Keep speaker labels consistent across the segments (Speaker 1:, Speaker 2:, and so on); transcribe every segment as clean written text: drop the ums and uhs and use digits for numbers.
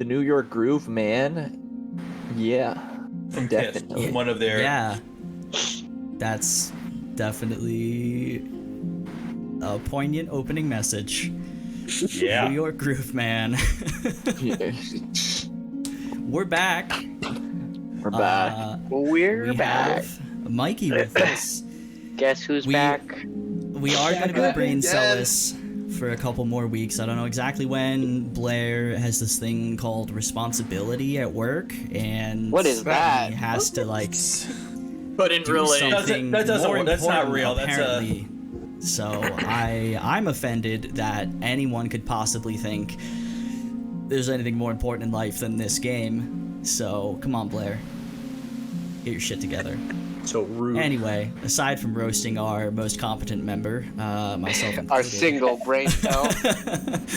Speaker 1: The New York Groove, man. Yeah.
Speaker 2: From Kiss,
Speaker 1: Definitely.
Speaker 2: one of their.
Speaker 3: Yeah, that's definitely a poignant opening message.
Speaker 2: Yeah.
Speaker 3: New York Groove, man.
Speaker 1: Yeah.
Speaker 3: We're back.
Speaker 1: We're back.
Speaker 4: We're
Speaker 3: We
Speaker 4: back.
Speaker 3: have Mikey with us.
Speaker 4: Guess who's
Speaker 3: We-
Speaker 4: back?
Speaker 3: We are going to be brain
Speaker 1: Yes.
Speaker 3: cellless for a couple more weeks. I don't know exactly when. Blair has this thing called responsibility at work, and
Speaker 4: What is that?
Speaker 3: he has to like
Speaker 1: Couldn't
Speaker 3: do
Speaker 1: relate.
Speaker 3: something
Speaker 2: That doesn't
Speaker 3: more
Speaker 2: work. That's not
Speaker 3: important,
Speaker 2: real. That's a-
Speaker 3: apparently. So I'm offended that anyone could possibly think there's anything more important in life than this game. So come on, Blair, get your shit together.
Speaker 1: So rude.
Speaker 3: Anyway, aside from roasting our most competent member, myself included,
Speaker 4: Our single brain cell.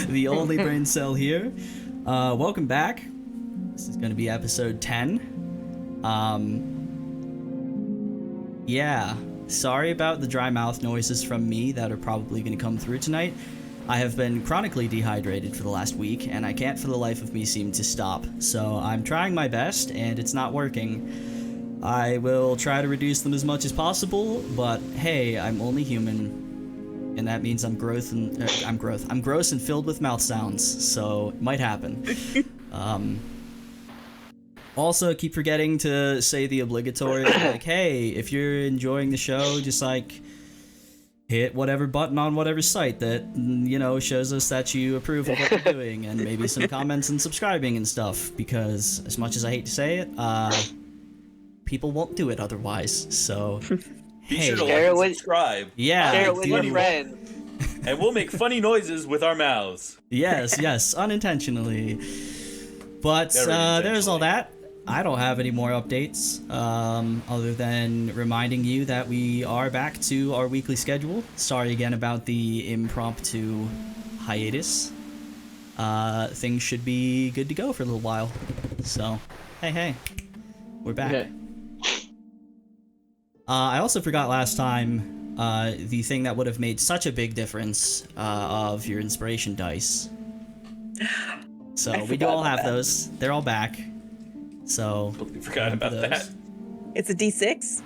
Speaker 3: the only brain cell here, welcome back. This is going to be episode 10. Yeah, sorry about the dry mouth noises from me that are probably going to come through tonight. I have been chronically dehydrated for the last week, and I can't for the life of me seem to stop. So I'm trying my best, and it's not working. I will try to reduce them as much as possible, but hey, I'm only human, and that means I'm gross and filled with mouth sounds, so it might happen. Also, keep forgetting to say the obligatory, like, hey, if you're enjoying the show, just like hit whatever button on whatever site that, you know, shows us that you approve of what we're doing, and maybe some comments and subscribing and stuff, because as much as I hate to say it, people won't do it otherwise. So,
Speaker 2: Be
Speaker 3: hey,
Speaker 2: sure to
Speaker 4: Share it
Speaker 2: like
Speaker 4: with-
Speaker 2: and subscribe.
Speaker 3: yeah,
Speaker 4: Share it with
Speaker 3: do
Speaker 4: your
Speaker 3: you-
Speaker 4: friends.
Speaker 2: And we'll make funny noises with our mouths.
Speaker 3: yes, unintentionally. But
Speaker 2: Very
Speaker 3: there's all
Speaker 2: intentionally.
Speaker 3: that. I don't have any more updates, other than reminding you that we are back to our weekly schedule. Sorry again about the impromptu hiatus. Things should be good to go for a little while. So, hey, we're back.
Speaker 1: Okay.
Speaker 3: I also forgot last time the thing that would have made such a big difference of your inspiration dice. So we do all have those. They're all back. So
Speaker 2: Totally forgot about
Speaker 3: those.
Speaker 2: that.
Speaker 5: It's a D6.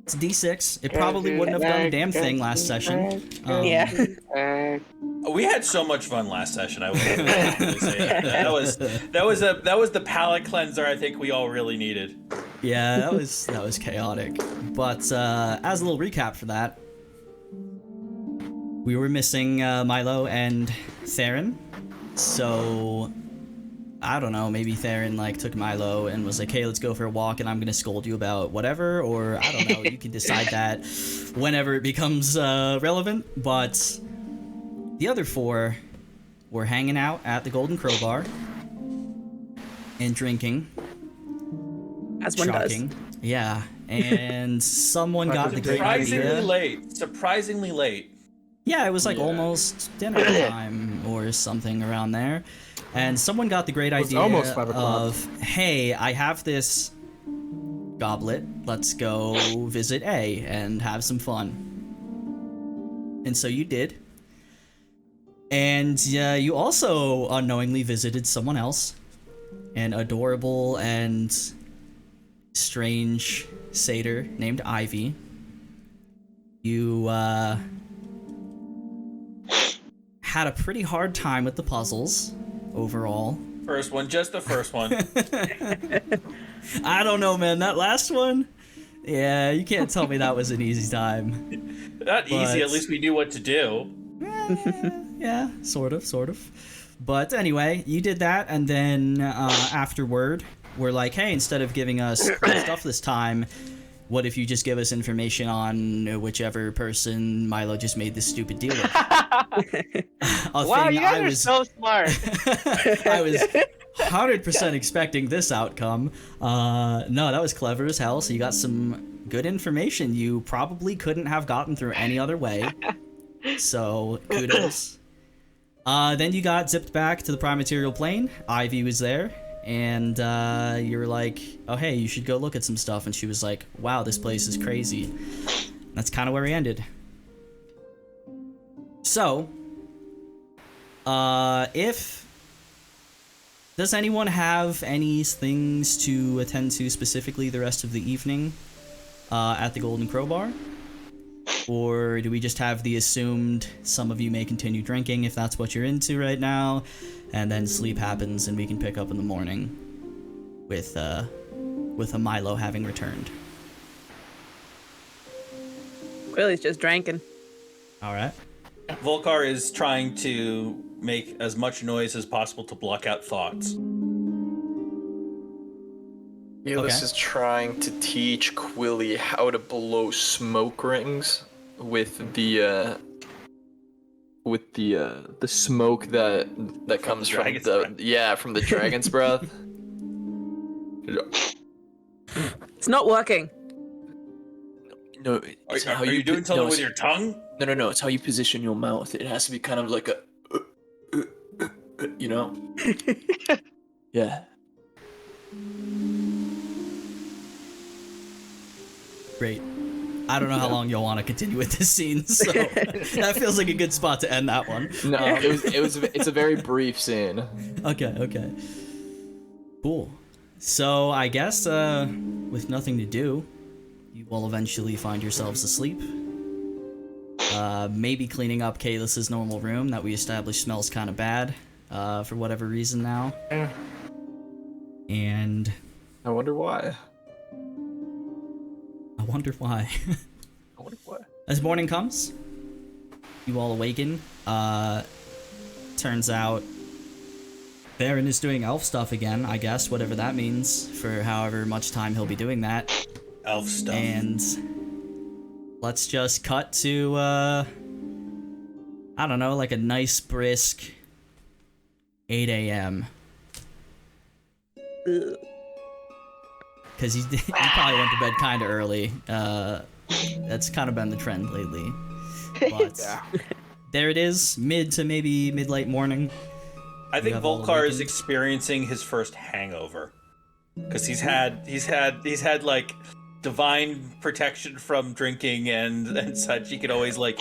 Speaker 3: It's a D6. It probably wouldn't have done a damn thing last session.
Speaker 5: Yeah.
Speaker 2: We had so much fun last session. I would really say that. That was the palate cleanser I think we all really needed.
Speaker 3: Yeah, that was chaotic. But as a little recap for that, we were missing Milo and Theron. So I don't know, maybe Theron like took Milo and was like, hey, let's go for a walk and I'm gonna scold you about whatever, or I don't know, you can decide that whenever it becomes relevant. But the other four were hanging out at the Golden Crowbar and drinking.
Speaker 5: As one
Speaker 3: Shocking. Yeah. And someone got the great
Speaker 2: Surprisingly
Speaker 3: idea.
Speaker 2: late. Surprisingly late.
Speaker 3: Yeah, it was like
Speaker 1: Yeah.
Speaker 3: almost dinner time or something around there. And someone got the great
Speaker 6: was
Speaker 3: idea
Speaker 6: almost 5 o'clock.
Speaker 3: of, hey, I have this goblet. Let's go visit A and have some fun. And so you did. And you also unknowingly visited someone else. An adorable and strange satyr named Ivy. You had a pretty hard time with the puzzles overall.
Speaker 2: First one, just the first one.
Speaker 3: I don't know, man. That last one, yeah, you can't tell me that was an easy time.
Speaker 2: Not easy, at
Speaker 3: But-
Speaker 2: least we knew what to do.
Speaker 3: Yeah, sort of. But anyway, you did that, and then afterward, we're like, hey, instead of giving us cool stuff this time, what if you just give us information on whichever person Milo just made this stupid deal with?
Speaker 4: Wow, you guys are so smart.
Speaker 3: I was 100% expecting this outcome. No, that was clever as hell. So you got some good information you probably couldn't have gotten through any other way. So kudos. Then you got zipped back to the prime material plane. Ivy was there. And you were like, oh, hey, you should go look at some stuff. And she was like, wow, this place is crazy. That's kind of where we ended. So, if Does anyone have any things to attend to specifically the rest of the evening at the Golden Crowbar? Or do we just have the assumed some of you may continue drinking if that's what you're into right now, and then sleep happens and we can pick up in the morning with a Milo having returned?
Speaker 5: Quilly's just drinking.
Speaker 3: All right.
Speaker 2: Volcar is trying to make as much noise as possible to block out thoughts.
Speaker 1: Elis is trying to teach Quilly how to blow smoke rings with the smoke that comes from from the dragon's breath.
Speaker 5: It's not working.
Speaker 1: No, it's
Speaker 2: Are you doing something with your tongue?
Speaker 1: No. It's how you position your mouth. It has to be kind of like a, you know. Yeah.
Speaker 3: Great. I don't know how long you'll want to continue with this scene, so that feels like a good spot to end that one.
Speaker 1: No, it's a very brief scene.
Speaker 3: Okay. Cool. So I guess with nothing to do, you will eventually find yourselves asleep. Maybe cleaning up Kalis's normal room that we established smells kind of bad for whatever reason now.
Speaker 1: Yeah.
Speaker 3: And
Speaker 1: I wonder why. As
Speaker 3: morning comes, you all awaken. Turns out Baron is doing elf stuff again, I guess, whatever that means, for however much time he'll be doing that.
Speaker 2: Elf stuff.
Speaker 3: And let's just cut to, I don't know, like a nice brisk 8 a.m. Because you probably went to bed kind of early. That's kind of been the trend lately. But there it is, mid to maybe mid-late morning.
Speaker 2: I think Volcar is experiencing his first hangover, because he's had like divine protection from drinking and such. He could always like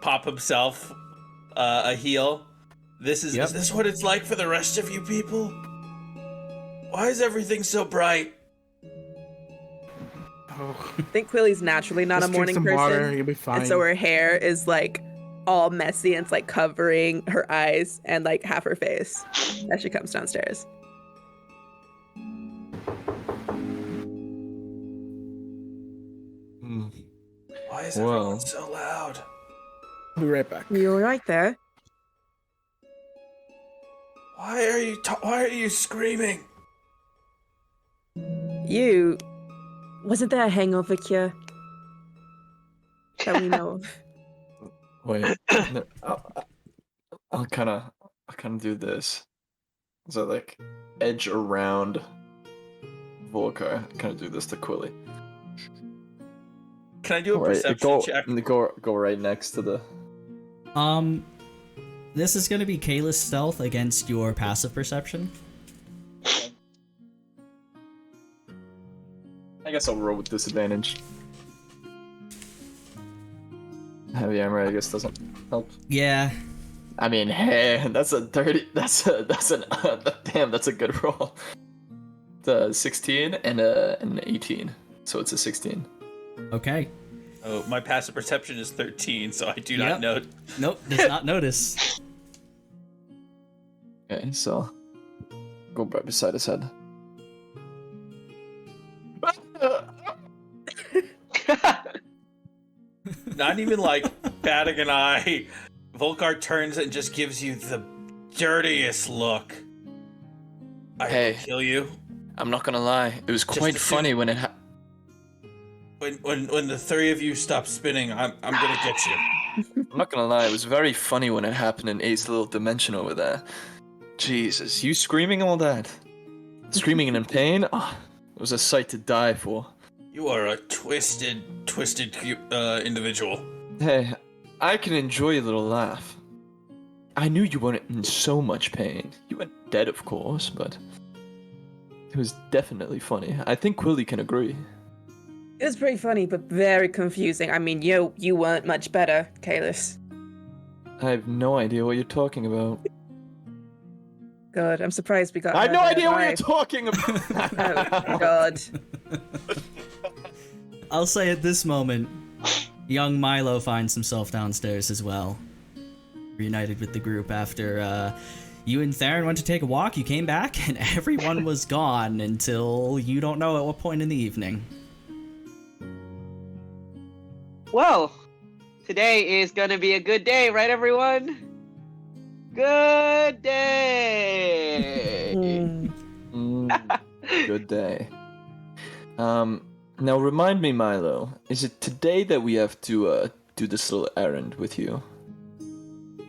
Speaker 2: pop himself a heal. Is this what it's like for the rest of you people? Why is everything so bright?
Speaker 5: I think Quilly's naturally not a morning person.
Speaker 6: Water, you'll be fine.
Speaker 5: And so her hair is like all messy and it's like covering her eyes and like half her face as she comes downstairs.
Speaker 2: Why is everyone so loud?
Speaker 6: I'll be right back.
Speaker 5: You all right there?
Speaker 2: Why are you screaming?
Speaker 5: Wasn't there a hangover cure that we know of?
Speaker 1: Wait, no, I'll kind of do this. So like edge around Volcar. Kind of do this to Quilly.
Speaker 2: Can I do a perception check?
Speaker 1: Go right next to the.
Speaker 3: This is gonna be Kayla's stealth against your passive perception.
Speaker 1: I guess I'll roll with disadvantage. Heavy armor, I guess, doesn't help.
Speaker 3: Yeah.
Speaker 1: I mean, hey, that's a 30. That's a good roll. The 16 and an 18, so it's a 16.
Speaker 3: Okay.
Speaker 2: Oh, my passive perception is 13, so I do not know.
Speaker 3: Nope, does not notice.
Speaker 1: Okay, so go right beside his head.
Speaker 2: Not even like batting an eye. Volcar turns and just gives you the dirtiest look. I will kill you.
Speaker 1: I'm not gonna lie. It was quite funny when it happened.
Speaker 2: When the three of you stop spinning, I'm gonna get you.
Speaker 1: I'm not gonna lie. It was very funny when it happened in Ace Little Dimension over there. Jesus, you screaming all that, screaming and in pain. Oh, it was a sight to die for.
Speaker 2: You are a twisted individual.
Speaker 1: Hey, I can enjoy a little laugh. I knew you weren't in so much pain. You weren't dead, of course, but it was definitely funny. I think Quilly can agree.
Speaker 5: It was pretty funny, but very confusing. I mean, you weren't much better, Kalis.
Speaker 1: I have no idea what you're talking about.
Speaker 5: God, I'm surprised we got.
Speaker 1: I have no
Speaker 5: her
Speaker 1: idea what you're
Speaker 5: alive.
Speaker 1: talking about.
Speaker 5: Oh God.
Speaker 3: I'll say at this moment, young Milo finds himself downstairs as well. Reunited with the group after you and Theron went to take a walk, you came back, and everyone was gone until you don't know at what point in the evening.
Speaker 4: Well, today is gonna be a good day, right, everyone? Good day.
Speaker 1: Good day. Now remind me, Milo, is it today that we have to do this little errand with you?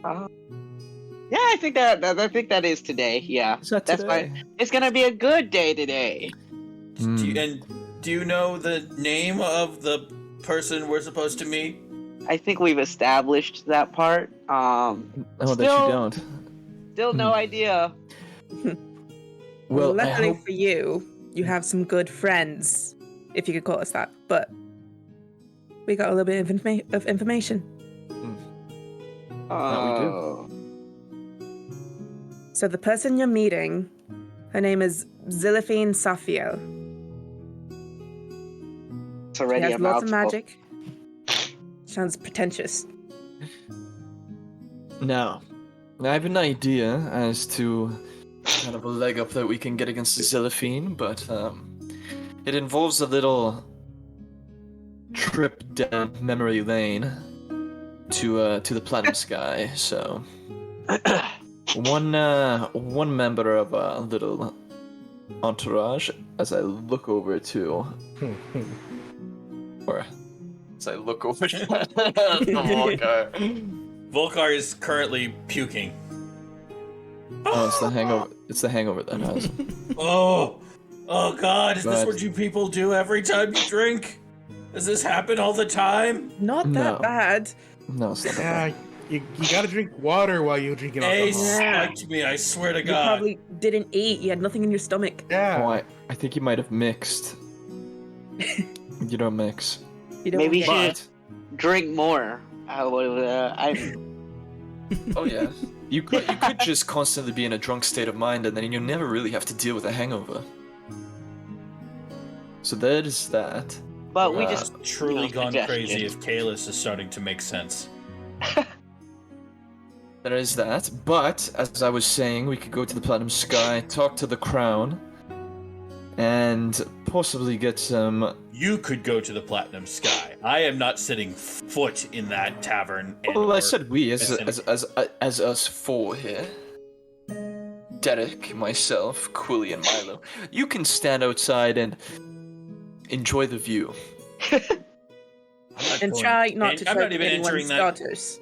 Speaker 4: Yeah, I think that is today. Yeah,
Speaker 1: Is that
Speaker 4: that's
Speaker 1: today?
Speaker 4: fine. It's gonna be a good day today.
Speaker 2: Do you know the name of the person we're supposed to meet?
Speaker 4: I think we've established that part.
Speaker 1: Oh, that you
Speaker 4: still-
Speaker 1: don't.
Speaker 4: Still no idea.
Speaker 1: Well, I
Speaker 5: luckily
Speaker 1: hope...
Speaker 5: for you, you have some good friends, if you could call us that. But we got a little bit of information.
Speaker 4: Oh.
Speaker 5: So the person you're meeting, her name is Xilphine Saphielle.
Speaker 4: It's
Speaker 5: She
Speaker 4: already
Speaker 5: has
Speaker 4: a
Speaker 5: lots of
Speaker 4: mouthful.
Speaker 5: magic. Sounds pretentious.
Speaker 1: Now, I have an idea as to kind of a leg up that we can get against Xilphine, but it involves a little trip down memory lane to the Platinum Sky. So, one member of a little entourage, as I look over to, or as I look over to Volkar.
Speaker 2: Volkar is currently puking.
Speaker 1: Oh, it's the hangover. It's the hangover that has.
Speaker 2: Oh God! Is this
Speaker 1: But-
Speaker 2: what you people do every time you drink? Does this happen all the time?
Speaker 5: Not that
Speaker 1: No.
Speaker 5: bad.
Speaker 1: No, it's not that
Speaker 6: Yeah, you gotta drink water while you're drinking
Speaker 2: Ace
Speaker 6: alcohol.
Speaker 5: Yeah.
Speaker 2: spiked me. I swear to
Speaker 5: You
Speaker 2: God.
Speaker 5: probably didn't eat. You had nothing in your stomach.
Speaker 6: Yeah.
Speaker 1: Oh, I think you might have mixed. You don't mix.
Speaker 5: You don't
Speaker 4: Maybe you
Speaker 5: want
Speaker 4: should drink more. I
Speaker 1: Oh yeah. You could just constantly be in a drunk state of mind, and then you never really have to deal with a hangover. So that is that.
Speaker 4: but we
Speaker 1: Uh,
Speaker 4: just
Speaker 2: Truly gone
Speaker 4: suggestion.
Speaker 2: crazy if Kalis is starting to make sense.
Speaker 1: There is that. But as I was saying, we could go to the Platinum Sky, talk to the Crown, and possibly get some.
Speaker 2: You could go to the Platinum Sky. I am not setting foot in that tavern.
Speaker 1: Well, I
Speaker 2: and/or
Speaker 1: said we as
Speaker 2: vicinity.
Speaker 1: as us four here. Derek, myself, Quilly, and Milo. You can stand outside and enjoy the view.
Speaker 2: I'm not
Speaker 5: And
Speaker 2: going-
Speaker 5: try not to
Speaker 2: I'm
Speaker 5: try
Speaker 2: not even
Speaker 5: anyone's
Speaker 2: entering that.
Speaker 5: daughters.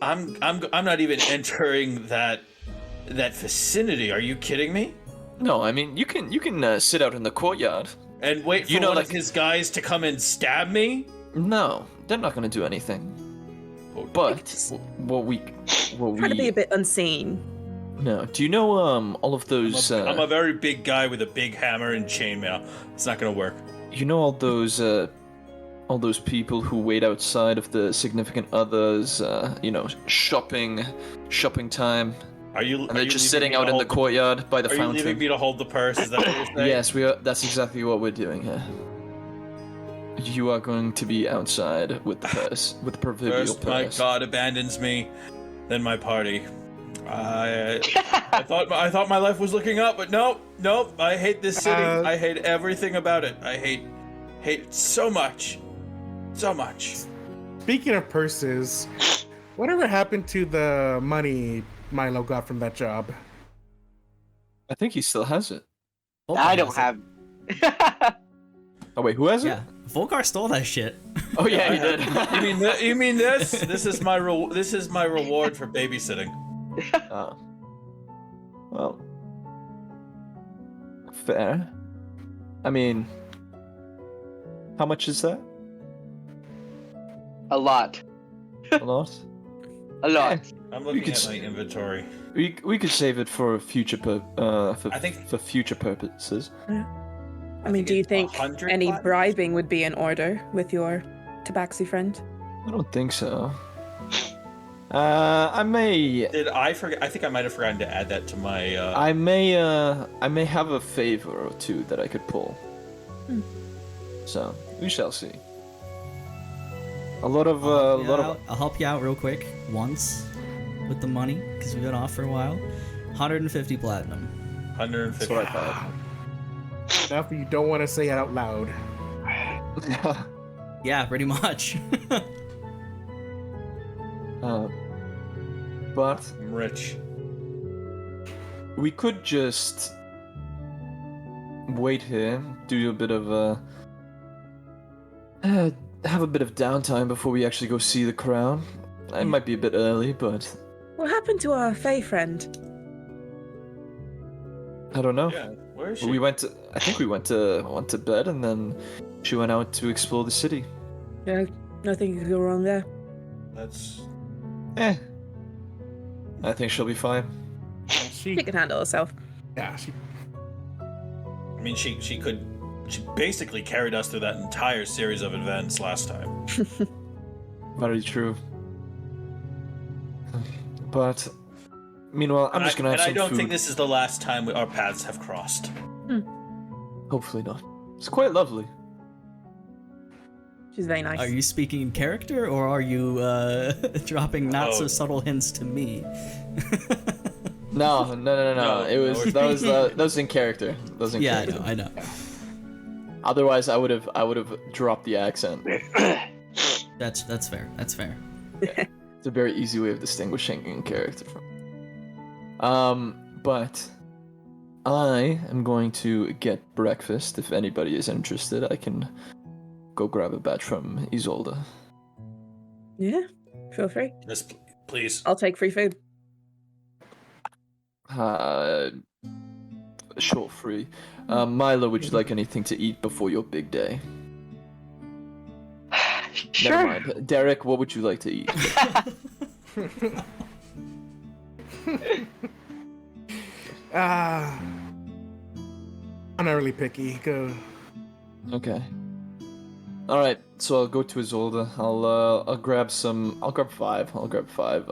Speaker 2: I'm not even entering that vicinity. Are you kidding me?
Speaker 1: No, I mean you can sit out in the courtyard.
Speaker 2: And wait for
Speaker 1: You know,
Speaker 2: one
Speaker 1: like-
Speaker 2: of his guys to come and stab me?
Speaker 1: No, they're not gonna do anything. But what we
Speaker 5: Try to be a bit unseen.
Speaker 1: no. Do you know all of those
Speaker 2: I'm a very big guy with a big hammer and chainmail. It's not gonna work.
Speaker 1: you know all those people who wait outside of the significant others, shopping time,
Speaker 2: Are you?
Speaker 1: and they're just sitting out in the courtyard by the
Speaker 2: Are you leaving
Speaker 1: fountain.
Speaker 2: me to hold the purse? Is that what you're saying?
Speaker 1: Yes, we are. That's exactly what we're doing here. You are going to be outside with the purse, with the proverbial
Speaker 2: First, my
Speaker 1: purse.
Speaker 2: god abandons me, then my party. I thought my life was looking up, but nope. I hate this city. I hate everything about it. I hate it so much.
Speaker 6: Speaking of purses, whatever happened to the money Milo got from that job?
Speaker 1: I think he still has it.
Speaker 3: Volkar
Speaker 4: I don't
Speaker 3: has it.
Speaker 4: have.
Speaker 1: Oh wait, who has
Speaker 3: Yeah,
Speaker 1: it?
Speaker 3: Volkar stole that shit.
Speaker 1: Oh yeah, he did.
Speaker 2: You mean this? This is my reward for babysitting.
Speaker 1: Oh. Well, fair. I mean, how much is that?
Speaker 4: A lot.
Speaker 1: A lot.
Speaker 4: A lot.
Speaker 2: I'm looking
Speaker 1: could
Speaker 2: at
Speaker 1: s-
Speaker 2: my inventory.
Speaker 1: We could save it for future
Speaker 2: I think-
Speaker 1: for future purposes.
Speaker 5: I mean, do you
Speaker 2: it's
Speaker 5: think
Speaker 2: 100
Speaker 5: any
Speaker 2: platinum?
Speaker 5: bribing would be in order with your tabaxi friend?
Speaker 1: I don't think so. I may.
Speaker 2: Did I forget? I think I might have forgotten to add that to my.
Speaker 1: I may have a favor or two that I could pull. So we shall see.
Speaker 3: I'll help you out real quick once with the money because we've been off for a while. 150 platinum.
Speaker 2: 150.
Speaker 1: That's what I thought.
Speaker 6: Stuff you don't want to say out loud.
Speaker 3: Yeah, pretty much.
Speaker 1: But
Speaker 2: I'm rich.
Speaker 1: we could just wait here, do a bit of have a bit of downtime before we actually go see the crown. It might be a bit early, but
Speaker 5: What happened to our Fae friend?
Speaker 1: I don't know.
Speaker 2: Yeah, where is she?
Speaker 1: I think we went to bed, and then she went out to explore the city.
Speaker 5: Yeah, nothing could go wrong there.
Speaker 2: That's.
Speaker 1: I think she'll be fine.
Speaker 5: She can handle herself.
Speaker 6: Yeah, she.
Speaker 2: I mean, she basically carried us through that entire series of events last time.
Speaker 1: Very true. But meanwhile, I'm just gonna have some
Speaker 2: And I don't
Speaker 1: food.
Speaker 2: think this is the last time our paths have crossed.
Speaker 1: Hopefully not. It's quite lovely.
Speaker 5: She's very nice.
Speaker 3: Are you speaking in character, or are you dropping not so
Speaker 2: Oh.
Speaker 3: subtle hints to me?
Speaker 1: No.
Speaker 2: No,
Speaker 1: That was in character. That was in
Speaker 3: Yeah,
Speaker 1: character.
Speaker 3: I know.
Speaker 1: Otherwise, I would have dropped the accent.
Speaker 3: That's fair. That's fair.
Speaker 1: It's a very easy way of distinguishing in character from. But I am going to get breakfast. If anybody is interested, I can go grab a batch from Isolde.
Speaker 5: Yeah, feel free.
Speaker 2: Yes, please.
Speaker 5: I'll take free food.
Speaker 1: Sure, free. Milo, would you like anything to eat before your big day?
Speaker 4: Sure.
Speaker 1: Never mind. Derek, what would you like to eat?
Speaker 6: I'm not really picky. Go.
Speaker 1: Okay. All right. So I'll go to Isolde. I'll grab some. I'll grab five. I'll grab five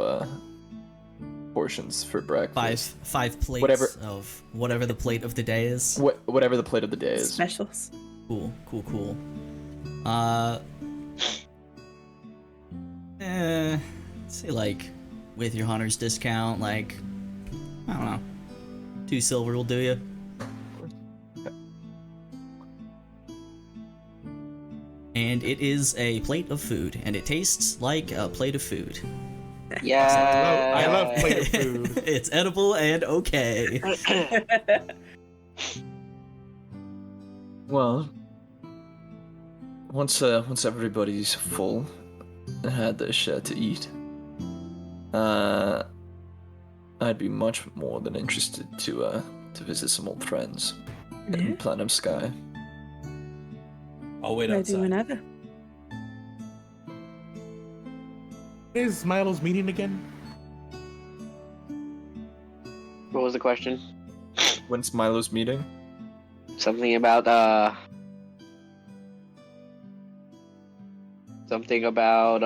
Speaker 1: portions for breakfast.
Speaker 3: Five plates
Speaker 1: Whatever.
Speaker 3: of whatever the plate of the day is.
Speaker 1: Whatever the plate of the day is.
Speaker 5: Specials.
Speaker 3: Cool. Say like with your hunter's discount, like I don't know, 2 silver will do you. And it is a plate of food, and it tastes like a plate of food.
Speaker 4: Yeah.
Speaker 6: I love plate of food.
Speaker 3: It's edible and okay.
Speaker 1: Well, once everybody's full and had their share to eat, I'd be much more than interested to visit some old friends in Platinum Sky.
Speaker 2: I'll wait
Speaker 5: Ready
Speaker 2: outside.
Speaker 5: whenever.
Speaker 6: Is Milo's meeting again?
Speaker 4: What was the question?
Speaker 1: When's Milo's meeting?
Speaker 4: Something about Something about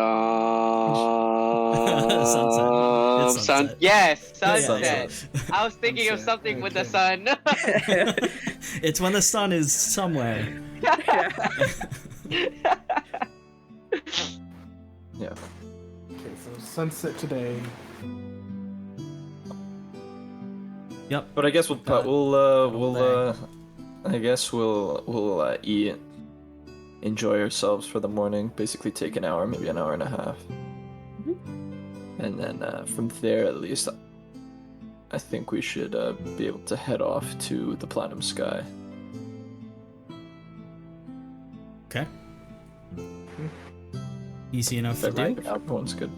Speaker 3: Sunset. It's sunset.
Speaker 4: Yes,
Speaker 3: It's
Speaker 4: sunset.
Speaker 3: sunset.
Speaker 4: I was thinking of
Speaker 6: Sunset,
Speaker 4: something with the
Speaker 6: okay.
Speaker 4: sun.
Speaker 3: It's when the sun is somewhere.
Speaker 1: Yeah.
Speaker 6: Okay, so sunset today.
Speaker 3: Yep.
Speaker 1: But I guess we'll eat, enjoy ourselves for the morning. Basically, take an hour, maybe an hour and a half, and then from there, at least, I think we should be able to head off to the Platinum Sky.
Speaker 3: Okay. Easy enough to
Speaker 1: If every-
Speaker 3: do.
Speaker 1: if everyone's good.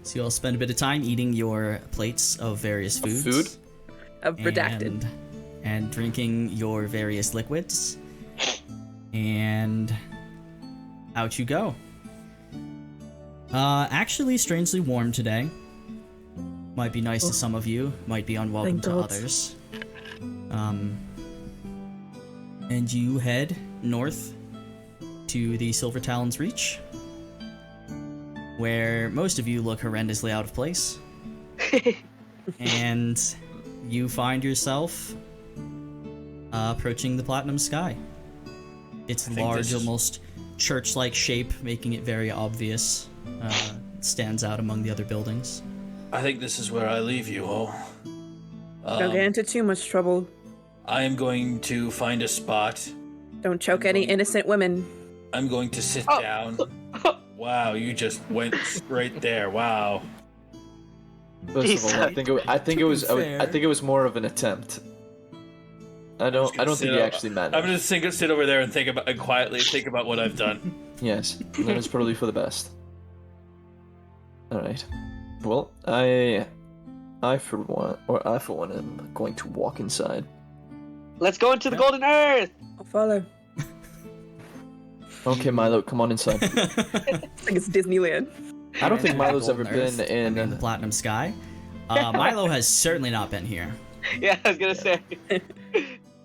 Speaker 3: So you'll spend a bit of time eating your plates of various foods.
Speaker 1: Food?
Speaker 5: Of redacted.
Speaker 3: And drinking your various liquids. And out you go. Actually, strangely warm today. Might be nice to some of you, might be unwelcome
Speaker 5: Thank
Speaker 3: to
Speaker 5: God.
Speaker 3: others. And you head north to the Silver Talon's Reach. where most of you look horrendously out of place. And you find yourself approaching the Platinum Sky. Its large, almost church-like shape, making it very obvious. It stands out among the other buildings.
Speaker 2: I think this is where I leave you all.
Speaker 5: Don't get into too much trouble.
Speaker 2: I am going to find a spot.
Speaker 5: Don't choke any innocent women.
Speaker 2: I'm going to sit down. Wow, you just went straight there. Wow.
Speaker 1: First of all, I think it was more of an attempt. I don't think he actually meant it.
Speaker 2: I'm gonna sit over there and quietly think about what I've done.
Speaker 1: Yes, that is probably for the best. All right. Well, I for one am going to walk inside.
Speaker 4: Let's go into the Golden Earth.
Speaker 5: I'll follow.
Speaker 1: Okay, Milo, come on inside.
Speaker 5: It's like it's Disneyland.
Speaker 1: I don't think Milo's ever
Speaker 3: Golden Earth,
Speaker 1: been in
Speaker 3: the Platinum Sky. Milo has certainly not been here.
Speaker 4: Yeah, I was gonna say.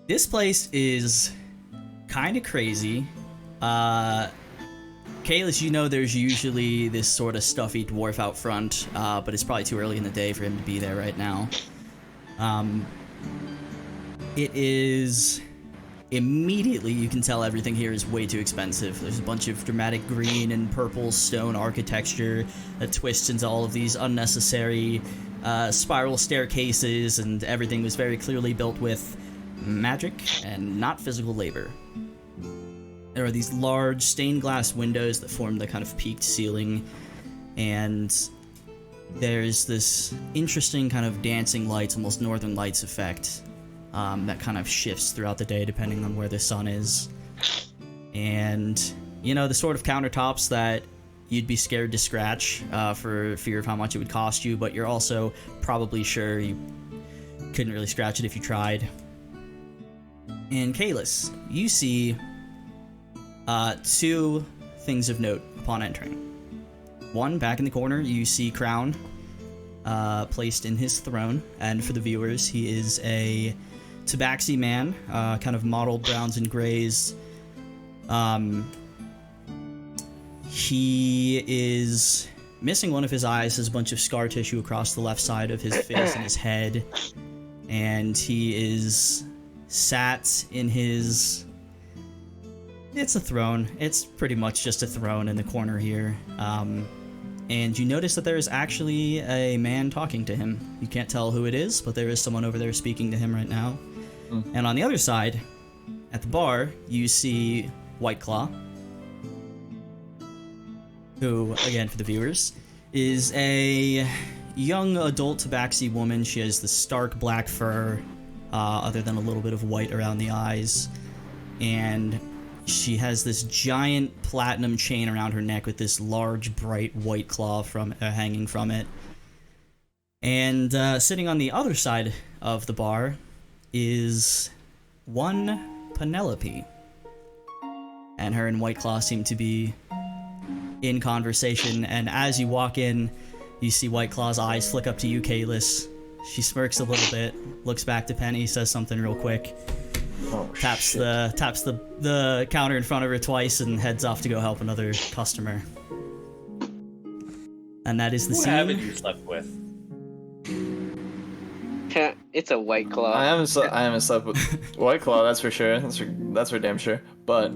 Speaker 3: This place is kind of crazy. Kalis, you know there's usually this sort of stuffy dwarf out front, but it's probably too early in the day for him to be there right now. It is... Immediately, you can tell everything here is way too expensive. There's a bunch of dramatic green and purple stone architecture that twists into all of these unnecessary spiral staircases, and everything was very clearly built with magic and not physical labor. There are these large stained glass windows that form the kind of peaked ceiling, and there's this interesting kind of dancing lights, almost northern lights effect. That kind of shifts throughout the day depending on where the sun is. And, you know, the sort of countertops that you'd be scared to scratch for fear of how much it would cost you, but you're also probably sure you couldn't really scratch it if you tried. And Kalis, you see two things of note upon entering. One, back in the corner, you see Crown placed in his throne, and for the viewers, he is a tabaxi man, kind of mottled browns and grays. He is missing one of his eyes, has a bunch of scar tissue across the left side of his face and his head, and he is sat in his... It's a throne. It's pretty much just a throne in the corner here. And you notice that there is actually a man talking to him. You can't tell who it is, but there is someone over there speaking to him right now. And on the other side, at the bar, you see White Claw, who, again, for the viewers, is a young adult tabaxi woman. She has the stark black fur, other than a little bit of white around the eyes. And she has this giant platinum chain around her neck with this large, bright white claw hanging from it. And sitting on the other side of the bar is one Penelope. And her and White Claw seem to be in conversation, and as you walk in, you see White Claw's eyes flick up to you, Kalis. She smirks a little bit, looks back to Penny, says something real quick, taps the counter in front of her twice, and heads off to go help another customer. And that is the scene.
Speaker 2: Who haven't you slept with?
Speaker 4: It's a White Claw.
Speaker 1: I haven't slept with White Claw, that's for sure. That's for damn sure. But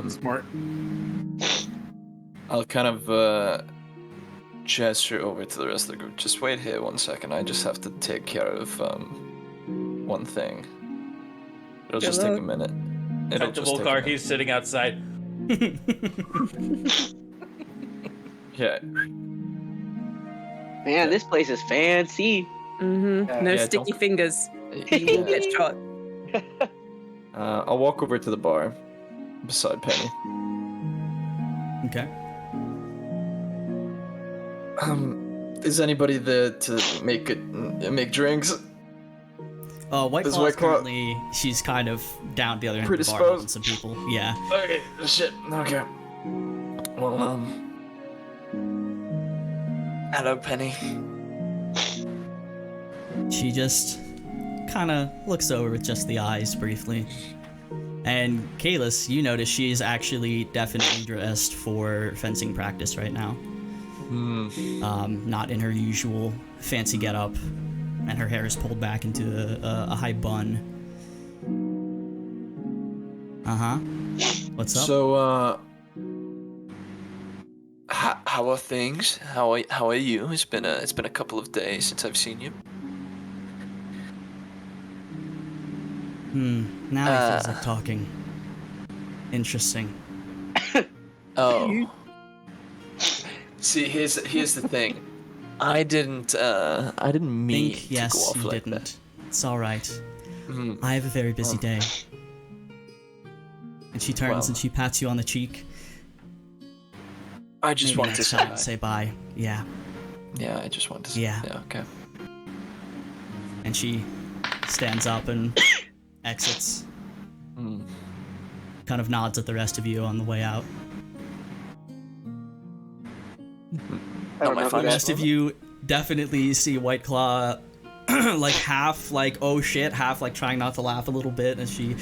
Speaker 6: Smart.
Speaker 1: I'll kind of gesture over to the rest of the group. Just wait here 1 second. I just have to take care of one thing. It'll just take a minute.
Speaker 2: Talk to Volkar, he's sitting outside.
Speaker 1: Yeah.
Speaker 4: Man, this place is fancy.
Speaker 5: Mm-hmm. No sticky fingers. You will get shot.
Speaker 1: I'll walk over to the bar beside Penny.
Speaker 3: Okay.
Speaker 1: Is anybody there to make drinks?
Speaker 3: White
Speaker 1: Is
Speaker 3: Claw
Speaker 1: White Claw
Speaker 3: currently, she's kind of down at the other end of the bar helping some people. Yeah.
Speaker 1: Okay, shit. Okay. Well, hello, Penny.
Speaker 3: She just kind of looks over with just the eyes briefly. And Kalis, you notice she is actually definitely dressed for fencing practice right now. Not in her usual fancy getup, and her hair is pulled back into a high bun. What's up?
Speaker 1: So, how are things? How are you? It's been a couple of days since I've seen you.
Speaker 3: Now he feels like talking. Interesting.
Speaker 1: Oh. See, here's the thing. I didn't mean
Speaker 3: Think,
Speaker 1: to
Speaker 3: yes,
Speaker 1: go off
Speaker 3: you
Speaker 1: like
Speaker 3: didn't.
Speaker 1: that.
Speaker 3: It's all right. I have a very busy day. And she turns and she pats you on the cheek.
Speaker 1: I just
Speaker 3: Maybe
Speaker 1: wanted to
Speaker 3: next
Speaker 1: say
Speaker 3: time
Speaker 1: bye.
Speaker 3: say bye. Yeah.
Speaker 1: Yeah, I just wanted to say
Speaker 3: Yeah.
Speaker 1: okay.
Speaker 3: And she stands up and exits. Kind of nods at the rest of you on the way out.
Speaker 1: Not my
Speaker 3: The
Speaker 1: finest
Speaker 3: rest of
Speaker 1: moment.
Speaker 3: you definitely see White Claw like half like oh shit, half like trying not to laugh a little bit as she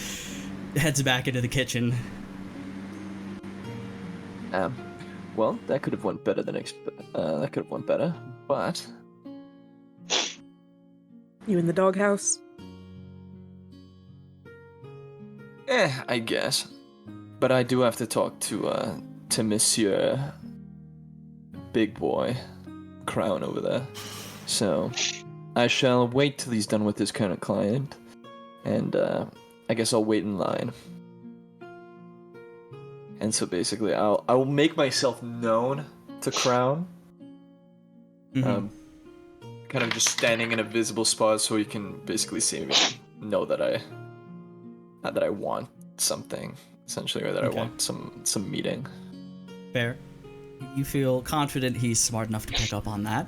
Speaker 3: heads back into the kitchen.
Speaker 1: Well, that could have went better than that could have went better, but
Speaker 5: You in the doghouse?
Speaker 1: I guess. But I do have to talk to Monsieur Big Boy Crown over there. So I shall wait till he's done with his current client, and I guess I'll wait in line. And so basically, I will make myself known to Crown. Kind of just standing in a visible spot so he can basically see me, and know that I want something essentially, or that I want some meeting.
Speaker 3: Fair. You feel confident he's smart enough to pick up on that.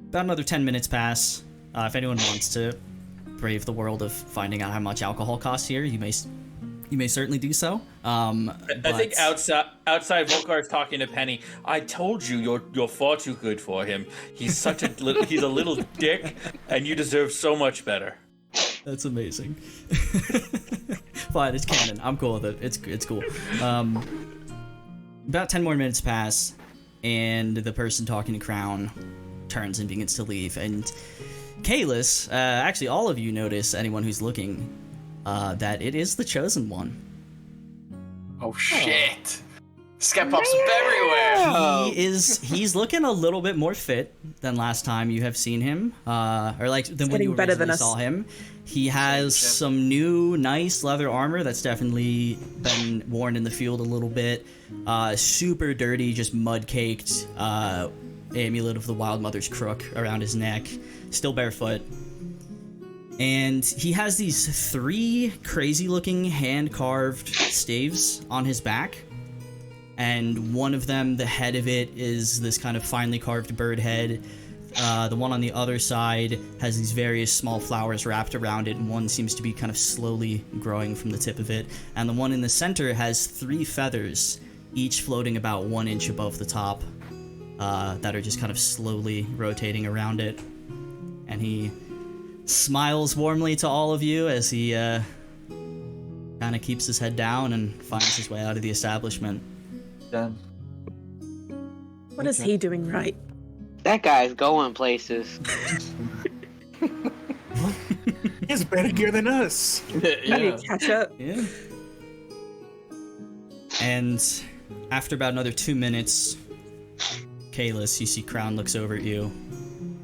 Speaker 3: About another 10 minutes pass. If anyone wants to brave the world of finding out how much alcohol costs here, you may certainly do so.
Speaker 2: I think outside Volkar's talking to Penny. I told you you're far too good for him. He's he's a little dick, and you deserve so much better.
Speaker 3: That's amazing. Fine, it's canon. I'm cool with it. It's cool. About 10 more minutes pass, and the person talking to Crown turns and begins to leave. And Kalis, actually, all of you notice, anyone who's looking, that it is the Chosen One.
Speaker 1: Oh shit! Skep pops up everywhere.
Speaker 3: He's looking a little bit more fit than last time you have seen him, or like than when you
Speaker 5: better than
Speaker 3: originally
Speaker 5: us.
Speaker 3: saw him. He has some new nice leather armor that's definitely been worn in the field a little bit. Super dirty, just mud caked. Amulet of the Wild Mother's crook around his neck. Still barefoot. And he has these 3 crazy looking hand carved staves on his back. And one of them, the head of it, is this kind of finely carved bird head. The one on the other side has these various small flowers wrapped around it, and one seems to be kind of slowly growing from the tip of it. And the one in the center has 3 feathers, each floating about 1 inch above the top, that are just kind of slowly rotating around it. And he smiles warmly to all of you as he kind of keeps his head down and finds his way out of the establishment.
Speaker 1: Done.
Speaker 5: What is he doing right?
Speaker 4: That guy's going places.
Speaker 6: He has better gear than us.
Speaker 5: You need to catch up.
Speaker 3: Yeah. And after about another 2 minutes, Kalis, you see Crown looks over at you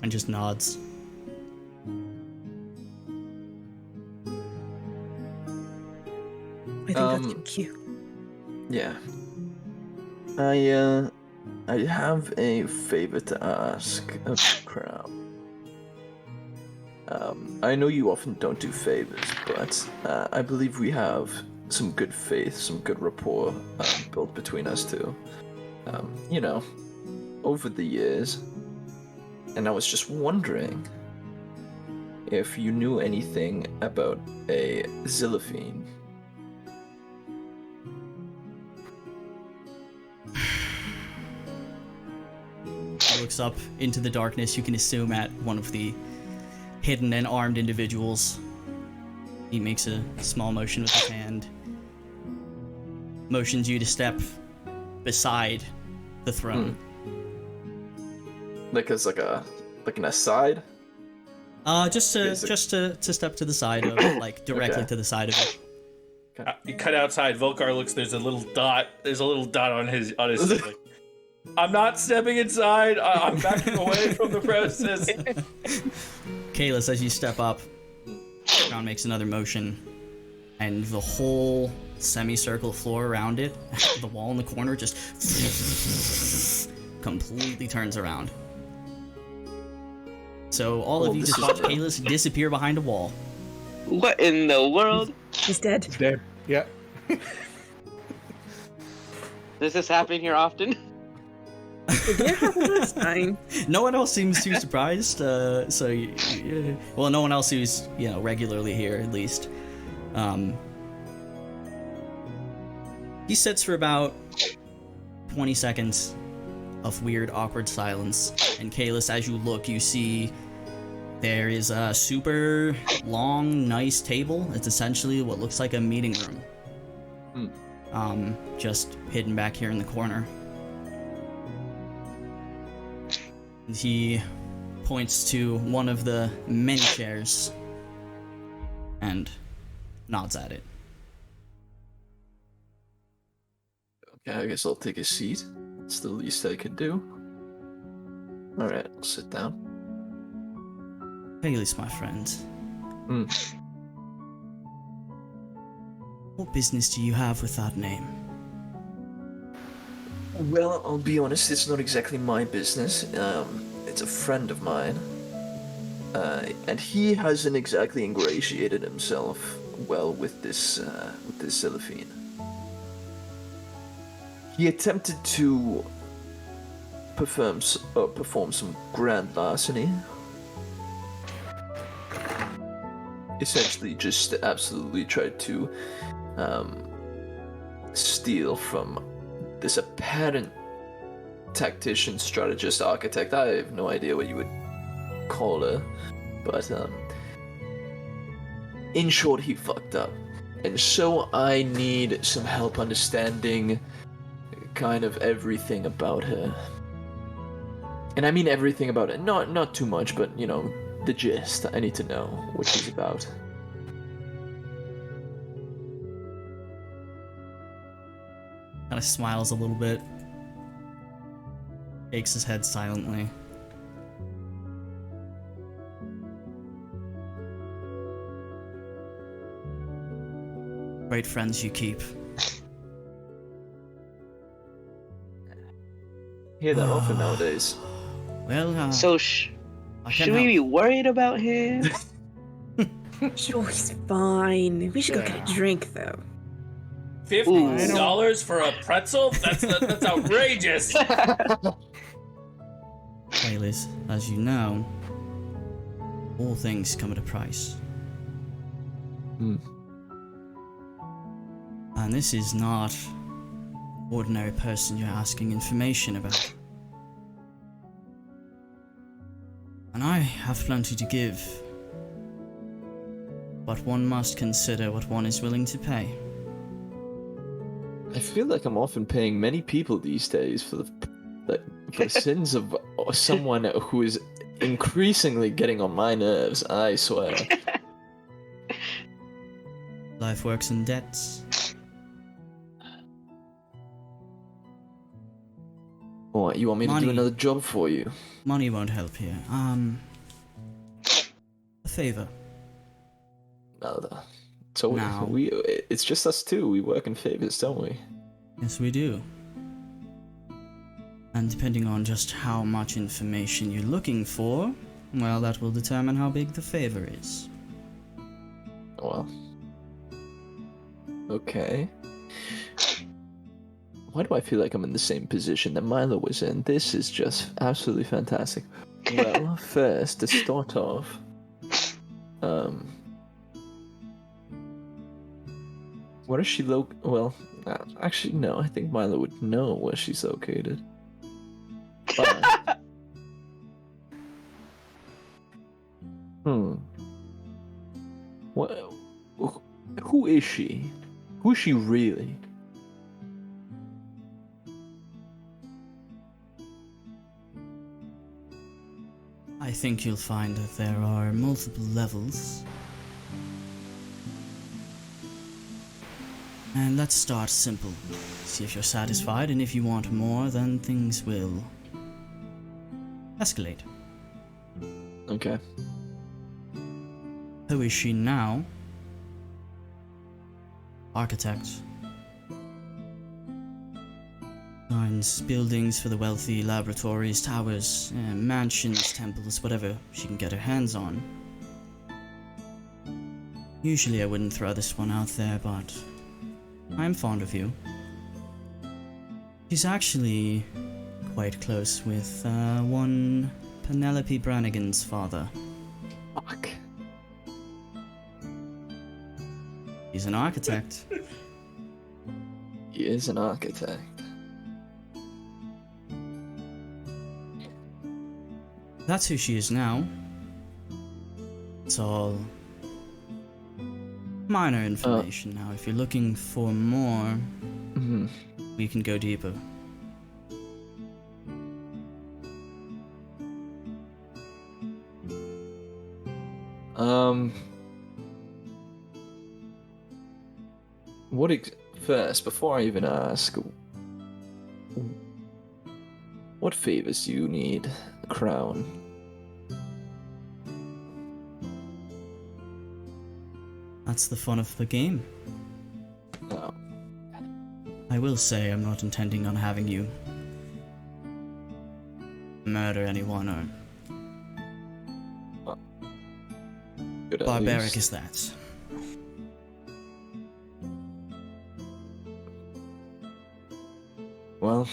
Speaker 3: and just nods.
Speaker 5: I think that's too cute.
Speaker 1: Yeah. I have a favor to ask of Crown. I know you often don't do favors, but I believe we have some good faith, some good rapport built between us two. You know, over the years. And I was just wondering if you knew anything about a Xilphine.
Speaker 3: He looks up into the darkness, you can assume at one of the hidden and armed individuals. He makes a small motion with his hand. Motions you to step beside the throne.
Speaker 1: Like as like an aside?
Speaker 3: Just to step to the side of it, like directly
Speaker 1: Okay.
Speaker 3: to the side of it.
Speaker 2: You cut outside. Volcar looks. There's a little dot. There's a little dot on his stick. I'm not stepping inside. I'm backing away from the premises.
Speaker 3: Kalis, as you step up, Crown makes another motion, and the whole semicircle floor around it, the wall in the corner, just completely turns around. So all of you just watch Kalis disappear behind a wall.
Speaker 4: What in the world?
Speaker 5: He's dead.
Speaker 6: Dead. Yeah.
Speaker 4: Does this happen here often?
Speaker 5: It did happen last time.
Speaker 3: No one else seems too surprised. Well, no one else who's regularly here, at least. He sits for about 20 seconds of weird, awkward silence. And Kalis, as you look, you see there is a super long, nice table. It's essentially what looks like a meeting room. Just hidden back here in the corner. And he points to one of the many chairs and nods at it.
Speaker 1: Okay, I guess I'll take a seat. It's the least I can do. Alright, I'll sit down.
Speaker 3: Kalis, my friend. What business do you have with that name?
Speaker 1: Well, I'll be honest, it's not exactly my business. It's a friend of mine. And he hasn't exactly ingratiated himself well with this Xilphine. He attempted to perform some grand larceny. Essentially, just absolutely tried to steal from this apparent tactician, strategist, architect. I have no idea what you would call her, but in short, he fucked up. And so I need some help understanding kind of everything about her. And I mean everything about it. Not too much, but the gist. I need to know what she's about.
Speaker 3: Kind of smiles a little bit. Shakes his head silently. Great friends you keep.
Speaker 1: Hear that often nowadays.
Speaker 3: Well,
Speaker 4: So
Speaker 3: I can
Speaker 4: should we be worried about him?
Speaker 5: Sure, he's fine. We should go get a drink, though.
Speaker 2: $50 for a pretzel? That's outrageous.
Speaker 3: Kalis, as you know, all things come at a price. And this is not ordinary person you're asking information about. And I have plenty to give. But one must consider what one is willing to pay.
Speaker 1: I feel like I'm often paying many people these days for the sins of someone who is increasingly getting on my nerves, I swear.
Speaker 3: Life works in debts.
Speaker 1: What, you want me to do another job for you?
Speaker 3: Money won't help here. A favor.
Speaker 1: No, so
Speaker 3: Now.
Speaker 1: it's just us two. We work in favors, don't we?
Speaker 3: Yes, we do. And depending on just how much information you're looking for, well, that will determine how big the favor is.
Speaker 1: Well, okay. Why do I feel like I'm in the same position that Milo was in? This is just absolutely fantastic. Well, first, to start off, where is she well, actually, no, I think Milo would know where she's located. But... who is she? Who is she really?
Speaker 3: I think you'll find that there are multiple levels. And let's start simple. See if you're satisfied, and if you want more, then things will escalate.
Speaker 1: Okay.
Speaker 3: Who is she now? Architect. Designs buildings for the wealthy, laboratories, towers, mansions, temples, whatever she can get her hands on. Usually I wouldn't throw this one out there, but I'm fond of you. She's actually quite close with one Penelope Brannigan's father.
Speaker 1: Fuck.
Speaker 3: He's an architect.
Speaker 1: He is an architect.
Speaker 3: That's who she is now. It's all minor information now. If you're looking for more, we can go deeper.
Speaker 1: First, before I even ask, what favors do you need, Crown?
Speaker 3: That's the fun of the game.
Speaker 1: Oh.
Speaker 3: I will say I'm not intending on having you murder anyone or
Speaker 1: Good at
Speaker 3: barbaric
Speaker 1: least.
Speaker 3: as that.
Speaker 1: Well,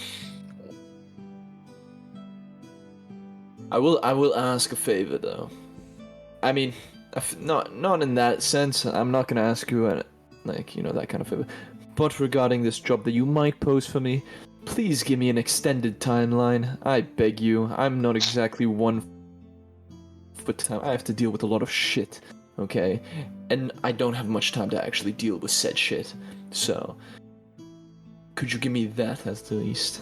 Speaker 1: I will ask a favor though. I mean, not in that sense. I'm not gonna ask you that kind of favor. But regarding this job that you might pose for me, please give me an extended timeline. I beg you. I'm not exactly one for time. I have to deal with a lot of shit, okay? And I don't have much time to actually deal with said shit. So, could you give me that at the least?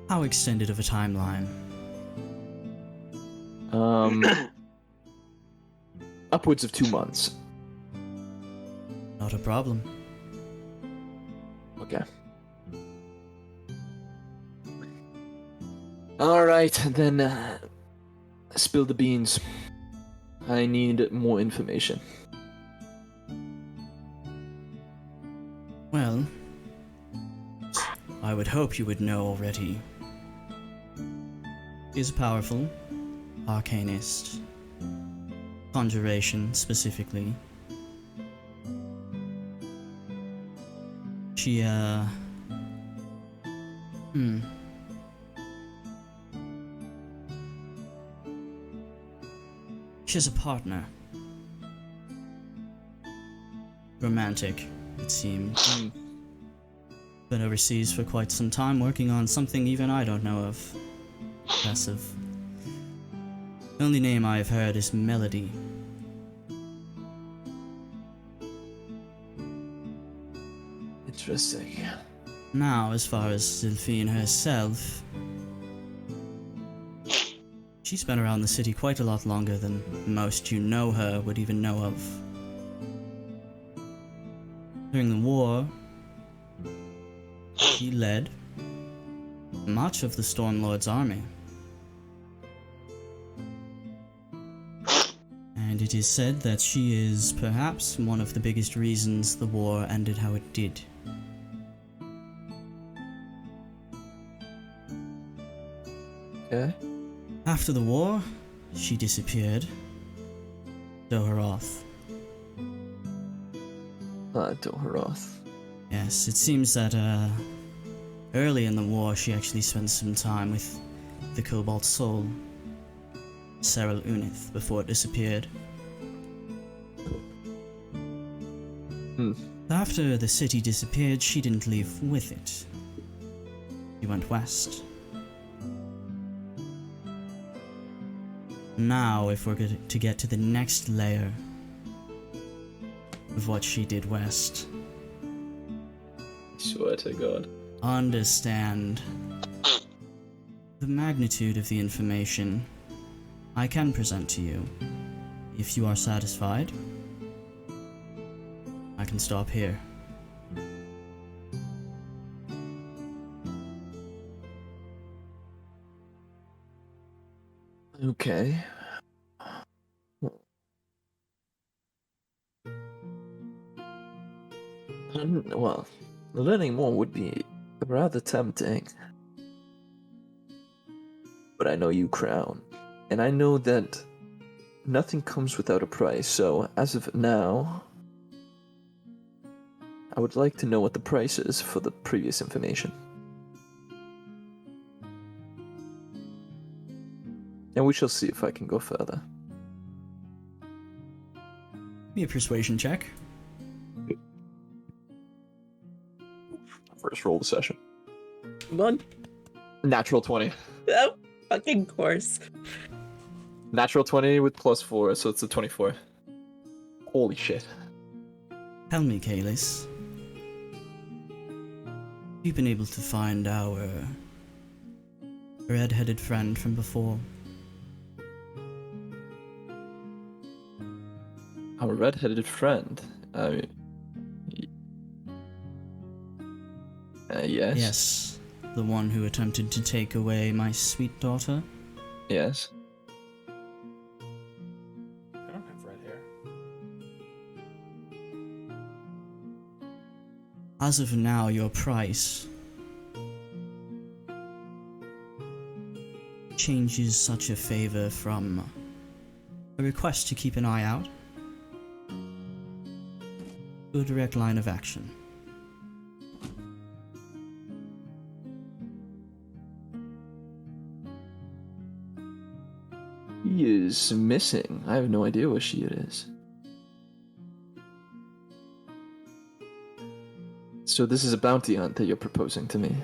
Speaker 3: How extended of a timeline?
Speaker 1: Upwards of 2 months.
Speaker 3: Not a problem.
Speaker 1: Okay. Alright, then spill the beans. I need more information.
Speaker 3: Well, I would hope you would know already. She is a powerful arcanist. Conjuration, specifically. She, She has a partner. Romantic, it seems. Been overseas for quite some time, working on something even I don't know of. Impressive. The only name I've heard is Melody.
Speaker 1: Interesting.
Speaker 3: Now, as far as Xilphine herself, she's been around the city quite a lot longer than most you know her would even know of. During the war, she led much of the Stormlord's army. And it is said that she is perhaps one of the biggest reasons the war ended how it did.
Speaker 1: Okay.
Speaker 3: After the war, she disappeared. Dohoroth.
Speaker 1: Dohoroth.
Speaker 3: Yes, it seems that early in the war she actually spent some time with the Cobalt Soul, Serral Unith, before it disappeared. After the city disappeared, she didn't leave with it. She went west. Now, if we're going to get to the next layer of what she did west,
Speaker 1: Swear to God.
Speaker 3: understand the magnitude of the information I can present to you. If you are satisfied, I can stop here.
Speaker 1: Okay. Well, learning more would be rather tempting. But I know you, Crown, and I know that nothing comes without a price, so as of now, I would like to know what the price is for the previous information. And we shall see if I can go further.
Speaker 3: Be a persuasion check.
Speaker 1: First roll of the session.
Speaker 5: One.
Speaker 1: Natural 20.
Speaker 5: Oh, fucking course.
Speaker 1: Natural 20 with +4, so it's a 24. Holy shit.
Speaker 3: Tell me, Kalis. You've been able to find our red-headed friend from before.
Speaker 1: Our red-headed friend. Yes.
Speaker 3: Yes, the one who attempted to take away my sweet daughter.
Speaker 1: Yes.
Speaker 2: I don't have red hair.
Speaker 3: As of now, your price changes such a favor from a request to keep an eye out to a direct line of action.
Speaker 1: He is missing. I have no idea where she is. So this is a bounty hunt that you're proposing to me.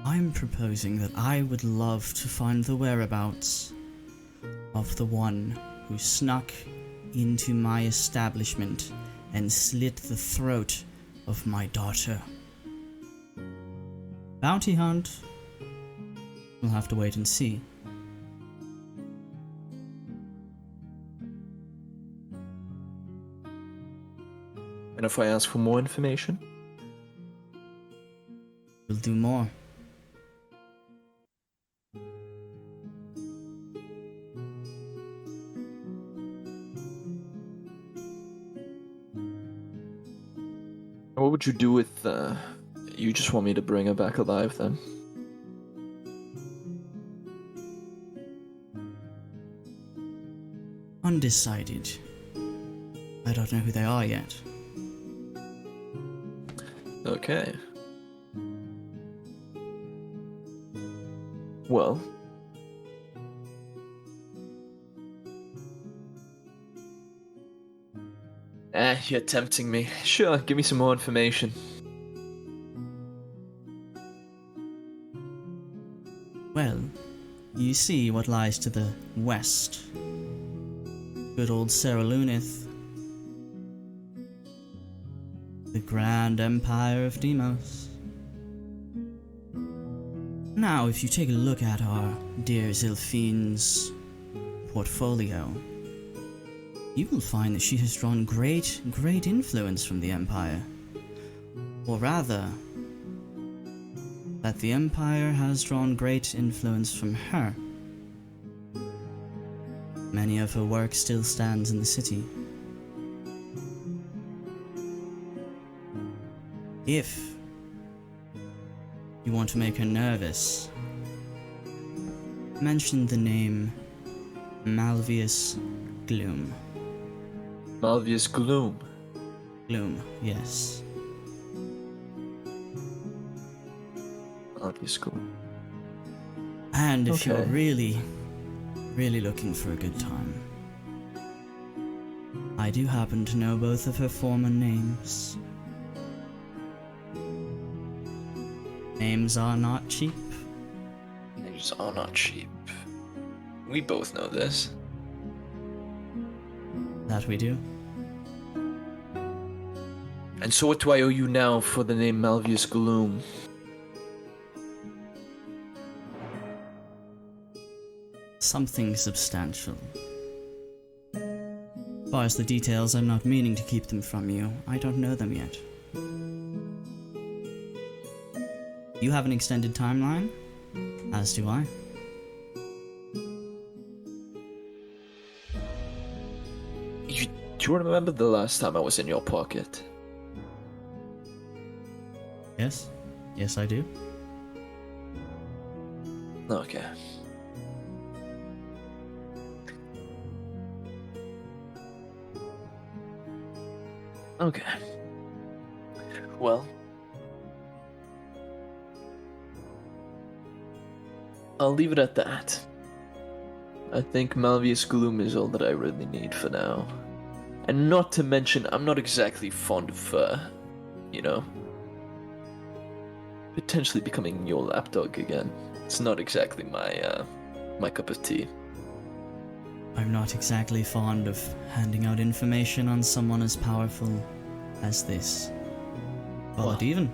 Speaker 3: I'm proposing that I would love to find the whereabouts of the one who snuck into my establishment and slit the throat of my daughter. Bounty hunt? We'll have to wait and see.
Speaker 1: And if I ask for more information?
Speaker 3: We'll do more.
Speaker 1: What would you do with, you just want me to bring her back alive then?
Speaker 3: Undecided. I don't know who they are yet.
Speaker 1: Okay. Well. You're tempting me. Sure, give me some more information.
Speaker 3: Well, you see what lies to the west. Good old Sarah Lunith. The Grand Empire of Demos. Now, if you take a look at our dear Xilphine's portfolio, you will find that she has drawn great influence from the Empire. Or rather, that the Empire has drawn great influence from her. Many of her work still stands in the city. If you want to make her nervous, mention the name Malvius Gloom.
Speaker 1: Malvius Gloom.
Speaker 3: Gloom, yes.
Speaker 1: Malvius Gloom.
Speaker 3: And if you're
Speaker 1: Okay.
Speaker 3: really looking for a good time, I do happen to know both of her former names. Names are not cheap.
Speaker 1: Names are not cheap. We both know this.
Speaker 3: That we do.
Speaker 1: And so what do I owe you now for the name Malvius Gloom?
Speaker 3: Something substantial. As far as the details, I'm not meaning to keep them from you. I don't know them yet. You have an extended timeline, as do I.
Speaker 1: Do you remember the last time I was in your pocket?
Speaker 3: Yes? Yes, I do.
Speaker 1: Okay. Okay. Well, I'll leave it at that. I think Malvius Gloom is all that I really need for now. And not to mention, I'm not exactly fond of fur, you know? Potentially becoming your lapdog again. It's not exactly my cup of tea.
Speaker 3: I'm not exactly fond of handing out information on someone as powerful as this. Call it even.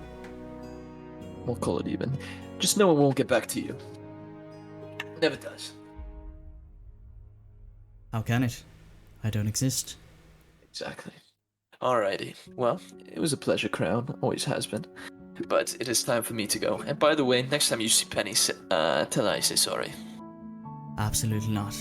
Speaker 1: We'll call it even. Just know it won't get back to you. Never does.
Speaker 3: How can it? I don't exist.
Speaker 1: Exactly. Alrighty. Well, it was a pleasure, Crown. Always has been. But it is time for me to go. And by the way, next time you see Penny, tell her I say sorry.
Speaker 3: Absolutely not.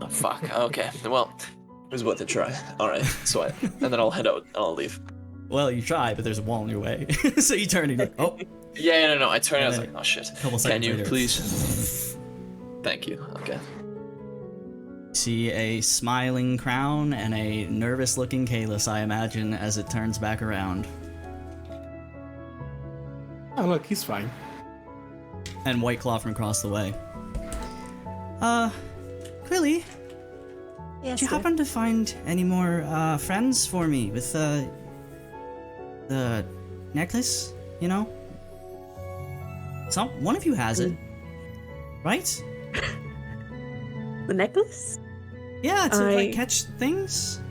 Speaker 1: Oh, fuck. Okay. Well, it was worth a try. Alright. So and then I'll head out and I'll leave.
Speaker 3: Well, you try, but there's a wall in your way. So you turn and you're like, oh.
Speaker 1: Yeah, no. I turned. I was
Speaker 3: And
Speaker 1: like, oh shit.
Speaker 3: couple
Speaker 1: Can
Speaker 3: seconds
Speaker 1: you
Speaker 3: later.
Speaker 1: please? Thank you. Okay.
Speaker 3: See a smiling Crown and a nervous-looking Kalis, I imagine, as it turns back around.
Speaker 6: Oh, look, he's fine.
Speaker 3: And White Claw from across the way. Quilly,
Speaker 5: Yes,
Speaker 3: did you happen to find any more friends for me with the necklace? You know, one of you has it, right?
Speaker 5: The necklace?
Speaker 3: Yeah, to
Speaker 5: I-
Speaker 3: like catch things.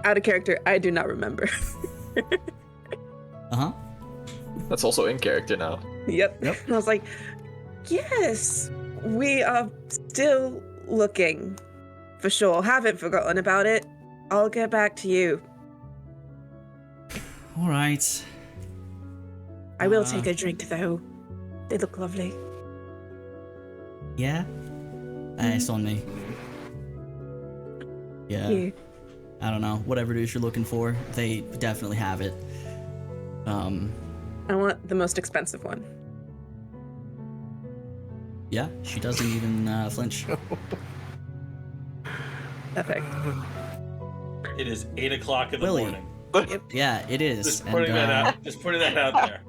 Speaker 5: Out of character, I do not remember.
Speaker 3: Uh-huh.
Speaker 1: That's also in character now.
Speaker 5: Yep.
Speaker 3: Yep.
Speaker 5: And I was like, yes, we are still looking. For sure. Haven't forgotten about it. I'll get back to you.
Speaker 3: All right.
Speaker 5: I will take a drink, though. They look lovely.
Speaker 3: Yeah. It's on me. Yeah.
Speaker 5: You.
Speaker 3: I don't know. Whatever it is you're looking for, they definitely have it.
Speaker 5: I want the most expensive one.
Speaker 3: Yeah, she doesn't even flinch.
Speaker 5: Perfect.
Speaker 2: It is 8 o'clock in the
Speaker 3: Quilly.
Speaker 2: morning.
Speaker 3: Yeah, it is.
Speaker 2: Just
Speaker 3: And,
Speaker 2: putting that out. Just putting that out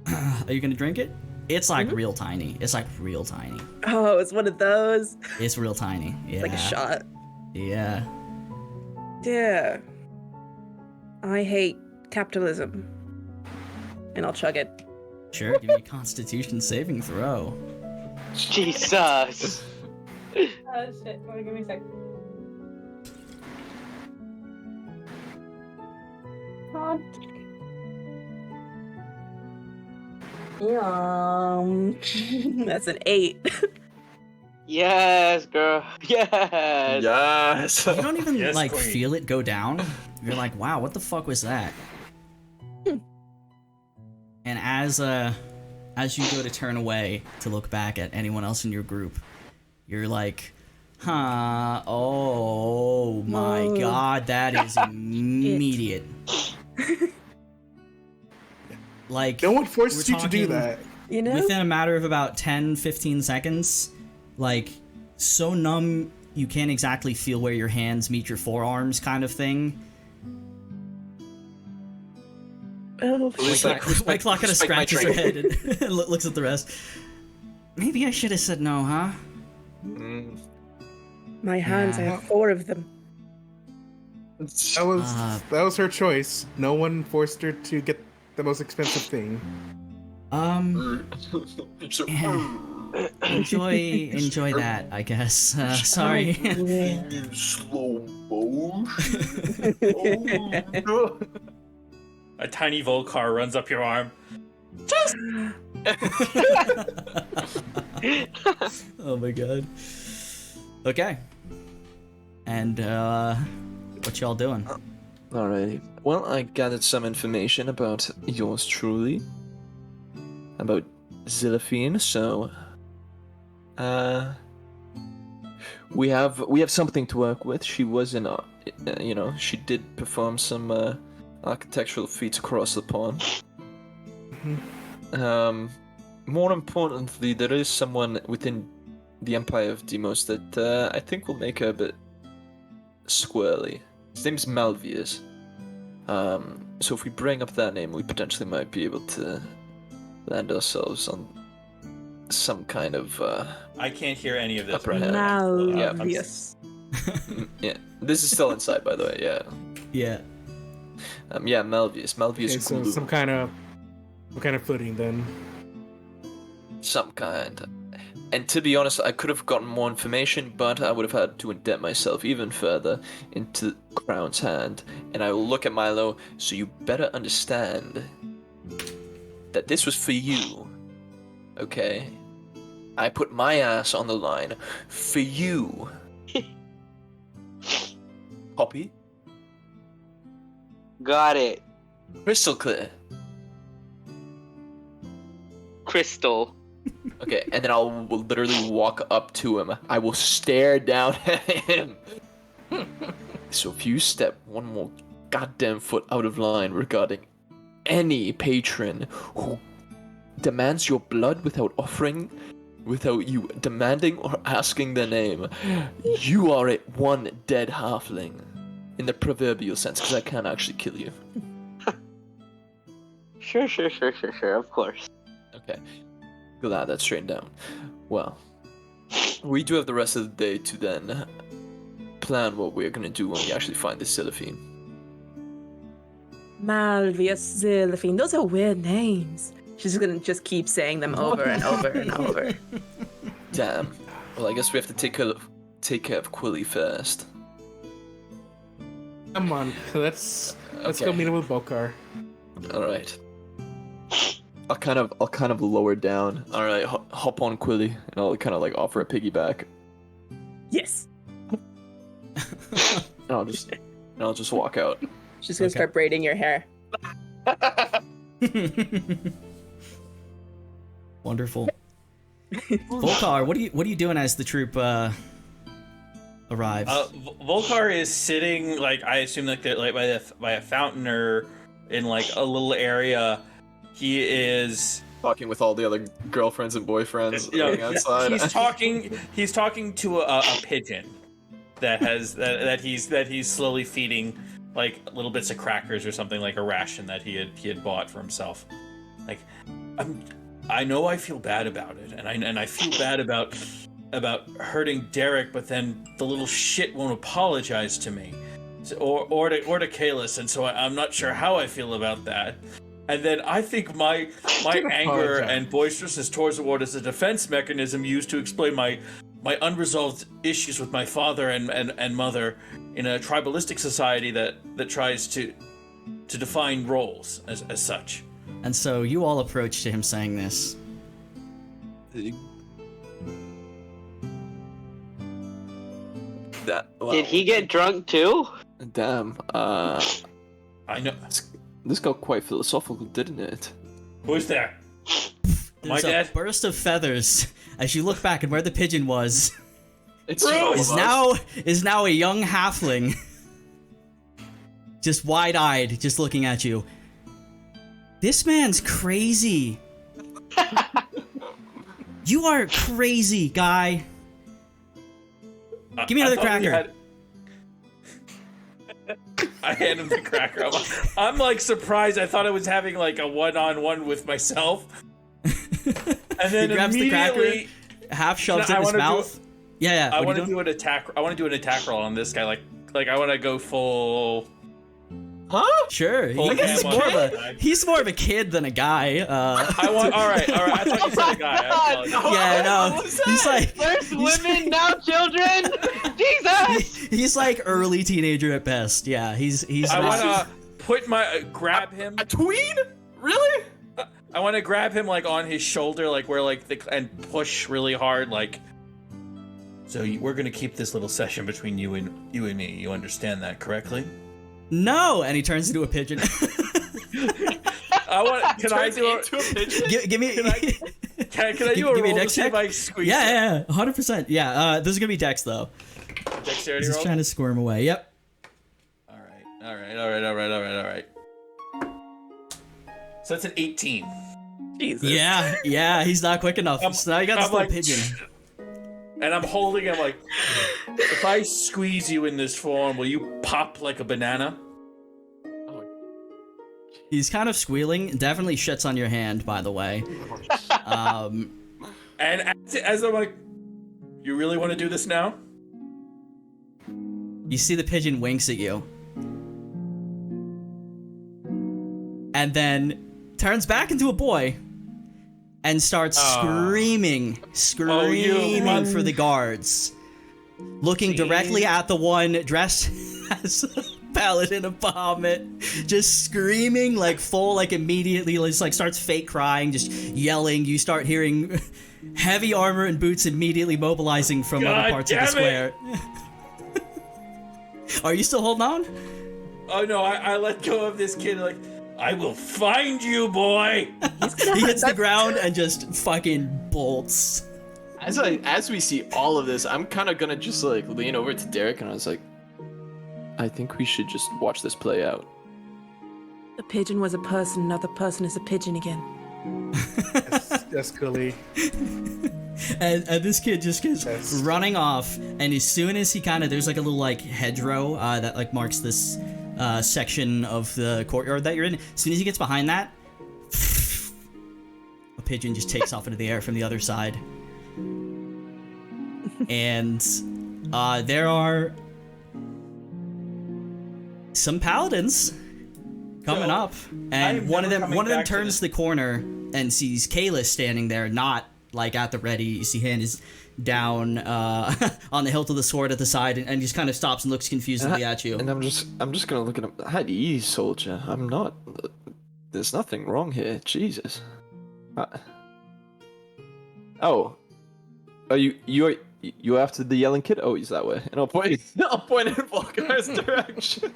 Speaker 2: there.
Speaker 3: Are you gonna drink it? It's like real tiny. It's like real tiny.
Speaker 5: Oh, it's one of those.
Speaker 3: It's real tiny. Yeah.
Speaker 5: It's like a shot.
Speaker 3: Yeah.
Speaker 5: Yeah. I hate capitalism. And I'll chug it.
Speaker 3: Sure. Give me a Constitution saving throw.
Speaker 4: Jesus.
Speaker 5: Oh shit. Give me a sec. God. That's an 8.
Speaker 4: Yes, girl. Yes.
Speaker 1: Yes.
Speaker 3: You don't even
Speaker 2: Yes,
Speaker 3: like
Speaker 2: queen.
Speaker 3: feel it go down. You're like, wow, what the fuck was that? And as you go to turn away to look back at anyone else in your group, you're like, huh, oh my
Speaker 5: Whoa.
Speaker 3: god, that is immediate. Like,
Speaker 6: No one forces
Speaker 3: we're
Speaker 6: you to do
Speaker 3: talking-
Speaker 6: that.
Speaker 5: You know?
Speaker 3: within a matter of about 10-15 seconds, like, so numb you can't exactly feel where your hands meet your forearms kind of thing.
Speaker 5: Oh,
Speaker 3: White Claw kind of
Speaker 1: Spike my
Speaker 3: scratches her
Speaker 1: drink.
Speaker 3: head and looks at the rest. Maybe I should have said no, huh?
Speaker 5: my hands, I
Speaker 3: Yeah.
Speaker 5: have 4 of them.
Speaker 6: That was her choice. No one forced her to get the most expensive thing.
Speaker 1: So,
Speaker 3: enjoy that, I guess. Sorry.
Speaker 1: Slow motion.
Speaker 2: A tiny Volcar runs up your arm.
Speaker 3: Oh my god. Okay. And what y'all doing?
Speaker 1: Alrighty. Well, I gathered some information about yours truly. About Xilphine, so we have something to work with. She was in she did perform some architectural feats across the pond. More importantly, there is someone within the Empire of Demos that I think will make her a bit squirrely. His name's Malvius. So if we bring up that name, we potentially might be able to land ourselves on some kind of
Speaker 2: I can't hear any of this.
Speaker 1: upper hand.
Speaker 5: Malvius.
Speaker 1: Yeah, this is still inside, by the way. Yeah.
Speaker 3: Yeah.
Speaker 1: Yeah, Malvius. Malvius
Speaker 6: Okay, so
Speaker 1: Glue.
Speaker 6: some kind of footing then.
Speaker 1: Some kind. And to be honest, I could have gotten more information, but I would have had to indent myself even further into Crown's hand. And I will look at Milo, so you better understand that this was for you. Okay? I put my ass on the line for you. Copy?
Speaker 4: Got it.
Speaker 1: Crystal clear.
Speaker 4: Crystal.
Speaker 1: Okay, and then I'll literally walk up to him. I will stare down at him. So if you step one more goddamn foot out of line regarding any patron who demands your blood without you demanding or asking their name, you are one dead halfling. In the proverbial sense, because I can't actually kill you.
Speaker 4: Sure, of course.
Speaker 1: Okay. Glad that's straightened down. Well, we do have the rest of the day to then plan what we're gonna do when we actually find the Xilphine.
Speaker 5: Malvius, Xilphine. Those are weird names. She's gonna just keep saying them over and over and over.
Speaker 1: Damn. Well, I guess we have to take care of Quilly first.
Speaker 6: Come on, let's
Speaker 1: Okay.
Speaker 6: go meet him with Bokar.
Speaker 1: All right. I'll kind of lower down. All right, hop on Quilly, and I'll kind of like offer a piggyback.
Speaker 5: Yes.
Speaker 1: And I'll just walk out.
Speaker 5: She's gonna start braiding your hair.
Speaker 3: Wonderful. Volcar, what are you doing as the troop arrives?
Speaker 2: Volcar is sitting, like, I assume, like, by a fountain or in like a little area. He is
Speaker 1: Talking with all the other girlfriends and boyfriends outside.
Speaker 2: He's talking to a pigeon that he's slowly feeding, like, little bits of crackers or something, like a ration that he had bought for himself. Like, I know I feel bad about it, and I feel bad about hurting Derek, but then the little shit won't apologize to me, or to Kalis, and so I'm not sure how I feel about that. And then I think my anger and boisterousness towards the war is a defense mechanism used to explain my unresolved issues with my father and mother in a tribalistic society that tries to define roles as such.
Speaker 3: And so you all approach to him saying this.
Speaker 4: Did he get drunk too?
Speaker 1: Damn.
Speaker 2: I know.
Speaker 1: This got quite philosophical, didn't it?
Speaker 2: Who's there?
Speaker 3: There's
Speaker 2: My
Speaker 3: a
Speaker 2: dad?
Speaker 3: burst of feathers as you look back and where the pigeon was
Speaker 1: It's
Speaker 3: is now a young halfling. Just wide-eyed, just looking at you. This man's crazy. You are crazy, guy. Give me another cracker.
Speaker 2: I hand him the cracker. I'm like surprised. I thought I was having like a one-on-one with myself. And then
Speaker 3: He grabs the cracker,
Speaker 2: immediately,
Speaker 3: half shoves
Speaker 2: No,
Speaker 3: it in
Speaker 2: I
Speaker 3: his
Speaker 2: wanna do
Speaker 3: mouth. Yeah.
Speaker 2: I
Speaker 3: What
Speaker 2: want
Speaker 3: are
Speaker 2: to
Speaker 3: you doing?
Speaker 2: do an attack. I want to do an attack roll on this guy. Like I want to go full.
Speaker 1: Huh?
Speaker 3: Sure,
Speaker 2: Full
Speaker 3: he's
Speaker 2: cam
Speaker 3: more
Speaker 2: on
Speaker 3: of
Speaker 2: that
Speaker 3: a
Speaker 2: side.
Speaker 3: he's more of a kid than a guy.
Speaker 2: I want. All right. I thought you said a guy. I apologize.
Speaker 3: Yeah, no, he's like
Speaker 4: First
Speaker 3: he's-
Speaker 4: women, now children. Jesus.
Speaker 3: he's like early teenager at best. Yeah, he's.
Speaker 2: I
Speaker 3: not-
Speaker 2: want to put my grab him.
Speaker 1: A tween? Really?
Speaker 2: I want to grab him like on his shoulder, like where like and push really hard, like. So we're gonna keep this little session between you and me. You understand that correctly?
Speaker 3: No, and he turns into a pigeon.
Speaker 2: I want. Can I
Speaker 1: Turns
Speaker 2: do
Speaker 1: into a pigeon?
Speaker 3: Give me.
Speaker 2: Can I do
Speaker 3: Give
Speaker 2: a
Speaker 3: me a
Speaker 2: roll to
Speaker 3: dex
Speaker 2: see if
Speaker 3: check?
Speaker 2: I squeeze?
Speaker 3: Yeah, 100%. Yeah, this is gonna be Dex though.
Speaker 2: Dexterity
Speaker 3: He's
Speaker 2: roll.
Speaker 3: trying to squirm away. Yep.
Speaker 2: All right. So that's an 18.
Speaker 5: Jesus.
Speaker 3: Yeah, he's not quick enough. So now you got this
Speaker 2: I'm
Speaker 3: little
Speaker 2: like-
Speaker 3: pigeon.
Speaker 2: And I'm holding him like, if I squeeze you in this form, will you pop like a banana?
Speaker 3: He's kind of squealing. Definitely shits on your hand, by the way.
Speaker 2: And as I'm like, you really want to do this now?
Speaker 3: You see the pigeon winks at you. And then turns back into a boy and starts screaming for the guards. Looking directly at the one dressed as a paladin of Bahamut, just screaming like full, like immediately, just like starts fake crying, just yelling. You start hearing heavy armor and boots immediately mobilizing from
Speaker 2: God
Speaker 3: other parts of the
Speaker 2: damn
Speaker 3: square. Are you still holding on?
Speaker 2: Oh no, I let go of this kid like, I will find you, boy!
Speaker 3: He hits the ground and just fucking bolts.
Speaker 1: As we see all of this, I'm kind of gonna just like lean over to Derek and I was like, I think we should just watch this play out.
Speaker 5: The pigeon was a person, now the person is a pigeon again.
Speaker 6: Yes, Quilly.
Speaker 3: And this kid just gets running off, and as soon as he there's like a little like hedgerow that like marks this section of the courtyard that you're in. As soon as he gets behind that, a pigeon just takes off into the air from the other side. And there are some paladins coming up, and one of them turns the corner and sees Kalis standing there, not like at the ready. You see hand is down on the hilt of the sword at the side, and just kind of stops and looks confusedly at you.
Speaker 1: And I'm just gonna look at him. At ease, soldier. I'm not. There's nothing wrong here. Jesus. Oh, are you after the yelling kid? Oh, he's that way. And I'll point in Volkar's direction.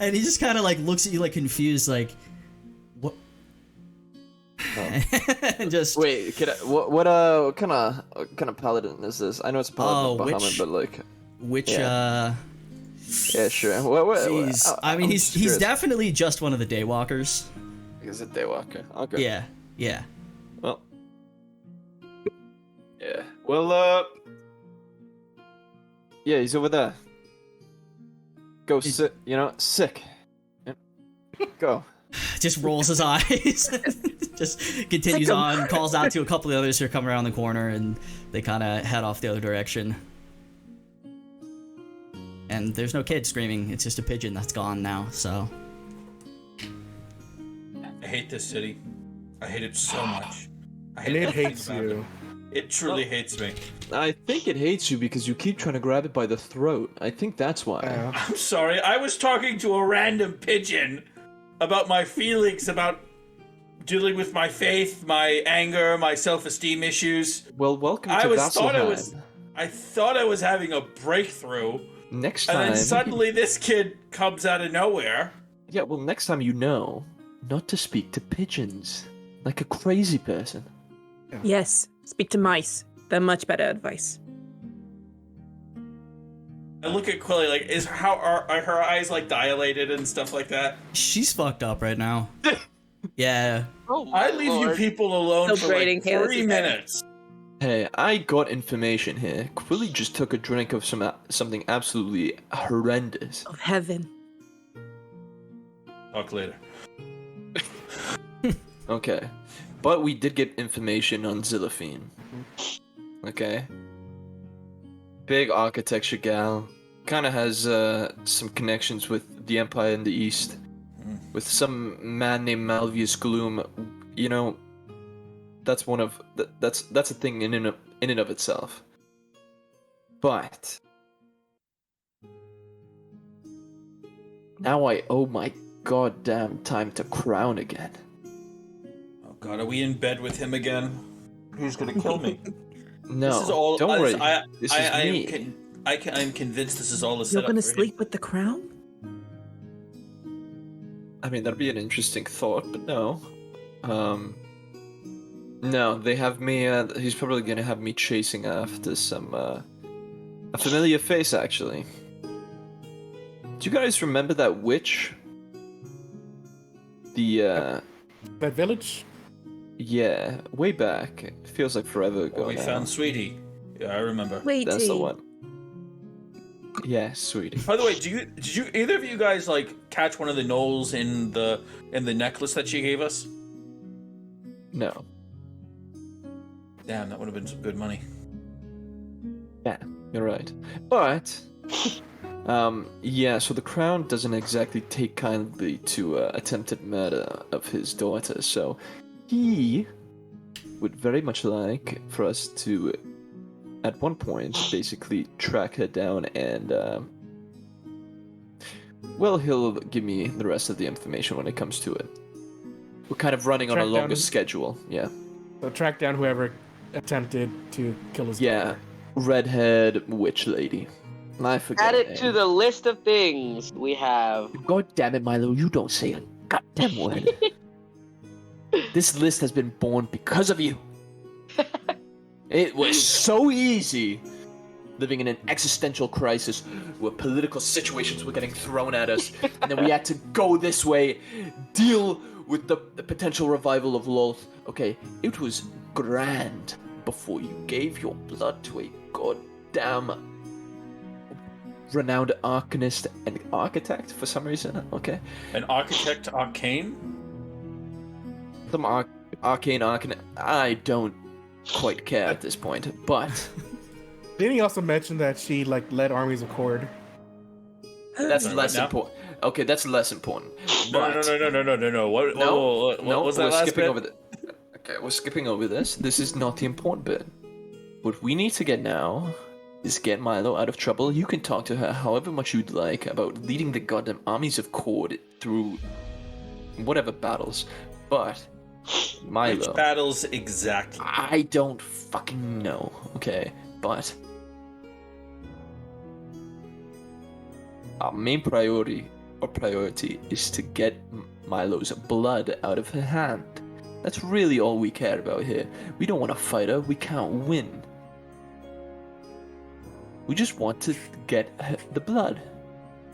Speaker 3: And he just kind of like looks at you like confused, like what? And just
Speaker 1: Wait, what kind of paladin is this? I know it's a paladin of Bahamut, but like
Speaker 3: which
Speaker 1: yeah, sure. What?
Speaker 3: Jeez. I mean, he's definitely just one of the daywalkers.
Speaker 1: Is it Daywalker? Okay.
Speaker 3: Yeah.
Speaker 1: Well. Yeah. Well. Yeah, he's over there. Go sit. Sick. Yeah. Go.
Speaker 3: Just rolls his eyes. Just continues on. Calls out to a couple of the others who are coming around the corner, and they kind of head off the other direction. And there's no kid screaming. It's just a pigeon that's gone now. So.
Speaker 2: I hate this city. I hate it so much.
Speaker 6: And it hates you.
Speaker 2: It truly hates me.
Speaker 1: I think it hates you because you keep trying to grab it by the throat. I think that's why.
Speaker 2: I'm sorry. I was talking to a random pigeon about my feelings about dealing with my faith, my anger, my self-esteem issues.
Speaker 1: Well, welcome to Vasselheim.
Speaker 2: I thought I was having a breakthrough.
Speaker 1: Next time.
Speaker 2: And then suddenly this kid comes out of nowhere.
Speaker 1: Yeah, well, next time you know not to speak to pigeons like a crazy person.
Speaker 5: Yes, speak to mice. They're much better advice.
Speaker 2: I look at Quilly like, are her eyes like dilated and stuff like that?
Speaker 3: She's fucked up right now. Yeah.
Speaker 4: Oh,
Speaker 2: I leave you people alone
Speaker 5: Still
Speaker 2: for like
Speaker 5: braiding Kayla's
Speaker 2: 3
Speaker 5: hair.
Speaker 2: minutes.
Speaker 1: Hey, I got information here. Quilly just took a drink of something absolutely horrendous.
Speaker 5: Of heaven.
Speaker 2: Talk later.
Speaker 1: Okay. But we did get information on Xilphine. Okay. Big architecture gal. Kinda has some connections with the Empire in the East with some man named Malvius Gloom. You know, that's one of that's a thing in and of itself. But now I owe my goddamn time to Crown again.
Speaker 2: Oh God, are we in bed with him again? He's gonna kill me.
Speaker 1: No,
Speaker 2: This is all,
Speaker 1: don't worry.
Speaker 2: This
Speaker 1: is me.
Speaker 2: I'm convinced this is all a
Speaker 5: You're
Speaker 2: setup.
Speaker 5: gonna
Speaker 2: for him.
Speaker 5: sleep with the crown?
Speaker 1: I mean, that'd be an interesting thought, but no. No, they have me, he's probably gonna have me chasing after some, a familiar face, actually. Do you guys remember that witch? The,
Speaker 6: That village?
Speaker 1: yeah, way back. It feels like forever ago
Speaker 2: We
Speaker 1: now.
Speaker 2: found Sweetie. Yeah, I remember.
Speaker 5: Wait,
Speaker 1: That's the one. Yeah, sweetie.
Speaker 2: By the way, did you either of you guys like catch one of the gnolls in the necklace that she gave us?
Speaker 1: No.
Speaker 2: Damn, that would have been some good money.
Speaker 1: Yeah, you're right. But, yeah, so the Crown doesn't exactly take kindly to attempted murder of his daughter, so he would very much like for us to, at one point, basically track her down and, well, he'll give me the rest of the information when it comes to it. We're kind of running on a
Speaker 6: Track
Speaker 1: longer
Speaker 6: down-
Speaker 1: schedule, yeah.
Speaker 6: So track down whoever attempted to kill his
Speaker 1: Yeah,
Speaker 6: daughter.
Speaker 1: redhead witch lady. I forget
Speaker 4: Add
Speaker 1: her
Speaker 4: it to
Speaker 1: name.
Speaker 4: the list of things we have.
Speaker 1: God damn it, Milo, you don't say a goddamn word. This list has been born because of you. It was so easy living in an existential crisis where political situations were getting thrown at us, and then we had to go this way, deal with the potential revival of Lolth. Okay, it was grand before you gave your blood to a goddamn renowned arcanist and architect for some reason. Okay,
Speaker 2: An architect arcane?
Speaker 1: some arcane. I don't quite care at this point, but
Speaker 6: Didn't he also mention that she led armies of Cord?
Speaker 1: that's
Speaker 2: Right
Speaker 1: less
Speaker 2: now?
Speaker 1: important. Okay, that's less important.
Speaker 2: No.
Speaker 1: But
Speaker 2: No. What
Speaker 1: no,
Speaker 2: was that
Speaker 1: we're
Speaker 2: last
Speaker 1: skipping
Speaker 2: bit?
Speaker 1: over the. Okay, we're skipping over this. This is not the important bit. What we need to get now is get Milo out of trouble. You can talk to her however much you'd like about leading the goddamn armies of Cord through whatever battles, but Milo.
Speaker 2: Which battles exactly?
Speaker 1: I don't fucking know, okay? But our main priority is to get Milo's blood out of her hand. That's really all we care about here. We don't want to fight her, we can't win. We just want to get the blood.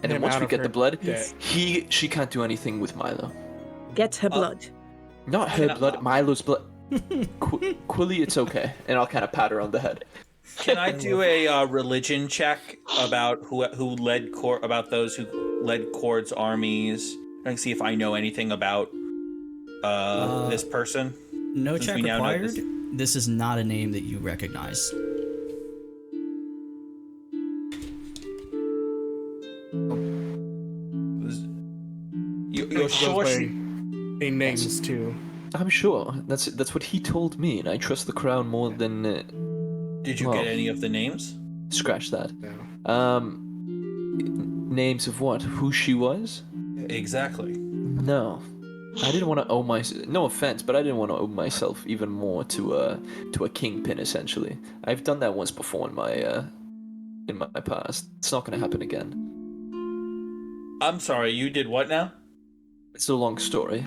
Speaker 1: And then
Speaker 6: Him
Speaker 1: once
Speaker 6: out
Speaker 1: we
Speaker 6: of
Speaker 1: get
Speaker 6: her
Speaker 1: the blood,
Speaker 6: debt.
Speaker 1: she can't do anything with Milo.
Speaker 5: Get her blood.
Speaker 1: Not her
Speaker 2: Can I-
Speaker 1: blood, Milo's blood. Quilly, it's okay. And I'll kind of pat her on the head.
Speaker 2: Can I do a religion check about who led about those who led Cord's armies? I can see if I know anything about this person.
Speaker 3: No
Speaker 2: Since
Speaker 3: check
Speaker 2: we now know
Speaker 3: required.
Speaker 2: this-
Speaker 3: This is not a name that you recognize.
Speaker 2: You're
Speaker 6: Goes
Speaker 2: sure
Speaker 6: by
Speaker 2: she?
Speaker 6: a names too.
Speaker 1: I'm sure. That's what he told me, and I trust the Crown more than
Speaker 2: Did you
Speaker 1: well.
Speaker 2: get any of the names?
Speaker 1: scratch that.
Speaker 6: Yeah.
Speaker 1: Names of what? Who she was?
Speaker 2: Exactly.
Speaker 1: No, I didn't want to owe no offense, but I didn't want to owe myself even more to a kingpin. Essentially, I've done that once before in my past. It's not going to happen again.
Speaker 2: I'm sorry. You did what now?
Speaker 1: It's a long story.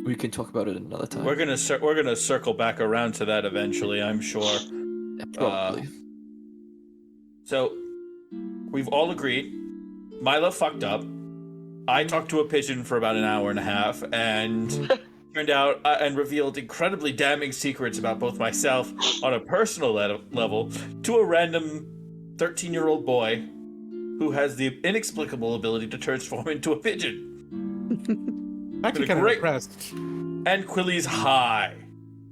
Speaker 1: We can talk about it another time.
Speaker 2: We're gonna circle back around to that eventually. I'm sure.
Speaker 1: Probably.
Speaker 2: So, we've all agreed. Milo fucked up. I talked to a pigeon for about an hour and a half, and turned out and revealed incredibly damning secrets about both myself on a personal level to a random 13-year-old boy who has the inexplicable ability to transform into a pigeon.
Speaker 6: Actually,
Speaker 2: Been a
Speaker 6: kind of
Speaker 2: great-
Speaker 6: impressed.
Speaker 2: And Quilly's high.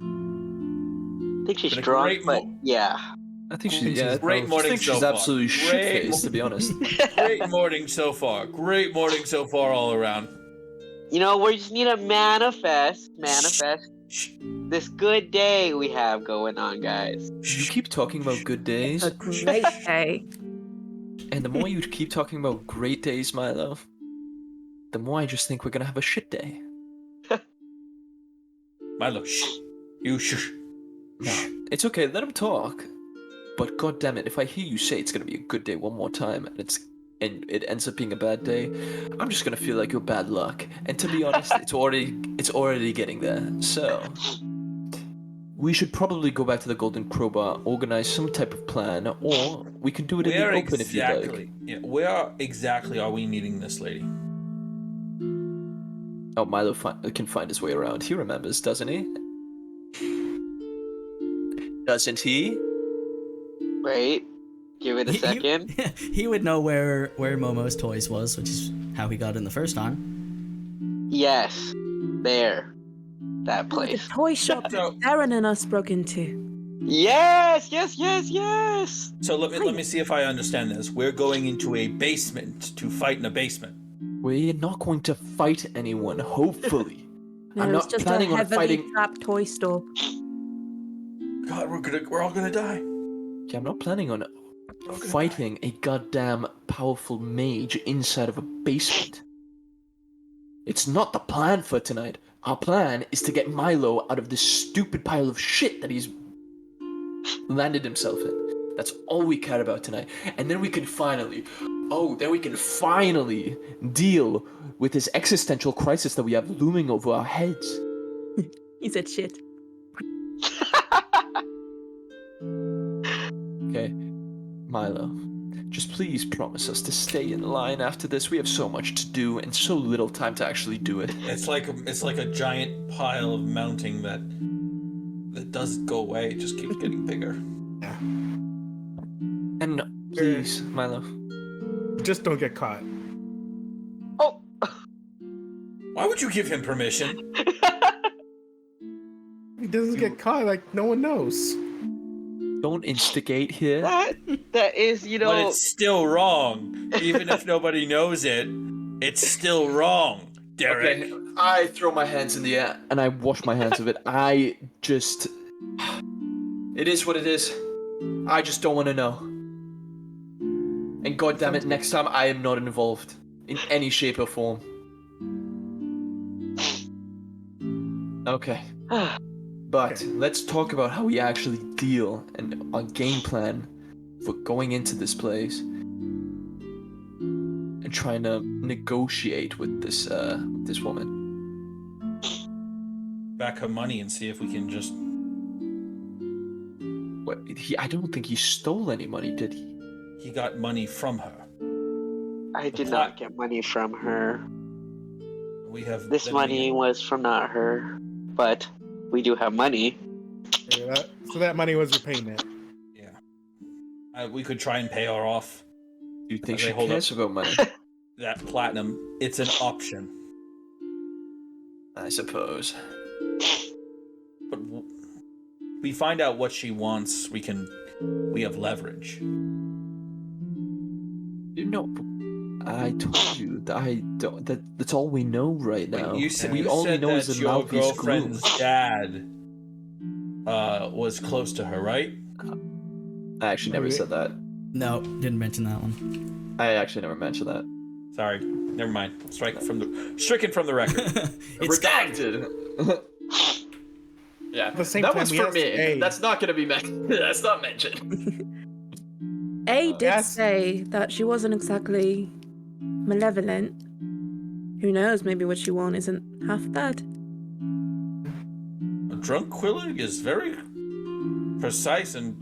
Speaker 4: I think she's
Speaker 2: Been a
Speaker 4: drunk,
Speaker 2: great
Speaker 4: but
Speaker 2: mo-
Speaker 4: yeah.
Speaker 1: I think
Speaker 6: think
Speaker 1: she's
Speaker 6: she's
Speaker 2: Great
Speaker 6: both.
Speaker 2: morning
Speaker 1: I think
Speaker 2: so
Speaker 1: she's
Speaker 2: far.
Speaker 1: absolutely
Speaker 2: Great
Speaker 1: shit-faced, to be honest.
Speaker 2: Great morning so far. Great morning so far all around.
Speaker 4: You know, we just need to manifest this good day we have going on, guys.
Speaker 1: You keep talking about good days,
Speaker 5: A great day.
Speaker 1: and the more you keep talking about great days, Milo, the more I just think we're gonna have a shit day.
Speaker 2: Milo, shh. You shh.
Speaker 1: No, it's okay. Let him talk. But god damn it, if I hear you say it's gonna be a good day one more time, and it ends up being a bad day, I'm just gonna feel like you're bad luck. And to be honest, it's already getting there. So we should probably go back to the Golden Crowbar, organize some type of plan, or we can do it in the open if you'd like.
Speaker 2: Yeah, where exactly are we meeting this lady?
Speaker 1: Oh, Milo can find his way around. He remembers, doesn't he? Doesn't he?
Speaker 4: Wait, give it a second.
Speaker 3: He would know where Momo's toys was, which is how he got in the first time.
Speaker 4: Yes, there, that
Speaker 5: The
Speaker 4: place.
Speaker 5: toy shop that Darren and us broke into.
Speaker 4: Yes.
Speaker 2: So let me see if I understand this. We're going into a basement to fight in a basement.
Speaker 1: We're not going to fight anyone, hopefully.
Speaker 5: No,
Speaker 1: I'm
Speaker 5: it's
Speaker 1: not
Speaker 5: just
Speaker 1: planning
Speaker 5: a
Speaker 1: on
Speaker 5: heavily
Speaker 1: fighting.
Speaker 5: trapped toy store.
Speaker 2: God, we're all gonna die.
Speaker 1: Yeah, I'm not planning on fighting a goddamn powerful mage inside of a basement. It's not the plan for tonight. Our plan is to get Milo out of this stupid pile of shit that he's landed himself in. That's all we care about tonight. And then we can finally deal with this existential crisis that we have looming over our heads.
Speaker 5: He said shit.
Speaker 1: Okay, Milo, just please promise us to stay in line after this. We have so much to do and so little time to actually do it.
Speaker 2: It's like a giant pile of mounting that doesn't go away. It just keeps getting bigger.
Speaker 6: Yeah.
Speaker 1: And please, Milo.
Speaker 6: Just don't get caught.
Speaker 4: Oh,
Speaker 2: Why would you give him permission?
Speaker 6: He doesn't get caught, like no one knows.
Speaker 1: Don't instigate here.
Speaker 4: that is, you
Speaker 2: But
Speaker 4: know.
Speaker 2: it's still wrong. Even if nobody knows it, it's still wrong, Derek.
Speaker 1: Okay, I throw my hands in the air and I wash my hands of it. It is what it is. I just don't want to know. And god damn it, next time I am not involved in any shape or form. Okay. But let's talk about how we actually deal and our game plan for going into this place and trying to negotiate with this woman.
Speaker 2: Back her money and see if we can just.
Speaker 1: What? I don't think he stole any money, did he?
Speaker 2: He got money from her.
Speaker 4: I did not get money from her.
Speaker 2: We have
Speaker 4: This
Speaker 2: then
Speaker 4: money
Speaker 2: we-
Speaker 4: was from not her, but we do have money.
Speaker 6: Yeah, so that money was repayment.
Speaker 2: Yeah. We could try and pay her off.
Speaker 1: Do you think
Speaker 2: Okay,
Speaker 1: she
Speaker 2: hold
Speaker 1: cares about money?
Speaker 2: That platinum. It's an option.
Speaker 1: I suppose.
Speaker 2: But we find out what she wants. We have leverage.
Speaker 1: You know, I told you that I don't. That's all we know right now.
Speaker 2: You said,
Speaker 1: we only know is
Speaker 2: that
Speaker 1: the
Speaker 2: your
Speaker 1: mouthpiece
Speaker 2: girlfriend's
Speaker 1: glue.
Speaker 2: dad was close to her, right?
Speaker 1: I actually never said that.
Speaker 3: No, didn't mention that one.
Speaker 1: I actually never mentioned that.
Speaker 2: Sorry, never mind. Stricken from the record.
Speaker 3: It's
Speaker 1: Redacted. Yeah,
Speaker 6: At the same
Speaker 1: that
Speaker 6: time,
Speaker 1: one's
Speaker 6: we
Speaker 1: for
Speaker 6: asked
Speaker 1: me.
Speaker 6: A.
Speaker 1: That's not gonna be mentioned. That's not mentioned.
Speaker 5: A did
Speaker 6: Yes.
Speaker 5: say that she wasn't exactly malevolent. Who knows? Maybe what she wants isn't half bad.
Speaker 2: A drunk Quilly is very precise and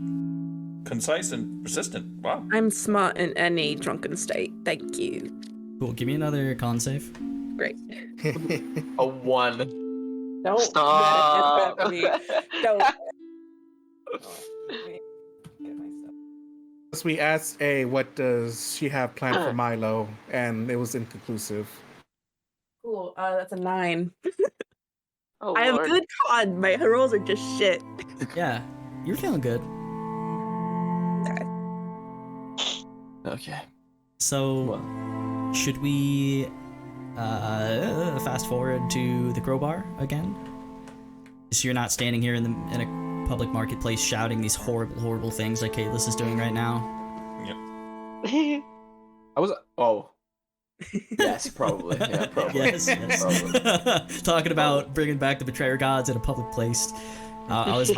Speaker 2: concise and persistent. Wow.
Speaker 5: I'm smart in any drunken state. Thank you.
Speaker 3: Cool. Give me another con save.
Speaker 5: Great.
Speaker 1: A 1.
Speaker 5: Don't
Speaker 4: Stop.
Speaker 5: let it Don't.
Speaker 6: So we asked A, what does she have planned for Milo, and it was inconclusive.
Speaker 5: Cool. That's a 9.
Speaker 4: Oh,
Speaker 5: I have
Speaker 4: Lord.
Speaker 5: good con. My rolls are just shit.
Speaker 3: Yeah, you're feeling good.
Speaker 1: Okay.
Speaker 3: So,
Speaker 1: Well,
Speaker 3: should we fast forward to the crowbar again? So you're not standing here in a public marketplace shouting these horrible things like Kaylis is doing right now.
Speaker 2: Yep.
Speaker 1: I was. Oh. Yes, probably. Yeah, probably.
Speaker 3: Yes.
Speaker 1: Probably.
Speaker 3: Talking about bringing back the betrayer gods in a public place. I was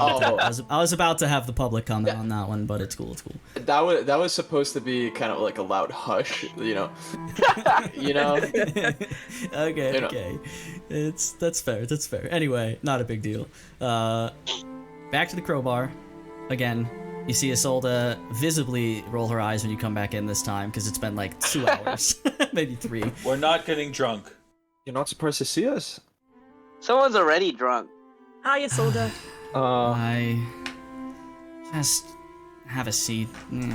Speaker 3: about to have the public comment on that one, but it's cool.
Speaker 1: That was supposed to be kind of like a loud hush, you know.
Speaker 3: Okay. That's fair. Anyway, not a big deal. Back to the crowbar. Again, you see Isolde visibly roll her eyes when you come back in this time, because it's been like 2 hours, maybe 3.
Speaker 2: We're not getting drunk.
Speaker 1: You're not surprised to see us?
Speaker 4: Someone's already drunk.
Speaker 5: Hi, Isolde.
Speaker 3: I just have a seat.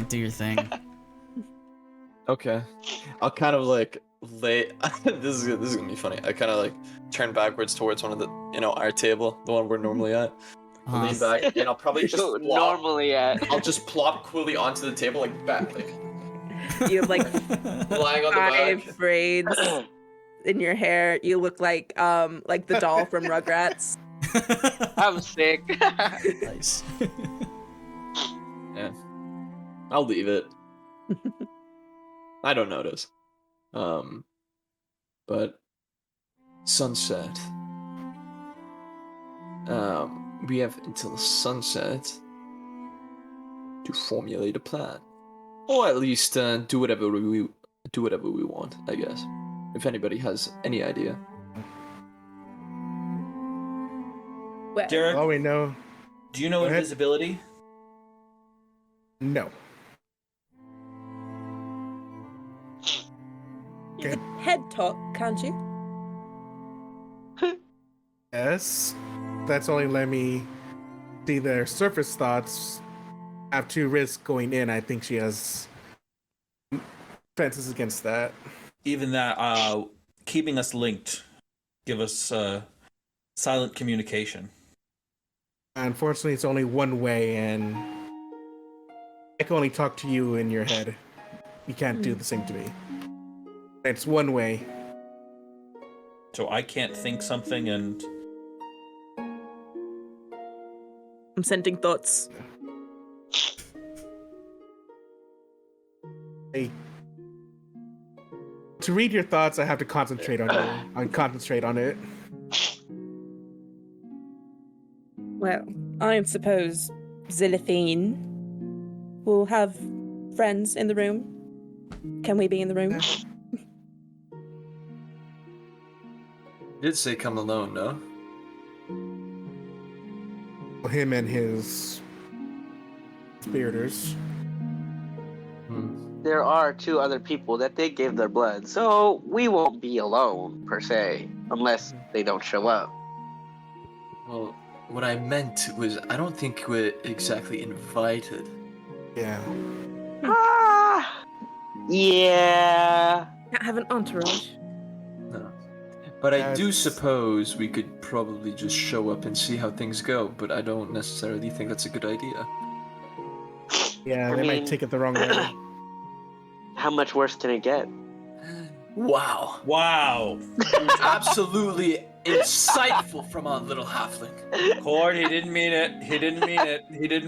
Speaker 3: Do your thing.
Speaker 1: Okay. I'll kind of like lay. This is gonna be funny. I kind of like turn backwards towards one of the our table, the one we're normally at. Lean back, and I'll probably just I'll just plop Quilly onto the table like back, like
Speaker 5: You have like
Speaker 1: lying on the
Speaker 5: 5
Speaker 1: back.
Speaker 5: braids in your hair. You look like the doll from Rugrats.
Speaker 4: I'm sick.
Speaker 3: Nice.
Speaker 1: Yeah. I'll leave it. I don't notice. But sunset. We have until sunset to formulate a plan, or at least do whatever we want. I guess, if anybody has any idea.
Speaker 5: Well,
Speaker 2: Derek,
Speaker 6: All we know,
Speaker 2: do you know
Speaker 6: Go ahead.
Speaker 2: invisibility?
Speaker 6: no.
Speaker 5: you can head talk, can't you?
Speaker 6: Yes. That's only let me see their surface thoughts. Have 2 risks going in. I think she has fences against that.
Speaker 2: Even that, keeping us linked, give us silent communication.
Speaker 6: Unfortunately, it's only one way, and I can only talk to you in your head. You can't do the same to me. It's one way.
Speaker 2: So I can't think something and...
Speaker 5: I'm sending thoughts.
Speaker 6: Hey. To read your thoughts, I have to concentrate on you. I concentrate on it.
Speaker 5: Well, I suppose Xilphine will have friends in the room. Can we be in the room?
Speaker 1: You did say come alone, no?
Speaker 6: Him and his spiriters.
Speaker 4: There are 2 other people that they gave their blood, so we won't be alone, per se, unless they don't show up.
Speaker 1: Well, what I meant was I don't think we're exactly invited.
Speaker 6: Yeah.
Speaker 4: Yeah.
Speaker 5: Can't have an entourage.
Speaker 1: No. But I do
Speaker 6: That's-
Speaker 1: suppose we could probably just show up and see how things go, but I don't necessarily think that's a good idea.
Speaker 6: Yeah,
Speaker 4: I
Speaker 6: they
Speaker 4: mean-
Speaker 6: might take it the wrong way.
Speaker 4: How much worse can it get?
Speaker 1: Wow.
Speaker 2: Wow!
Speaker 1: Absolutely insightful from our little halfling.
Speaker 2: Cord, he didn't mean it. He didn't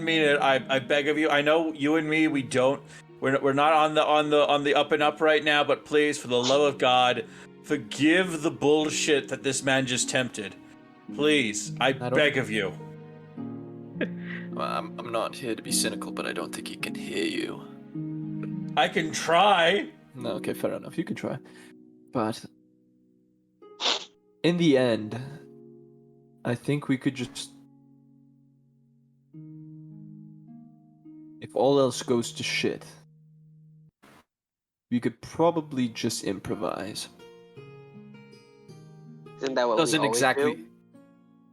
Speaker 2: mean it. I beg of you. I know you and me, we're not on the up and up right now, but please, for the love of God, forgive the bullshit that this man just tempted. Please, I beg of you.
Speaker 1: Well, I'm not here to be cynical, but I don't think he can hear you.
Speaker 2: I can try.
Speaker 1: No, okay, fair enough. You can try. But in the end, I think we could just... If all else goes to shit, we could probably just improvise.
Speaker 4: Isn't that what
Speaker 1: Doesn't
Speaker 4: we always
Speaker 1: exactly...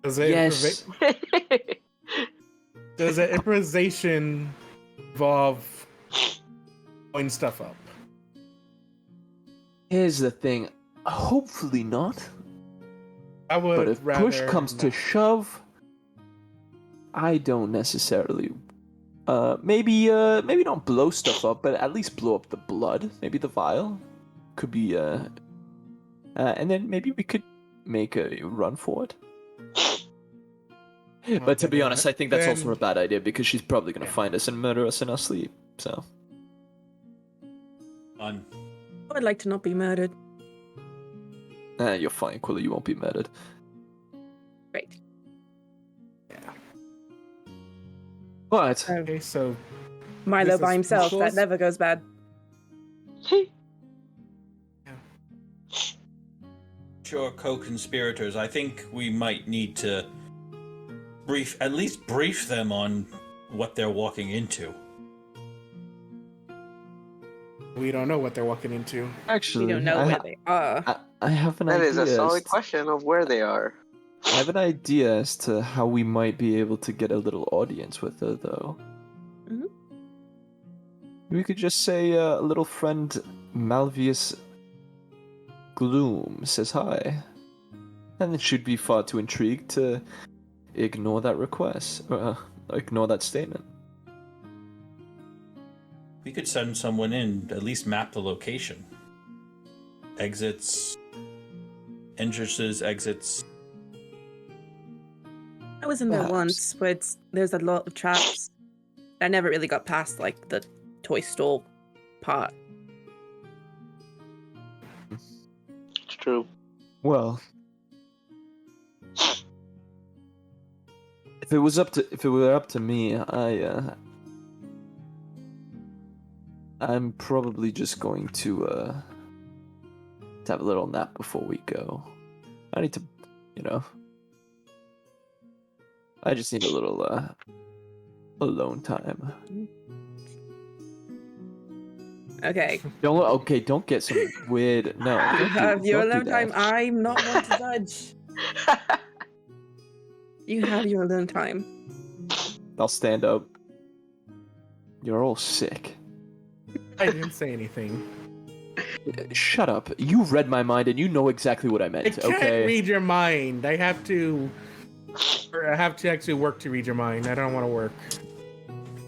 Speaker 6: Does it
Speaker 1: Yes.
Speaker 4: do?
Speaker 6: Does an improvisation involve blowing stuff up?
Speaker 1: Here's the thing. Hopefully not.
Speaker 6: I would
Speaker 1: But if
Speaker 6: rather
Speaker 1: push comes to
Speaker 6: not.
Speaker 1: shove, I don't necessarily maybe don't blow stuff up, but at least blow up the blood. Maybe the vial could be and then maybe we could make a run for it. But to be honest, I think that's also a bad idea because she's probably gonna find us and murder us in our sleep. So.
Speaker 2: Fun.
Speaker 5: I'd like to not be murdered.
Speaker 1: You're fine, Quilly. You won't be murdered.
Speaker 5: Great.
Speaker 1: But
Speaker 6: Okay, so
Speaker 5: Milo
Speaker 6: This
Speaker 5: by
Speaker 6: is
Speaker 5: himself, that
Speaker 6: rituals?
Speaker 5: never goes bad.
Speaker 2: Sure, co-conspirators. I think we might need to at least brief them on what they're walking into.
Speaker 6: we don't know what they're walking into.
Speaker 1: actually,
Speaker 5: We don't know where they are.
Speaker 1: I have an
Speaker 4: That
Speaker 1: idea.
Speaker 4: is a solid
Speaker 1: as to-
Speaker 4: question of where they are.
Speaker 1: I have an idea as to how we might be able to get a little audience with her, though.
Speaker 5: Mhm.
Speaker 1: We could just say a little friend Malvius Gloom says hi. And then she'd be far too intrigued to ignore that request, or ignore that statement.
Speaker 2: We could send someone in, at least map the location. Exits, entrances, exits.
Speaker 5: I was in there
Speaker 1: Perhaps.
Speaker 5: once, but there's a lot of traps. I never really got past like the toy store part.
Speaker 4: It's true.
Speaker 1: Well, if it were up to me, I'm probably just going to have a little nap before we go. I need to, I just need a little alone time.
Speaker 5: Okay.
Speaker 1: Don't get some weird. No,
Speaker 5: You
Speaker 1: don't
Speaker 5: have your
Speaker 1: don't do
Speaker 5: alone time.
Speaker 1: that.
Speaker 5: I'm not one to judge. You have your alone time.
Speaker 1: I'll stand up. You're all sick.
Speaker 6: I didn't say anything.
Speaker 1: Shut up. You read my mind and you know exactly what I
Speaker 6: I
Speaker 1: meant,
Speaker 6: can't
Speaker 1: okay?
Speaker 6: read your mind. I have to actually work to read your mind. I don't want to work.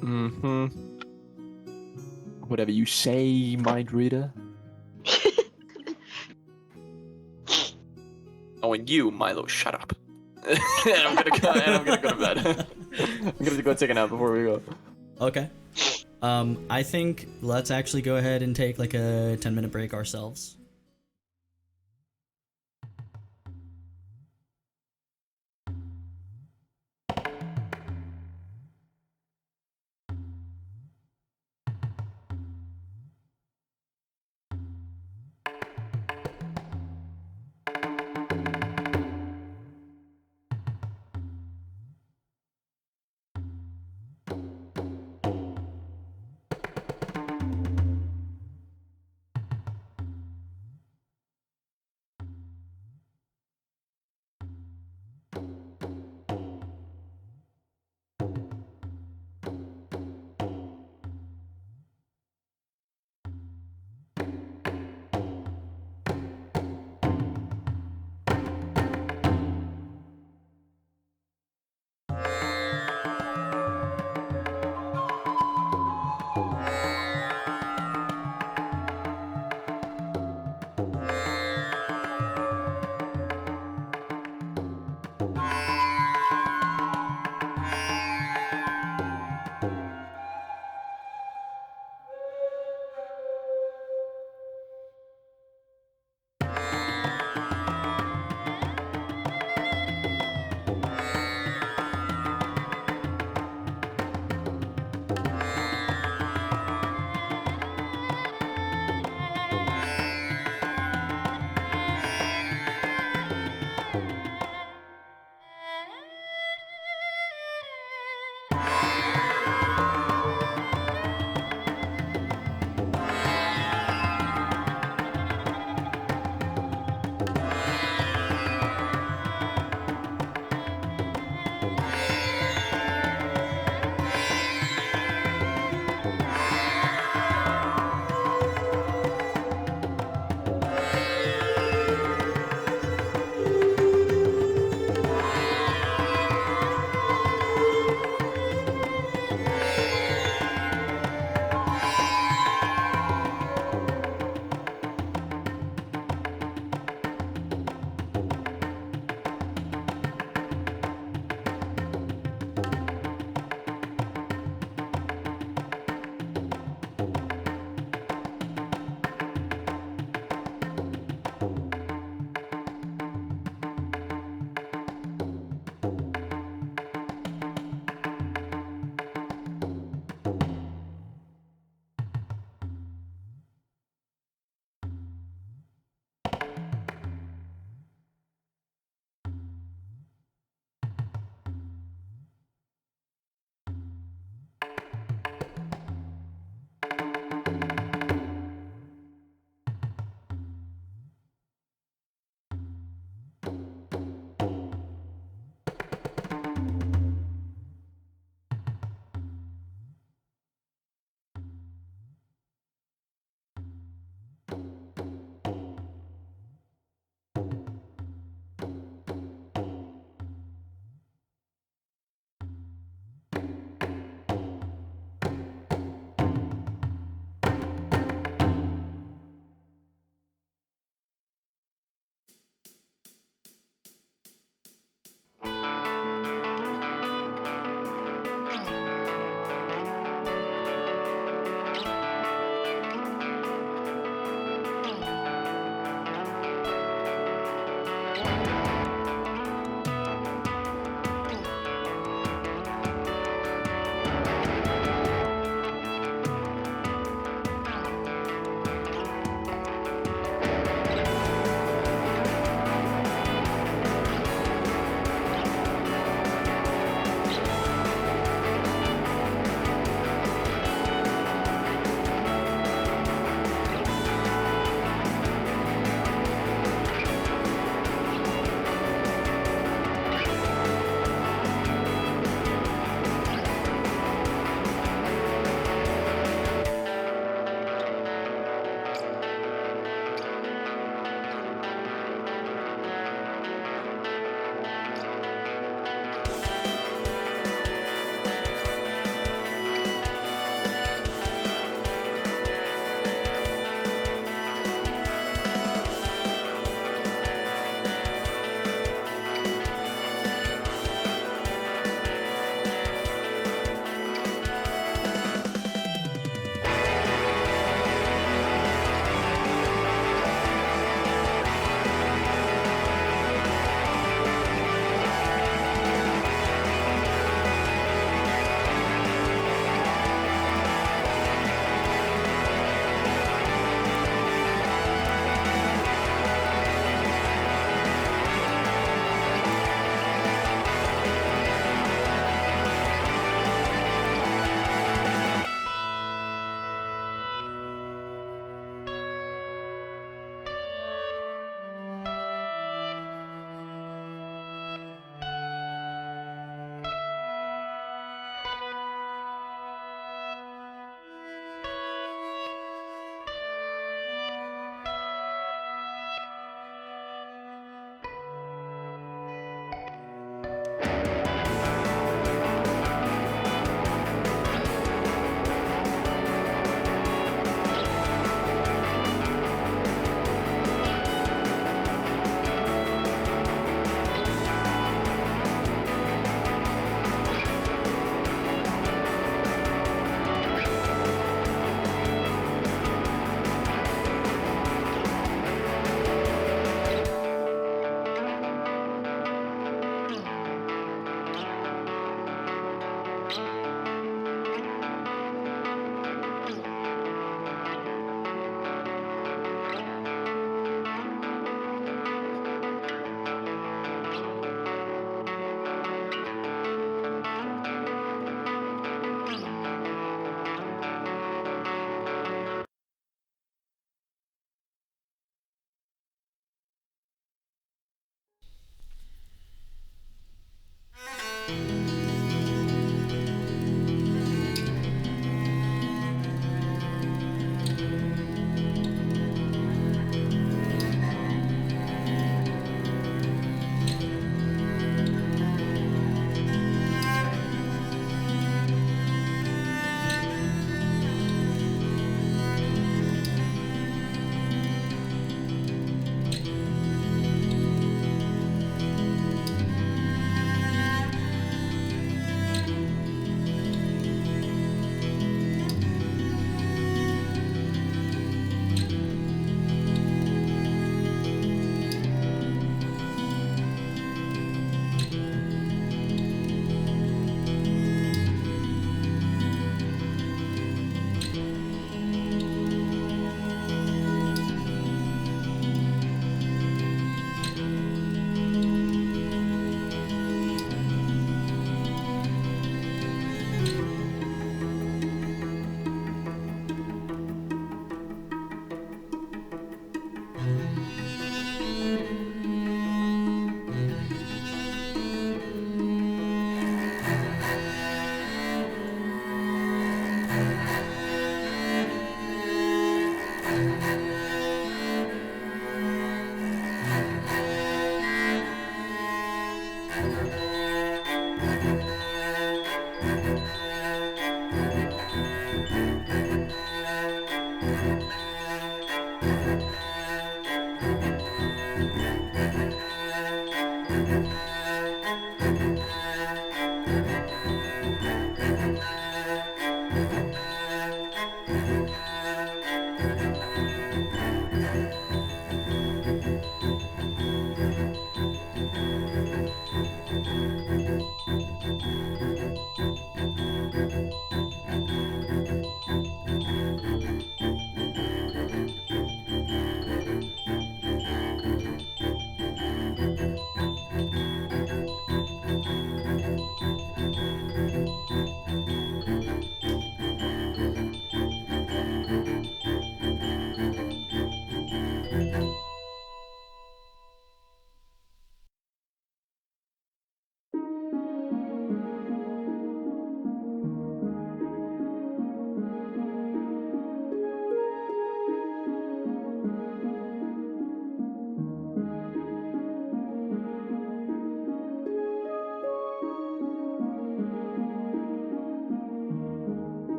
Speaker 1: Mm-hmm. Whatever you say, mind reader. Oh, and you, Milo, shut up. and I'm gonna go to bed. I'm gonna go take a nap before we go.
Speaker 3: Okay. I think let's actually go ahead and take like a 10-minute break ourselves.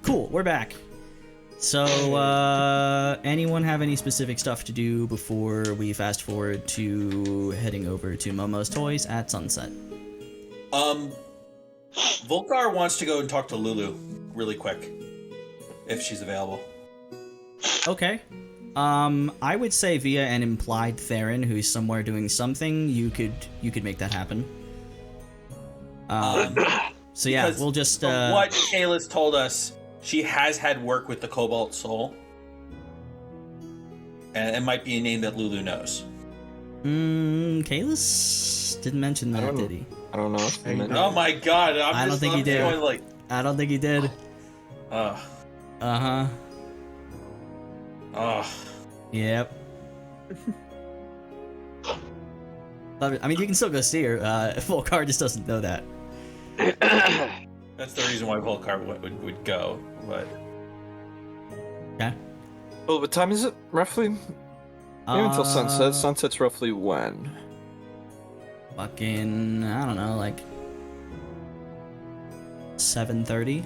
Speaker 3: Cool, we're back. So, anyone have any specific stuff to do before we fast forward to heading over to Momo's Toys at sunset?
Speaker 2: Volcar wants to go and talk to Lulu really quick, if she's available.
Speaker 3: Okay. I would say via an implied Theron who's somewhere doing something, you could make that happen. So yeah, we'll just
Speaker 2: from what Kayla's told us, she has had work with the Cobalt Soul. And it might be a name that Lulu knows.
Speaker 3: Kalis didn't mention that, did he?
Speaker 1: I don't know. If they meant
Speaker 2: Oh my god,
Speaker 3: I don't think he did. I don't think he did.
Speaker 2: Uh-huh.
Speaker 3: Yep. I mean, you can still go see her. Volcar just doesn't know that.
Speaker 2: That's the reason why Volcar would go, but...
Speaker 3: Okay.
Speaker 1: Well, what time is it, roughly? Until sunset. Sunset's roughly when?
Speaker 3: Fucking, I don't know, like... 7:30?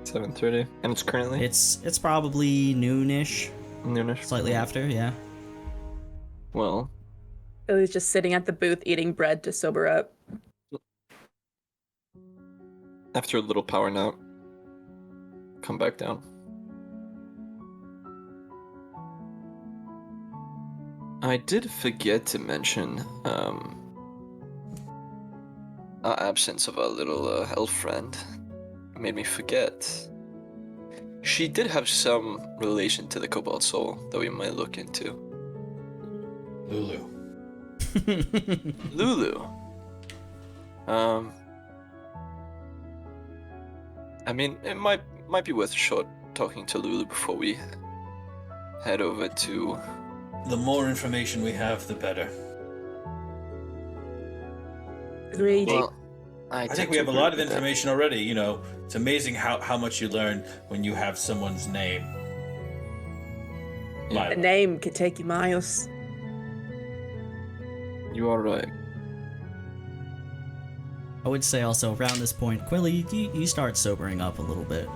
Speaker 1: 7:30. And it's currently?
Speaker 3: It's probably noonish.
Speaker 1: Noonish.
Speaker 3: Slightly after, yeah.
Speaker 1: Well...
Speaker 5: Billy's just sitting at the booth eating bread to sober up.
Speaker 1: After a little power nap, come back down. I did forget to mention our absence of our little elf friend. Made me forget. She did have some relation to the Cobalt Soul that we might look into.
Speaker 2: Lulu.
Speaker 1: Lulu. I mean, it might be worth a shot talking to Lulu before we head over to...
Speaker 2: The more information we have, the better.
Speaker 5: Agreed.
Speaker 1: Well,
Speaker 2: I think we have a lot of information already, you know. It's amazing how much you learn when you have someone's name.
Speaker 5: A name could take you miles.
Speaker 1: You are right.
Speaker 3: I would say also around this point, Quilly, you start sobering up a little bit.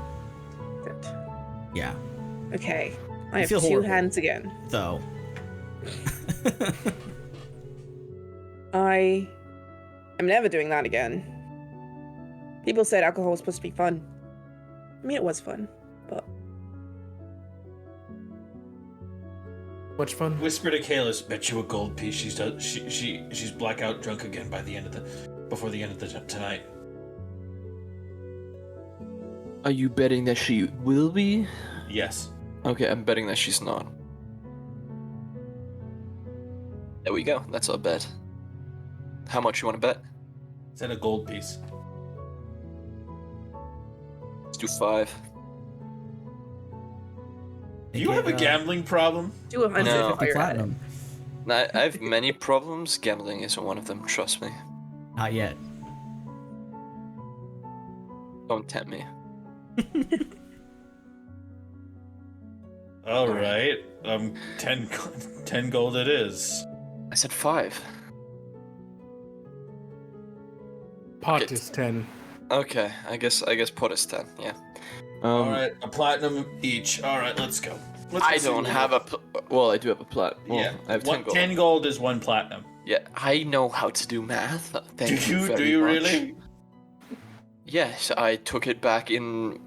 Speaker 5: Good.
Speaker 3: Yeah.
Speaker 5: Okay. I have
Speaker 3: feel
Speaker 5: two
Speaker 3: horrible.
Speaker 5: hands again.
Speaker 3: Though.
Speaker 5: I am never doing that again. People said alcohol was supposed to be fun. I mean, it was fun, but...
Speaker 6: Much fun?
Speaker 2: Whisper to Kalis, bet you a gold piece she's blackout drunk again before the end of the tonight.
Speaker 1: Are you betting that she will be?
Speaker 2: Yes.
Speaker 1: Okay, I'm betting that she's not. There we go. That's our bet. How much you want to bet?
Speaker 2: Is that a gold piece?
Speaker 1: Let's do 5.
Speaker 2: Do you have a gambling problem?
Speaker 5: Do 150
Speaker 1: No.
Speaker 3: Platinum.
Speaker 1: I have many problems. Gambling isn't one of them. Trust me.
Speaker 3: Not yet.
Speaker 1: Don't tempt me.
Speaker 2: All right. 10 gold it is.
Speaker 1: I said 5.
Speaker 6: Pot
Speaker 1: Okay.
Speaker 6: is 10.
Speaker 1: Okay, I guess pot is 10. Yeah.
Speaker 2: All right, a platinum each. All right, let's go.
Speaker 1: I don't have a. Well, I do have a plat. Well,
Speaker 2: Yeah,
Speaker 1: I have 10 gold.
Speaker 2: 10 gold is 1 platinum.
Speaker 1: Yeah, I know how to do math. Thank you very
Speaker 2: Do you
Speaker 1: much.
Speaker 2: really?
Speaker 1: Yes, I took it back in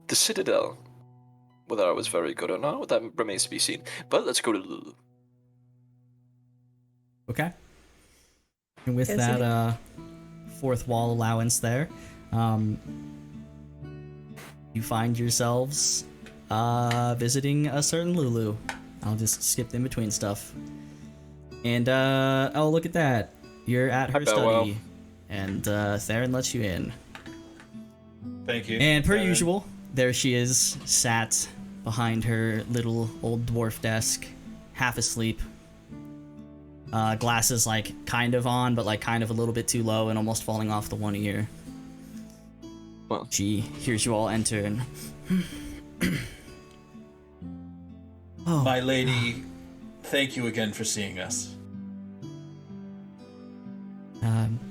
Speaker 1: the Citadel. Whether I was very good or not, that remains to be seen. But let's go to Lulu.
Speaker 3: Okay. And with
Speaker 5: Yes,
Speaker 3: that fourth wall allowance there, you find yourselves visiting a certain Lulu. I'll just skip in between stuff. And oh, look at that. You're at her
Speaker 1: Hi, Bellwell.
Speaker 3: study. And Theron lets you in.
Speaker 2: Thank you.
Speaker 3: And per
Speaker 2: Baron.
Speaker 3: usual, there she is, sat behind her little old dwarf desk, half asleep. Glasses like kind of on, but like kind of a little bit too low and almost falling off the one ear.
Speaker 1: Well,
Speaker 3: She hears you all enter and... oh,
Speaker 2: My lady, thank you again for seeing us.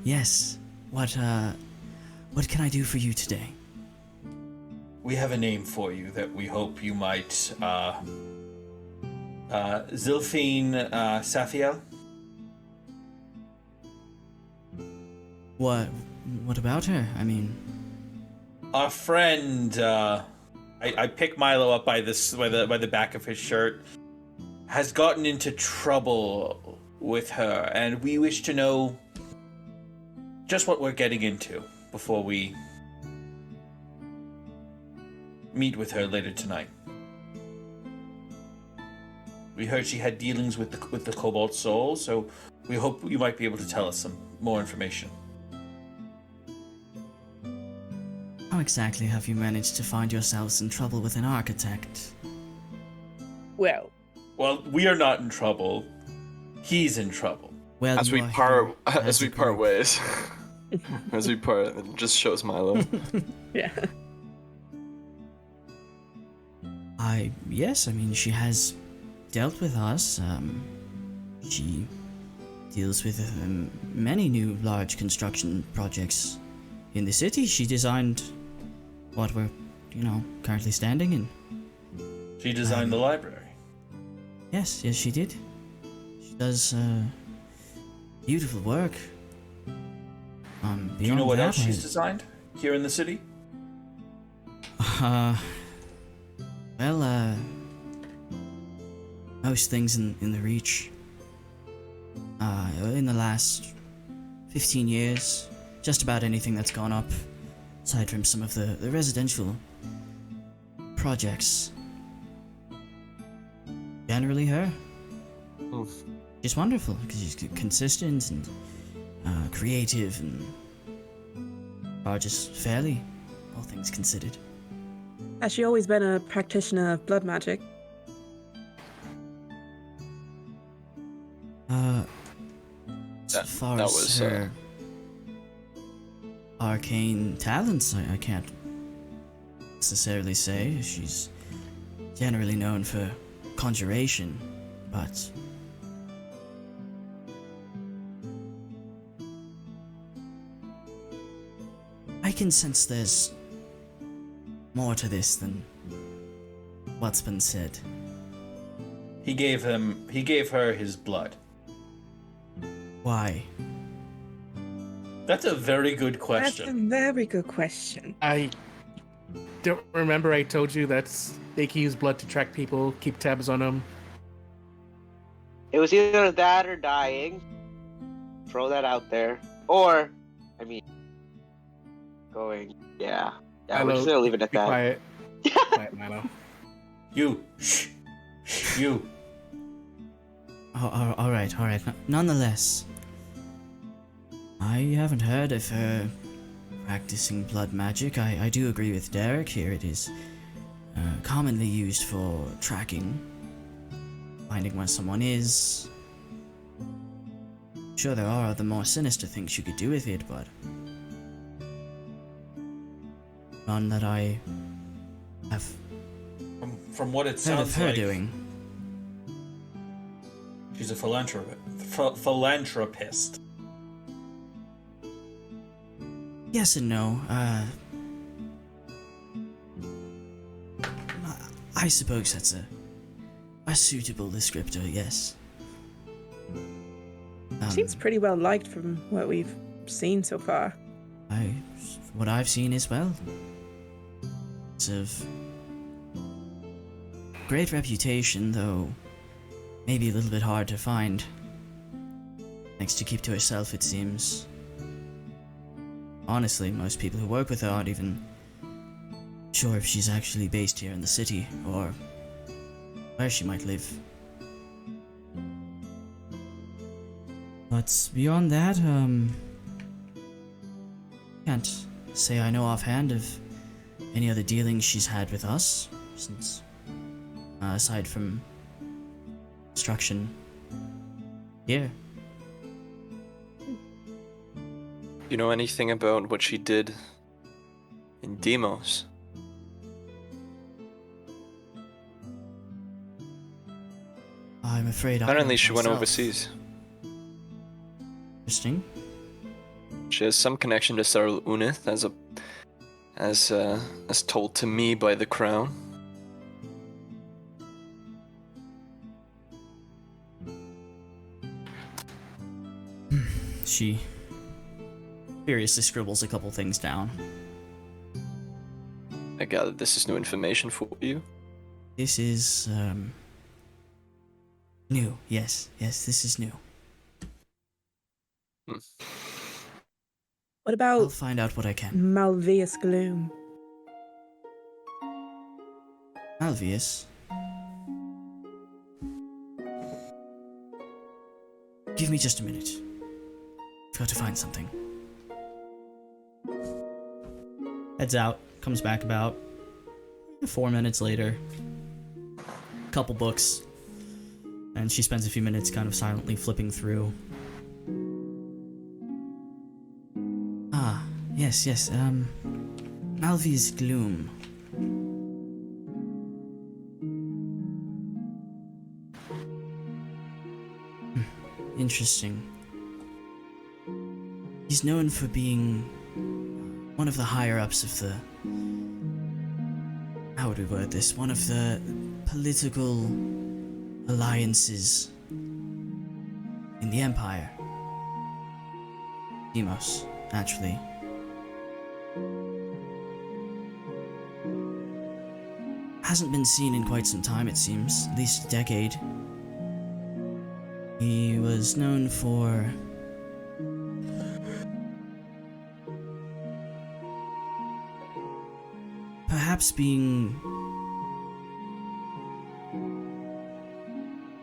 Speaker 3: yes. What can I do for you today?
Speaker 2: we have a name for you that we hope you might, Xilphine Saphielle?
Speaker 3: What about her? I mean,
Speaker 2: Our friend, I pick Milo up by the back of his shirt, has gotten into trouble with her, and we wish to know just what we're getting into before we meet with her later tonight. We heard she had dealings with the Cobalt Soul, so we hope you might be able to tell us some more information.
Speaker 3: how exactly have you managed to find yourselves in trouble with an architect?
Speaker 5: Well,
Speaker 2: Well, we are not in trouble. He's in trouble.
Speaker 3: Well,
Speaker 1: As
Speaker 3: you
Speaker 1: we
Speaker 3: are
Speaker 1: part,
Speaker 3: here
Speaker 1: as we
Speaker 3: a
Speaker 1: part
Speaker 3: group.
Speaker 1: ways, as we part, it just shows Milo.
Speaker 5: yeah.
Speaker 3: Yes, I mean, she has dealt with us. She deals with many new large construction projects in the city. She designed what we're, currently standing in.
Speaker 2: She designed the library.
Speaker 3: Yes, she did. She does beautiful work.
Speaker 2: Do you know what else she's
Speaker 3: she's
Speaker 2: designed here in the city?
Speaker 3: Well, most things in the Reach. In the last 15 years, just about anything that's gone up, aside from some of the residential projects. Generally her.
Speaker 1: Oof.
Speaker 3: She's wonderful, because she's consistent and creative and just fairly, all things considered.
Speaker 5: Has she always been a practitioner of blood magic?
Speaker 3: As far
Speaker 1: that
Speaker 3: as
Speaker 1: was,
Speaker 3: her arcane talents, I can't necessarily say. She's generally known for conjuration, but I can sense there's more to this than what's been said.
Speaker 2: He gave her his blood.
Speaker 3: Why?
Speaker 2: That's a very good
Speaker 5: That's a
Speaker 2: question.
Speaker 5: very good question.
Speaker 6: I don't remember I told you they can use blood to track people, keep tabs on them.
Speaker 4: It was either that or dying. Throw that out there. Or, going. Yeah. Yeah, we're
Speaker 6: Milo,
Speaker 4: just gonna leave it at
Speaker 6: be
Speaker 4: that.
Speaker 6: quiet. Quiet, Milo.
Speaker 2: You. Shh. You.
Speaker 3: All right. Nonetheless, I haven't heard of her practicing blood magic. I do agree with Derek here. It is commonly used for tracking, finding where someone is. Sure, there are other more sinister things you could do with it, but none that I have
Speaker 2: From what it
Speaker 3: heard of
Speaker 2: sounds
Speaker 3: her
Speaker 2: like,
Speaker 3: doing.
Speaker 2: she's a philanthropist.
Speaker 3: Yes and no. I suppose that's a suitable descriptor, yes.
Speaker 5: Seems pretty well liked from what we've seen so far.
Speaker 3: What I've seen as well. It's of great reputation, though maybe a little bit hard to find. Likes to keep to herself, it seems. Honestly, most people who work with her aren't even sure if she's actually based here in the city, or where she might live. But beyond that, can't say I know offhand of any other dealings she's had with us, since, aside from construction here.
Speaker 1: You know anything about what she did in Demos?
Speaker 3: I'm afraid I
Speaker 1: Apparently
Speaker 3: don't
Speaker 1: she went
Speaker 3: myself.
Speaker 1: overseas.
Speaker 3: Interesting.
Speaker 1: She has some connection to Sarul Unith as a as told to me by the Crown.
Speaker 3: She furiously scribbles a couple things down.
Speaker 1: I gather this is new information for you.
Speaker 3: This is, new. Yes, this is new.
Speaker 5: What
Speaker 3: I'll
Speaker 5: about
Speaker 3: find out what I can.
Speaker 5: Malvius Gloom?
Speaker 3: Malvius? Give me just a minute. I've got to find something. Heads out, comes back about 4 minutes later. Couple books. And she spends a few minutes kind of silently flipping through. Ah, yes, Malvius Gloom. Interesting. He's known for being one of the higher-ups of the... How would we word this? One of the political alliances in the Empire. Demos, actually. Hasn't been seen in quite some time, it seems. At least a decade. He was known for... perhaps being...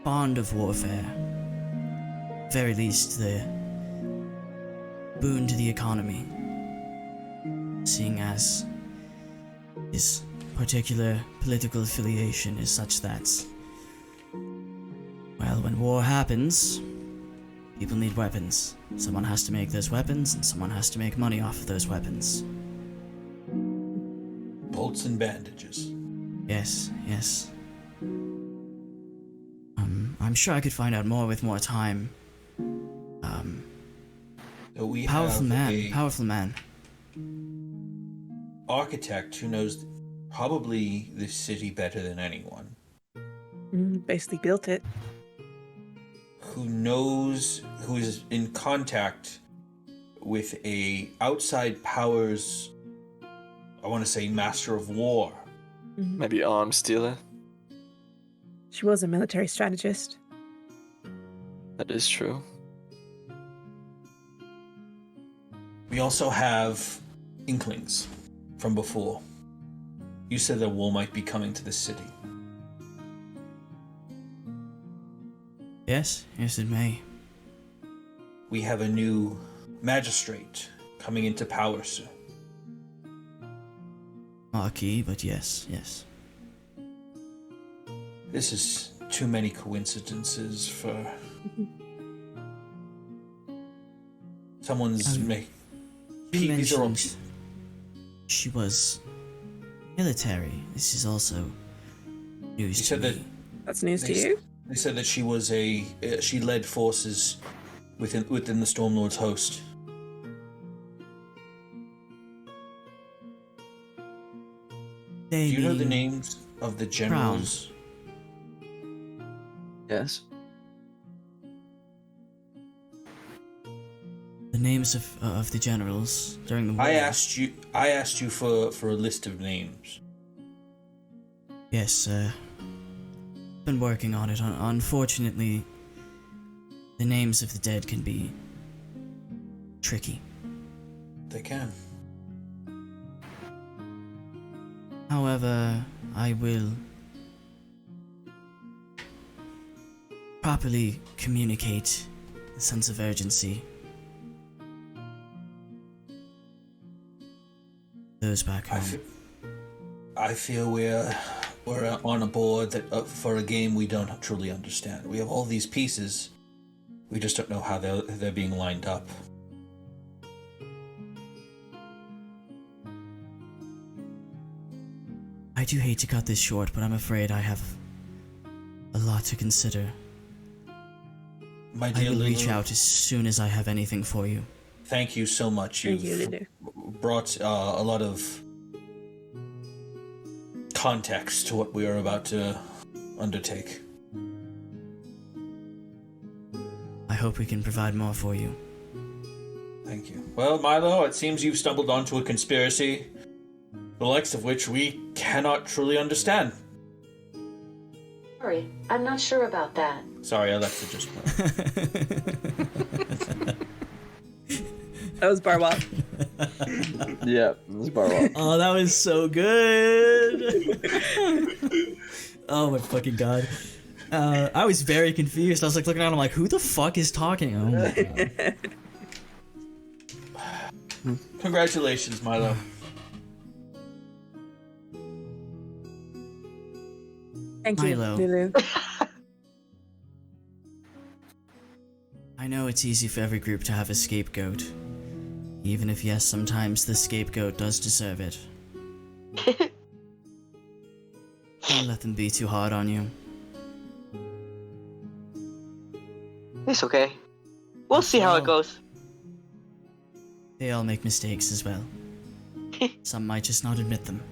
Speaker 3: fond of warfare. Very least, the boon to the economy. Seeing as his particular political affiliation is such that, well, when war happens, people need weapons. Someone has to make those weapons, and someone has to make money off of those weapons.
Speaker 2: Bolts and bandages.
Speaker 3: Yes. I'm sure I could find out more with more time.
Speaker 2: So we
Speaker 3: Powerful
Speaker 2: have a
Speaker 3: man.
Speaker 2: architect who knows probably this city better than anyone.
Speaker 5: Basically built it.
Speaker 2: Who is in contact with a outside powers, I want to say master of war.
Speaker 1: Maybe arms dealer.
Speaker 5: She was a military strategist.
Speaker 1: That is true.
Speaker 2: We also have inklings from before. You said that war might be coming to the city.
Speaker 3: Yes, it may.
Speaker 2: We have a new magistrate coming into power soon.
Speaker 3: Marquis, but yes.
Speaker 2: This is too many coincidences for someone's make.
Speaker 3: You
Speaker 2: These are all.
Speaker 3: mentioned she was military. This is also news
Speaker 2: You
Speaker 3: to
Speaker 2: said
Speaker 3: me.
Speaker 2: that
Speaker 5: That's news to
Speaker 2: They-
Speaker 5: you?
Speaker 2: They said that she was she led forces within the Stormlord's host. Do you know the names of the generals?
Speaker 1: Yes.
Speaker 3: The names of the generals during the war?
Speaker 2: I asked you for a list of names.
Speaker 3: Yes, been working on it. Unfortunately, the names of the dead can be tricky.
Speaker 2: They can.
Speaker 3: However, I will properly communicate the sense of urgency. Those back home.
Speaker 2: I feel we're on a board that for a game we don't truly understand. We have all these pieces, we just don't know how they're being lined up.
Speaker 3: I do hate to cut this short, but I'm afraid I have a lot to consider.
Speaker 2: My
Speaker 3: I
Speaker 2: dear
Speaker 3: will reach
Speaker 2: Lulu,
Speaker 3: out as soon as I have anything for you.
Speaker 2: thank you so much.
Speaker 5: Thank you,
Speaker 2: You've
Speaker 5: Lulu.
Speaker 2: brought a lot of context to what we are about to undertake.
Speaker 3: I hope we can provide more for you.
Speaker 2: Thank you. Well, Milo, it seems you've stumbled onto a conspiracy, the likes of which we cannot truly understand.
Speaker 7: Sorry, I'm not sure about that.
Speaker 2: Sorry, Alexa just went.
Speaker 5: That was Barwa.
Speaker 1: Yeah, this is Barlow.
Speaker 3: Oh, that was so good. Oh my fucking god. I was very confused. I was like looking around, I'm like, who the fuck is talking? Oh my god.
Speaker 2: Congratulations, Milo.
Speaker 5: Thank you,
Speaker 3: Milo.
Speaker 5: Lulu.
Speaker 3: I know it's easy for every group to have a scapegoat. Even if, yes, sometimes the scapegoat does deserve it. Don't let them be too hard on you.
Speaker 4: It's okay. We'll see how it goes.
Speaker 3: They all make mistakes as well. Some might just not admit them.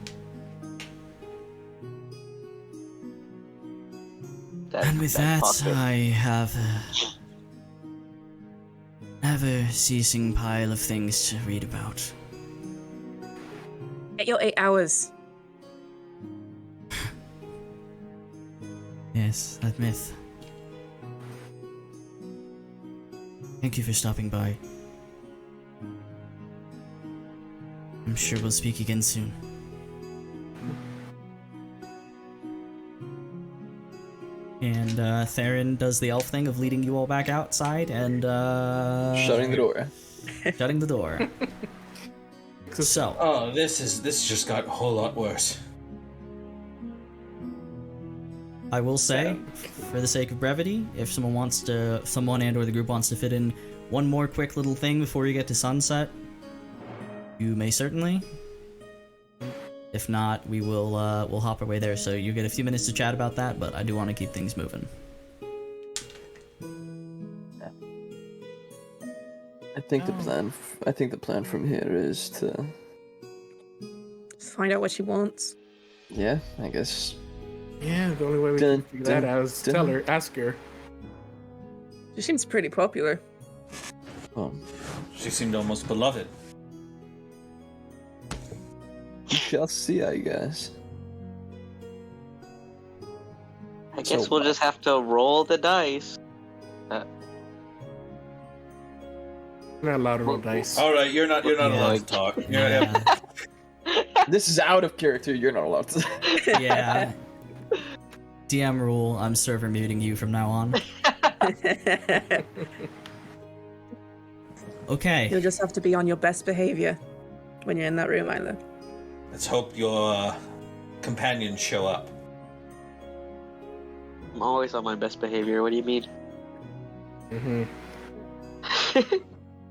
Speaker 3: And with that, I have a never-ceasing pile of things to read about.
Speaker 5: Get your 8 hours.
Speaker 3: Yes, that myth. Thank you for stopping by. I'm sure we'll speak again soon. And Theron does the elf thing of leading you all back outside and
Speaker 1: Shutting the door.
Speaker 3: shutting the door. So,
Speaker 2: Oh, this just got a whole lot worse.
Speaker 3: I will say, for the sake of brevity, if someone and or the group wants to fit in one more quick little thing before you get to sunset, you may certainly. If not, we will we'll hop our way there. So you get a few minutes to chat about that, but I do want to keep things moving.
Speaker 1: I think the plan from here is to,
Speaker 5: Just find out what she wants.
Speaker 1: yeah, I guess.
Speaker 6: Yeah, the only way we can figure that out is tell her, ask her.
Speaker 5: She seems pretty popular.
Speaker 2: She seemed almost beloved.
Speaker 1: We shall see, I guess.
Speaker 4: I guess
Speaker 1: So
Speaker 4: we'll just have to roll the dice.
Speaker 6: We're not allowed to roll dice.
Speaker 2: All right, you're not allowed to talk.
Speaker 3: Yeah.
Speaker 1: This is out of character. You're not allowed to.
Speaker 3: Yeah. DM rule, I'm server muting you from now on. Okay.
Speaker 5: You'll just have to be on your best behavior when you're in that room, Isla.
Speaker 2: Let's hope your companions show up.
Speaker 4: I'm always on my best behavior. What do you mean?
Speaker 6: Mm-hmm.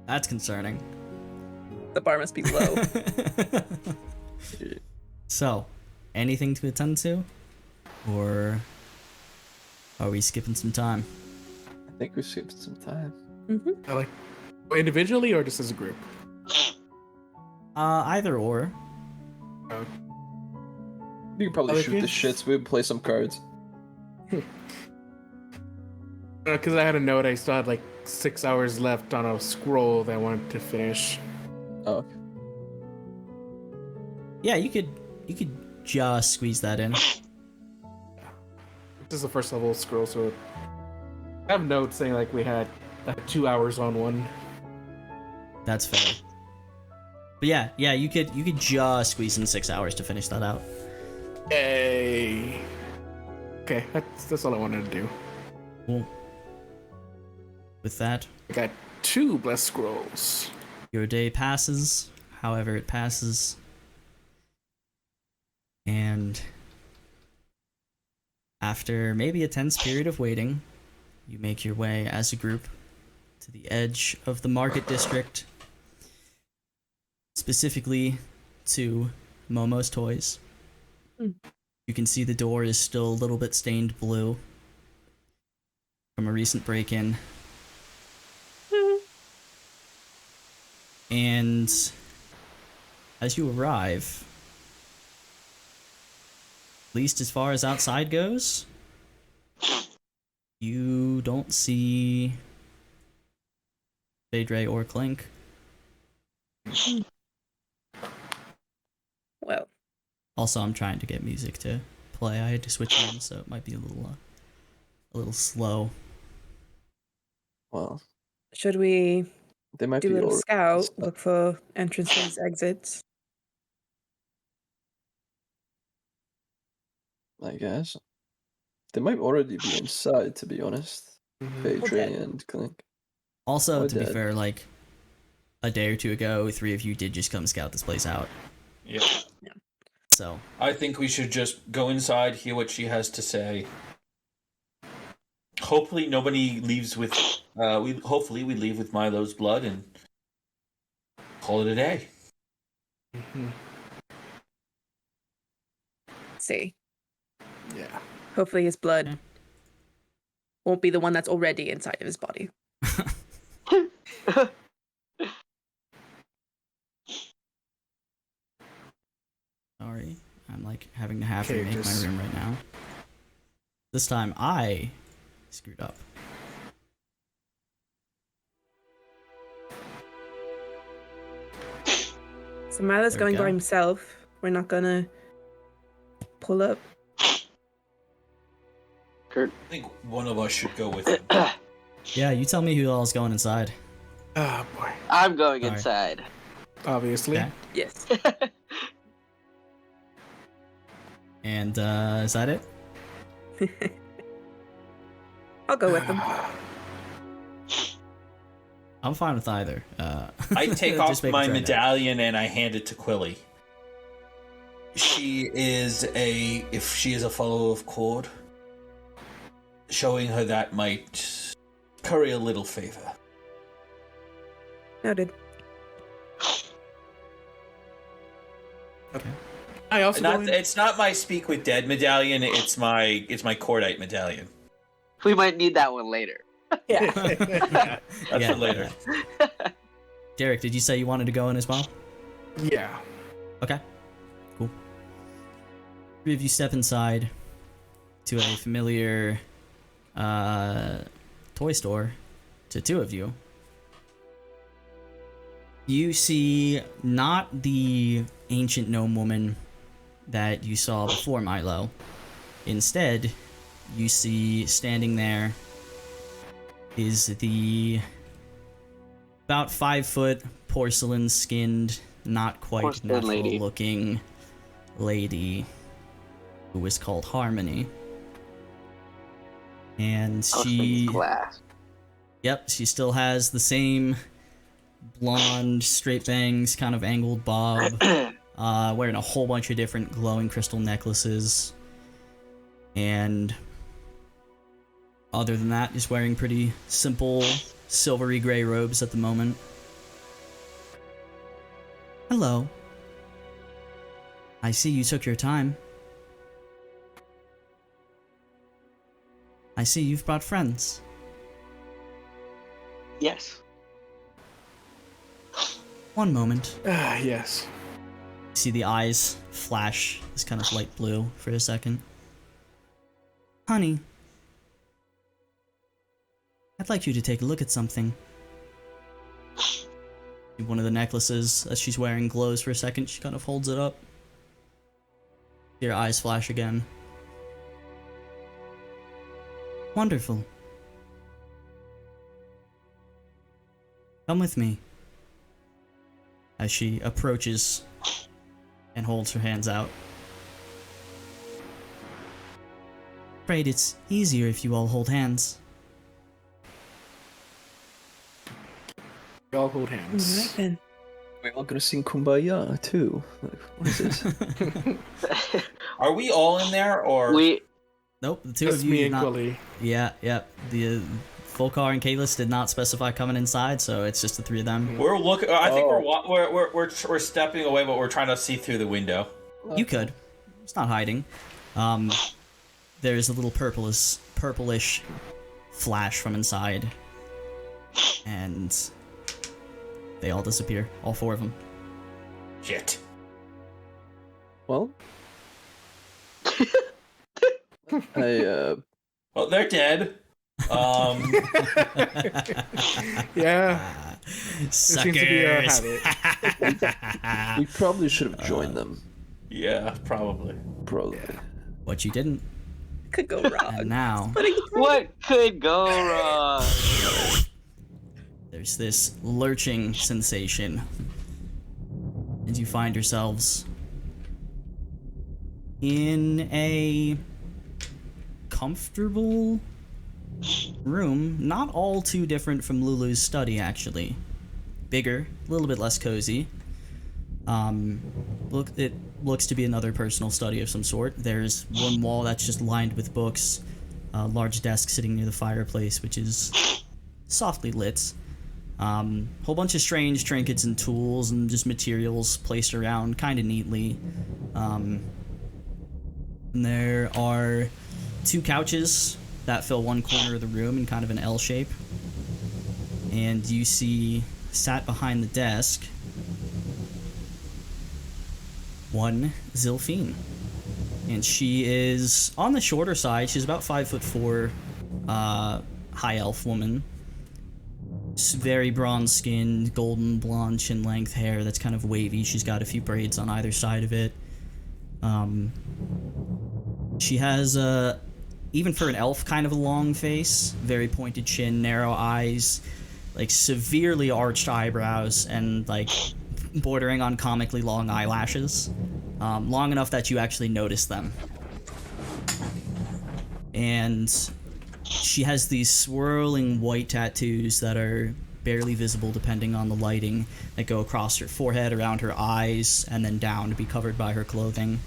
Speaker 3: That's concerning.
Speaker 5: The bar must be low.
Speaker 3: So, anything to attend to? Or are we skipping some time?
Speaker 1: I think we skipped some time.
Speaker 5: Mm-hmm.
Speaker 6: Like, individually or just as a group?
Speaker 3: Either or.
Speaker 1: We could probably
Speaker 6: Other
Speaker 1: shoot the
Speaker 6: kids?
Speaker 1: shits. We would play some cards.
Speaker 6: Because I had a note, I still had like 6 hours left on a scroll that I wanted to finish.
Speaker 1: Oh,
Speaker 3: Yeah, you could just squeeze that in.
Speaker 6: This is the first level scroll, so I have notes saying like we had 2 hours on one.
Speaker 3: That's fair. But yeah, you could just squeeze in 6 hours to finish that out.
Speaker 6: Yay! Okay, that's all I wanted to do.
Speaker 3: Cool. With that,
Speaker 6: I got 2 blessed scrolls.
Speaker 3: your day passes, however it passes. And after maybe a tense period of waiting, you make your way as a group to the edge of the market district, specifically to Momo's Toys. You can see the door is still a little bit stained blue from a recent break-in. And as you arrive, least as far as outside goes, you don't see Phaedre or Clink.
Speaker 5: Well,
Speaker 3: Also, I'm trying to get music to play. I had to switch in, so it might be a little slow.
Speaker 1: Well,
Speaker 5: should we
Speaker 1: they might
Speaker 5: do a
Speaker 1: be
Speaker 5: little
Speaker 1: already
Speaker 5: scout,
Speaker 1: stuck.
Speaker 5: look for entrances, exits?
Speaker 1: I guess. They might already be inside, to be honest. Phaedre
Speaker 5: Okay.
Speaker 1: and Clink.
Speaker 3: Also,
Speaker 1: Or
Speaker 3: to be
Speaker 1: dead.
Speaker 3: fair, like a day or two ago, 3 of you did just come scout this place out.
Speaker 2: Yeah.
Speaker 3: So
Speaker 2: I think we should just go inside, hear what she has to say. Hopefully, nobody leaves with. Hopefully we leave with Milo's blood and call it a day.
Speaker 6: Mhm.
Speaker 5: See.
Speaker 6: Yeah.
Speaker 5: Hopefully his blood
Speaker 3: Okay.
Speaker 5: won't be the one that's already inside of his body.
Speaker 3: sorry, I'm like having to have
Speaker 6: Okay,
Speaker 3: remake
Speaker 6: just-
Speaker 3: my room right now. This time I screwed up.
Speaker 5: So Milo's
Speaker 3: There we
Speaker 5: going by
Speaker 3: go.
Speaker 5: himself. We're not gonna pull up.
Speaker 2: I think one of us should go with him.
Speaker 3: Yeah, you tell me who all's going inside.
Speaker 6: Oh boy.
Speaker 4: I'm going
Speaker 3: Sorry.
Speaker 4: inside.
Speaker 6: Obviously.
Speaker 3: Okay.
Speaker 5: Yes.
Speaker 3: And is that it?
Speaker 5: I'll go with them.
Speaker 3: I'm fine with either.
Speaker 2: I take
Speaker 3: just
Speaker 2: off
Speaker 3: making
Speaker 2: my
Speaker 3: sure I know.
Speaker 2: medallion and I hand it to Quilly. If she is a follower of Cord, showing her that might curry a little favor.
Speaker 5: Noted.
Speaker 3: Okay.
Speaker 6: I also go in-
Speaker 2: It's not my speak with dead medallion. It's my cordite medallion.
Speaker 4: We might need that one later.
Speaker 5: Yeah.
Speaker 2: That's
Speaker 3: Yeah,
Speaker 2: for later.
Speaker 3: Derek, did you say you wanted to go in as well?
Speaker 6: Yeah.
Speaker 3: Okay. Cool. 3 of you step inside to a familiar toy store. To 2 of you. You see not the ancient gnome woman that you saw before Milo. Instead, you see standing there is the about 5-foot porcelain skinned, not quite
Speaker 4: Porcelain
Speaker 3: natural
Speaker 4: lady.
Speaker 3: looking lady who is called Harmony. And she
Speaker 4: Glass.
Speaker 3: Yep, she still has the same blonde, straight bangs, kind of angled bob, wearing a whole bunch of different glowing crystal necklaces. And other than that, just wearing pretty simple, silvery gray robes at the moment. Hello. I see you took your time. I see you've brought friends.
Speaker 4: Yes.
Speaker 3: One moment.
Speaker 6: Ah, yes.
Speaker 3: See the eyes flash this kind of light blue for a second. Honey, I'd like you to take a look at something. One of the necklaces that she's wearing glows for a second. She kind of holds it up. Your eyes flash again. Wonderful. Come with me. As she approaches and holds her hands out. Afraid it's easier if you all hold hands.
Speaker 6: We all hold hands.
Speaker 5: Alright then.
Speaker 1: We're all gonna sing Kumbaya too. Like, what is this?
Speaker 2: Are we all in there, or
Speaker 4: We
Speaker 3: Nope, the two
Speaker 6: Just
Speaker 3: of you
Speaker 6: me
Speaker 3: did
Speaker 6: and
Speaker 3: not.
Speaker 6: Quilly.
Speaker 3: Yeah. The Volcar and Kalis did not specify coming inside, so it's just the 3 of them.
Speaker 2: we're looking? I think
Speaker 1: Oh.
Speaker 2: we're stepping away, but we're trying to see through the window.
Speaker 3: You could. It's not hiding. There's a little purplish flash from inside, and they all disappear. All 4 of them.
Speaker 2: Shit.
Speaker 1: Well,
Speaker 2: Well, they're dead.
Speaker 6: Yeah, it seems to be a
Speaker 3: Suckers.
Speaker 6: habit.
Speaker 1: We probably should have joined them.
Speaker 2: Yeah, probably.
Speaker 1: Probably.
Speaker 3: What you didn't.
Speaker 5: Could go wrong.
Speaker 3: And now
Speaker 4: What could go wrong?
Speaker 3: there's this lurching sensation as you find yourselves in a comfortable room, not all too different from Lulu's study, actually. Bigger, a little bit less cozy. It looks to be another personal study of some sort. There's one wall that's just lined with books, a large desk sitting near the fireplace, which is softly lit. Whole bunch of strange trinkets and tools and just materials placed around kind of neatly. And there are 2 couches that fill one corner of the room in kind of an L shape. And you see, sat behind the desk, one Xilphine. And she is on the shorter side. She's about 5'4", high elf woman. Very bronze skinned, golden blonde chin length hair that's kind of wavy. She's got a few braids on either side of it. She has even for an elf, kind of a long face, very pointed chin, narrow eyes, like severely arched eyebrows, and like bordering on comically long eyelashes, long enough that you actually notice them. And she has these swirling white tattoos that are barely visible depending on the lighting, that go across her forehead, around her eyes, and then down to be covered by her clothing,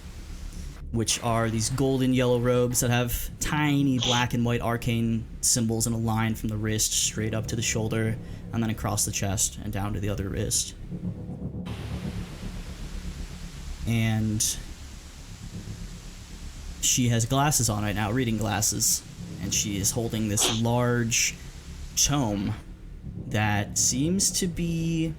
Speaker 3: which are these golden yellow robes that have tiny black and white arcane symbols in a line from the wrist straight up to the shoulder, and then across the chest and down to the other wrist. And she has glasses on right now, reading glasses, and she is holding this large tome that seems to be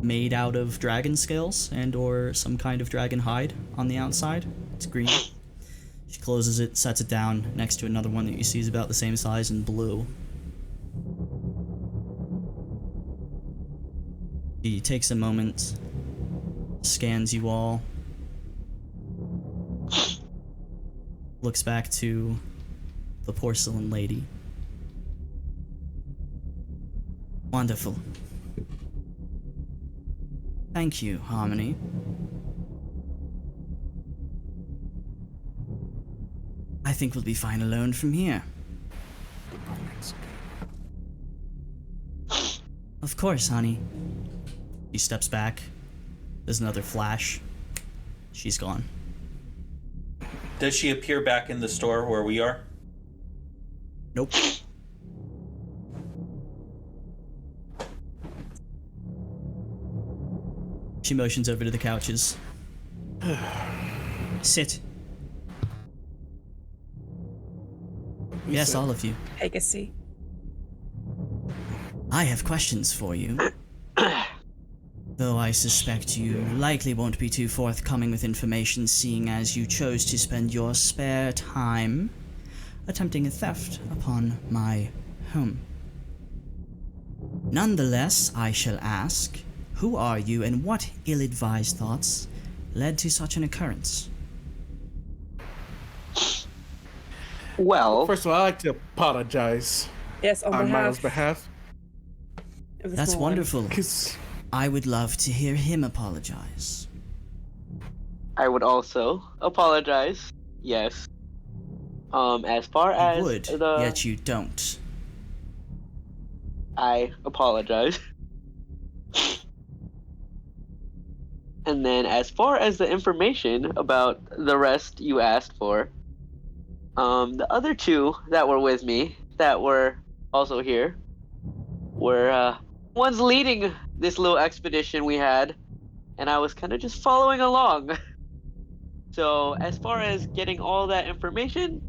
Speaker 3: made out of dragon scales and or some kind of dragon hide on the outside. It's green. She closes it, sets it down next to another one that you see is about the same size in blue. She takes a moment, scans you all, looks back to the porcelain lady. Wonderful. Thank you, Harmony. I think we'll be fine alone from here. Of course, honey. She steps back. There's another flash. She's gone.
Speaker 2: Does she appear back in the store where we are?
Speaker 3: Nope. She motions over to the couches. Sit. Yes, all of you.
Speaker 5: Take a seat.
Speaker 3: I have questions for you. Though I suspect you likely won't be too forthcoming with information, seeing as you chose to spend your spare time attempting a theft upon my home. Nonetheless, I shall ask, who are you and what ill-advised thoughts led to such an occurrence?
Speaker 4: Well,
Speaker 6: First of all, I'd like to apologize
Speaker 5: Yes,
Speaker 6: on Miles' behalf.
Speaker 5: of the
Speaker 3: That's
Speaker 5: small one.
Speaker 3: wonderful.
Speaker 6: Because
Speaker 3: I would love to hear him apologize.
Speaker 4: I would also apologize. Yes. As far
Speaker 3: You
Speaker 4: as
Speaker 3: would,
Speaker 4: the,
Speaker 3: yet you don't.
Speaker 4: I apologize. And then, as far as the information about the rest you asked for, the other 2 that were with me, that were also here, were one's leading this little expedition we had, and I was kind of just following along. So, as far as getting all that information,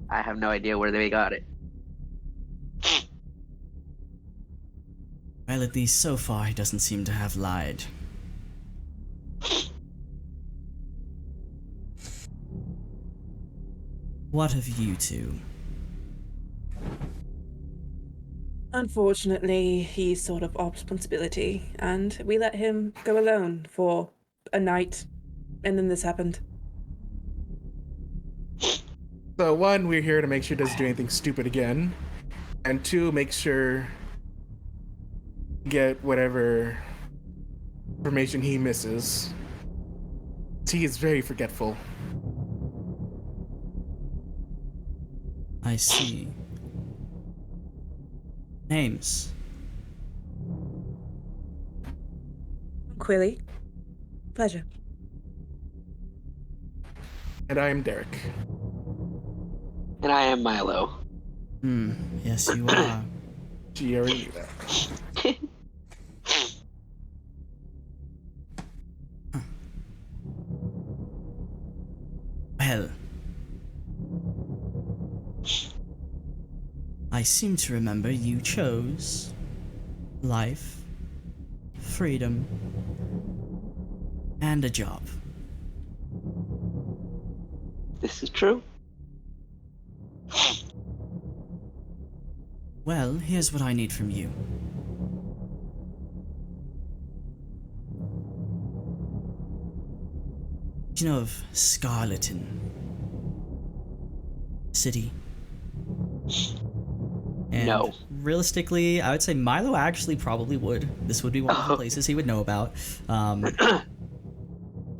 Speaker 4: I have no idea where they got it.
Speaker 3: Well, at least so far he doesn't seem to have lied. What of you two?
Speaker 5: Unfortunately, he's sort of our responsibility, and we let him go alone for a night, and then this happened.
Speaker 6: So one, we're here to make sure he doesn't do anything stupid again, and two, make sure get whatever information he misses. He is very forgetful.
Speaker 3: I see. Names?
Speaker 5: Quilly. Pleasure.
Speaker 6: And I am Derek.
Speaker 4: And I am Milo.
Speaker 3: Yes you are.
Speaker 6: She already knew that.
Speaker 3: Well, I seem to remember you chose life, freedom, and a job.
Speaker 4: This is true.
Speaker 3: Well, here's what I need from you. You know of Scarleton City? And
Speaker 4: No.
Speaker 3: realistically, I would say Milo actually probably would. This would be one of the places he would know about.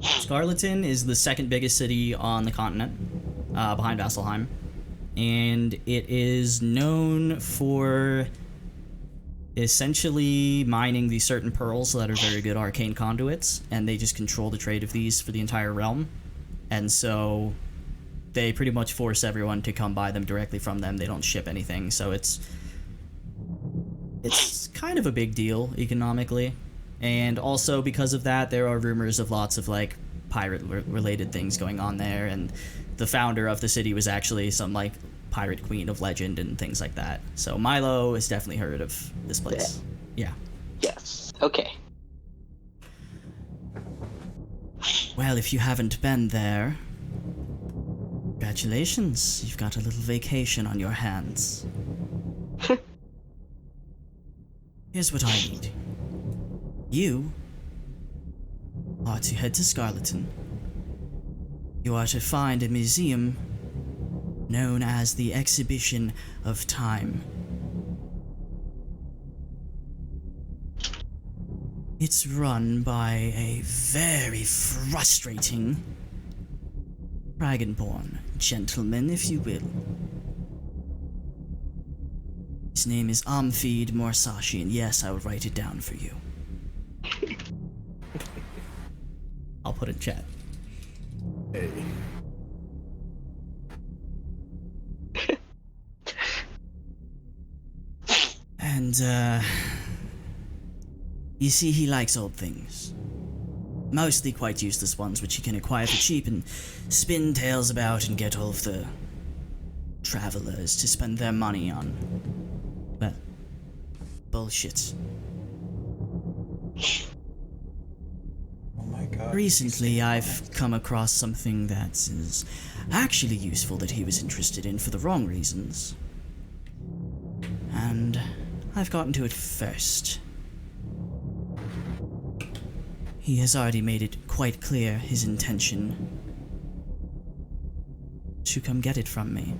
Speaker 3: Scarleton is the second biggest city on the continent, behind Vasselheim. And it is known for essentially mining these certain pearls that are very good arcane conduits, and they just control the trade of these for the entire realm. And so they pretty much force everyone to come buy them directly from them. They don't ship anything, so it's kind of a big deal economically. And also because of that, there are rumors of lots of like pirate related things going on there, and the founder of the city was actually some like pirate queen of legend and things like that. So Milo has definitely heard of this place. Yeah.
Speaker 4: Yes. Okay.
Speaker 3: Well, if you haven't been there, congratulations. You've got a little vacation on your hands. Here's what I need. You are to head to Scarleton. You are to find a museum known as the Exhibition of Time. It's run by a very frustrating dragonborn gentleman, if you will. His name is Amphid Morsashi, and yes, I will write it down for you. I'll put it in chat.
Speaker 6: Hey.
Speaker 3: And, you see, he likes old things. Mostly quite useless ones, which he can acquire for cheap and spin tales about and get all of the travelers to spend their money on. Well, bullshit.
Speaker 2: Oh my god.
Speaker 3: Recently, I've come across something that is actually useful that he was interested in for the wrong reasons. And I've gotten to it first. He has already made it quite clear his intention to come get it from me.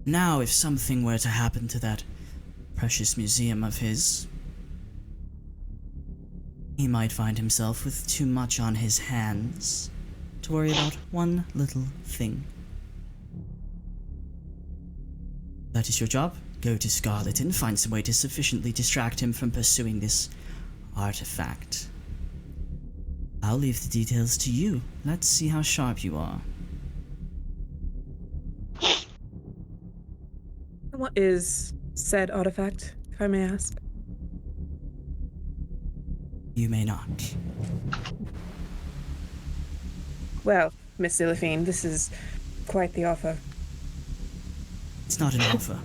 Speaker 3: Now, if something were to happen to that precious museum of his, he might find himself with too much on his hands to worry about one little thing. That is your job. Go to Scarleton, find some way to sufficiently distract him from pursuing this artifact. I'll leave the details to you. Let's see how sharp you are.
Speaker 5: What is said artifact, if I may ask?
Speaker 3: You may not.
Speaker 5: Well, Miss Xilphine, this is quite the offer.
Speaker 3: It's not an offer.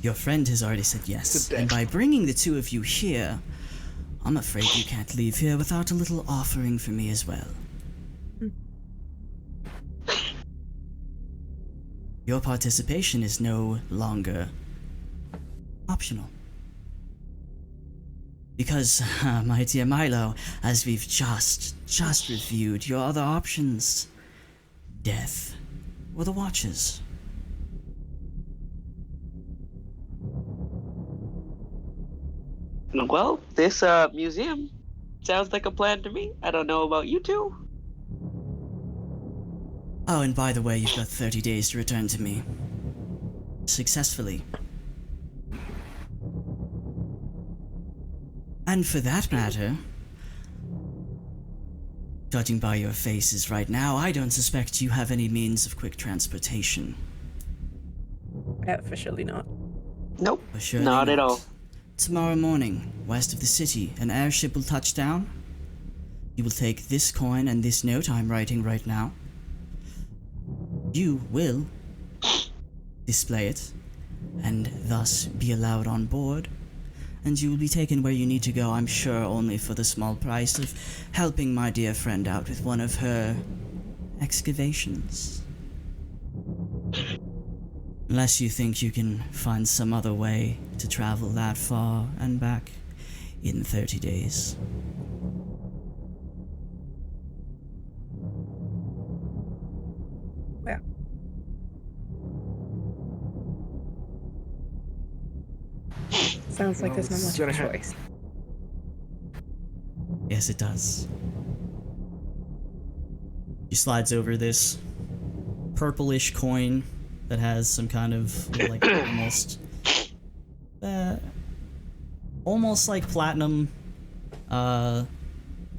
Speaker 3: Your friend has already said yes, and by bringing the two of you here, I'm afraid you can't leave here without a little offering for me as well. your participation is no longer optional. Because, my dear Milo, as we've just reviewed your other options, death or the Watchers.
Speaker 4: Well, this museum sounds like a plan to me. I don't know about you two.
Speaker 3: Oh, and by the way, you've got 30 days to return to me. Successfully. And for that matter, judging by your faces right now, I don't suspect you have any means of quick transportation.
Speaker 5: For not.
Speaker 4: Nope,
Speaker 3: For surely
Speaker 4: not at all.
Speaker 3: Tomorrow morning, west of the city, an airship will touch down. You will take this coin and this note I'm writing right now. You will display it, and thus be allowed on board. And you will be taken where you need to go, I'm sure only for the small price of helping my dear friend out with one of her excavations. Unless you think you can find some other way to travel that far and back in 30 days.
Speaker 5: Well. Sounds like there's not much of a choice.
Speaker 3: Yes, it does. She slides over this purplish coin that has some kind of like almost like platinum kind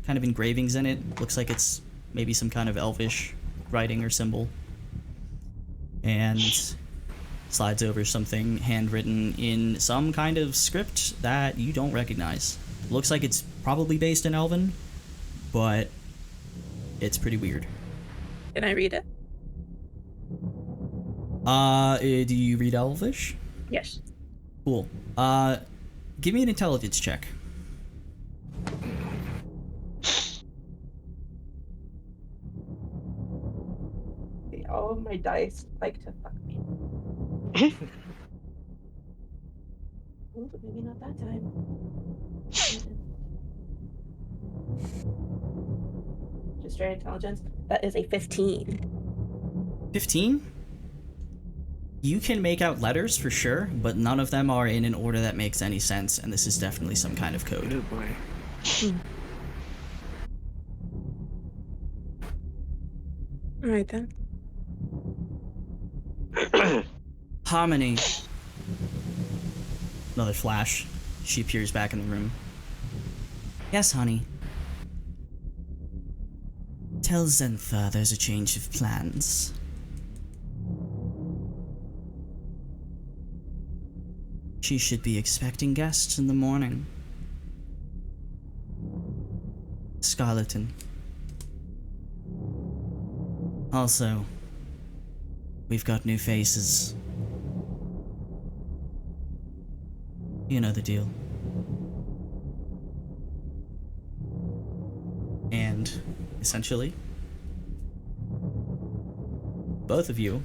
Speaker 3: of engravings in it. Looks like it's maybe some kind of elvish writing or symbol. And slides over something handwritten in some kind of script that you don't recognize. Looks like it's probably based in Elven, but it's pretty weird.
Speaker 5: Can I read it?
Speaker 3: Do you read Elvish?
Speaker 5: Yes.
Speaker 3: Cool. Give me an intelligence check.
Speaker 5: All of my dice like to fuck me. Ooh, but maybe not that time. Just straight intelligence. That is a 15.
Speaker 3: 15? You can make out letters for sure, but none of them are in an order that makes any sense, and this is definitely some kind of code.
Speaker 6: Oh boy.
Speaker 5: Alright then.
Speaker 3: Harmony. Another flash. She appears back in the room. Yes, honey. Tell Xentha there's a change of plans. She should be expecting guests in the morning. Scarleton. Also, we've got new faces. You know the deal. And, essentially, both of you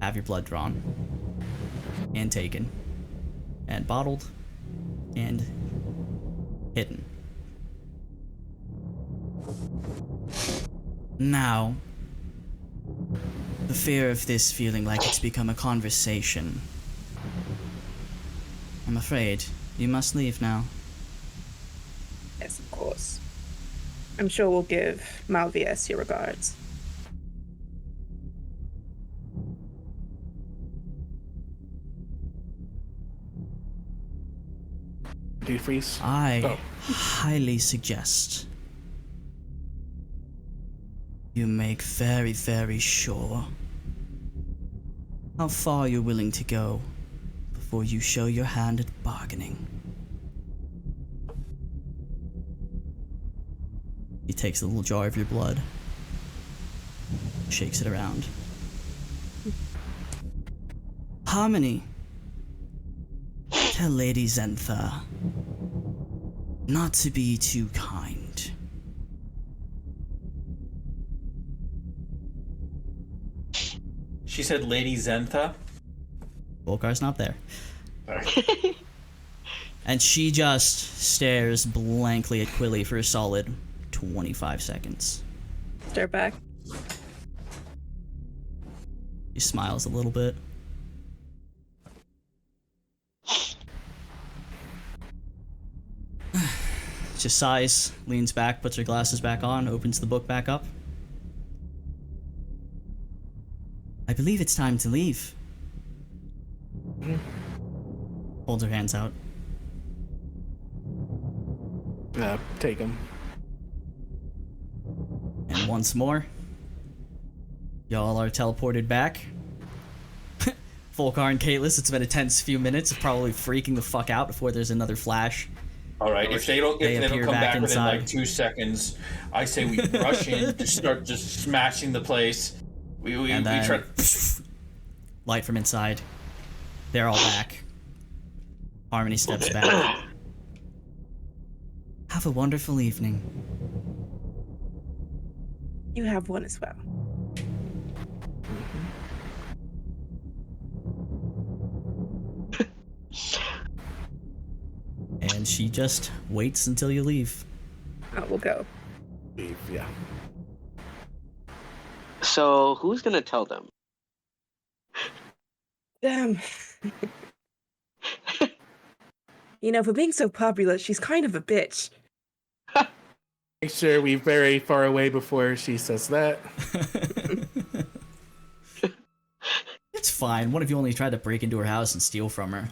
Speaker 3: have your blood drawn and taken and bottled and hidden. Now, the fear of this feeling like it's become a conversation. I'm afraid you must leave now.
Speaker 5: Yes, of course. I'm sure we'll give Malvius your regards.
Speaker 6: Do you freeze?
Speaker 3: I highly suggest you make very, very sure how far you're willing to go before you show your hand at bargaining. He takes a little jar of your blood, shakes it around. Harmony, tell Lady Xentha not to be too kind.
Speaker 2: She said Lady Zentha.
Speaker 3: Volkar's not there.
Speaker 2: Sorry.
Speaker 3: And she just stares blankly at Quilly for a solid 25 seconds.
Speaker 5: Stare back.
Speaker 3: She smiles a little bit. Just sighs, leans back, puts her glasses back on, opens the book back up. I believe it's time to leave. Holds her hands out.
Speaker 6: Take him.
Speaker 3: And once more, y'all are teleported back. Volkar and Caitlus, it's been a tense few minutes of probably freaking the fuck out before there's another flash.
Speaker 2: All right, if they don't
Speaker 3: appear
Speaker 2: come
Speaker 3: back
Speaker 2: back within
Speaker 3: inside.
Speaker 2: like 2 seconds, I say we rush in to start just smashing the place. We
Speaker 3: And then,
Speaker 2: try.
Speaker 3: light from inside. They're all back. Harmony steps back. Have a wonderful evening.
Speaker 5: You have one as well.
Speaker 3: And she just waits until you leave.
Speaker 5: Oh, we'll go.
Speaker 6: Yeah.
Speaker 4: So who's gonna tell them?
Speaker 5: Damn. You know, for being so popular, she's kind of a bitch.
Speaker 6: Make sure we're very far away before she says that.
Speaker 3: It's fine. One of you only tried to break into her house and steal from her.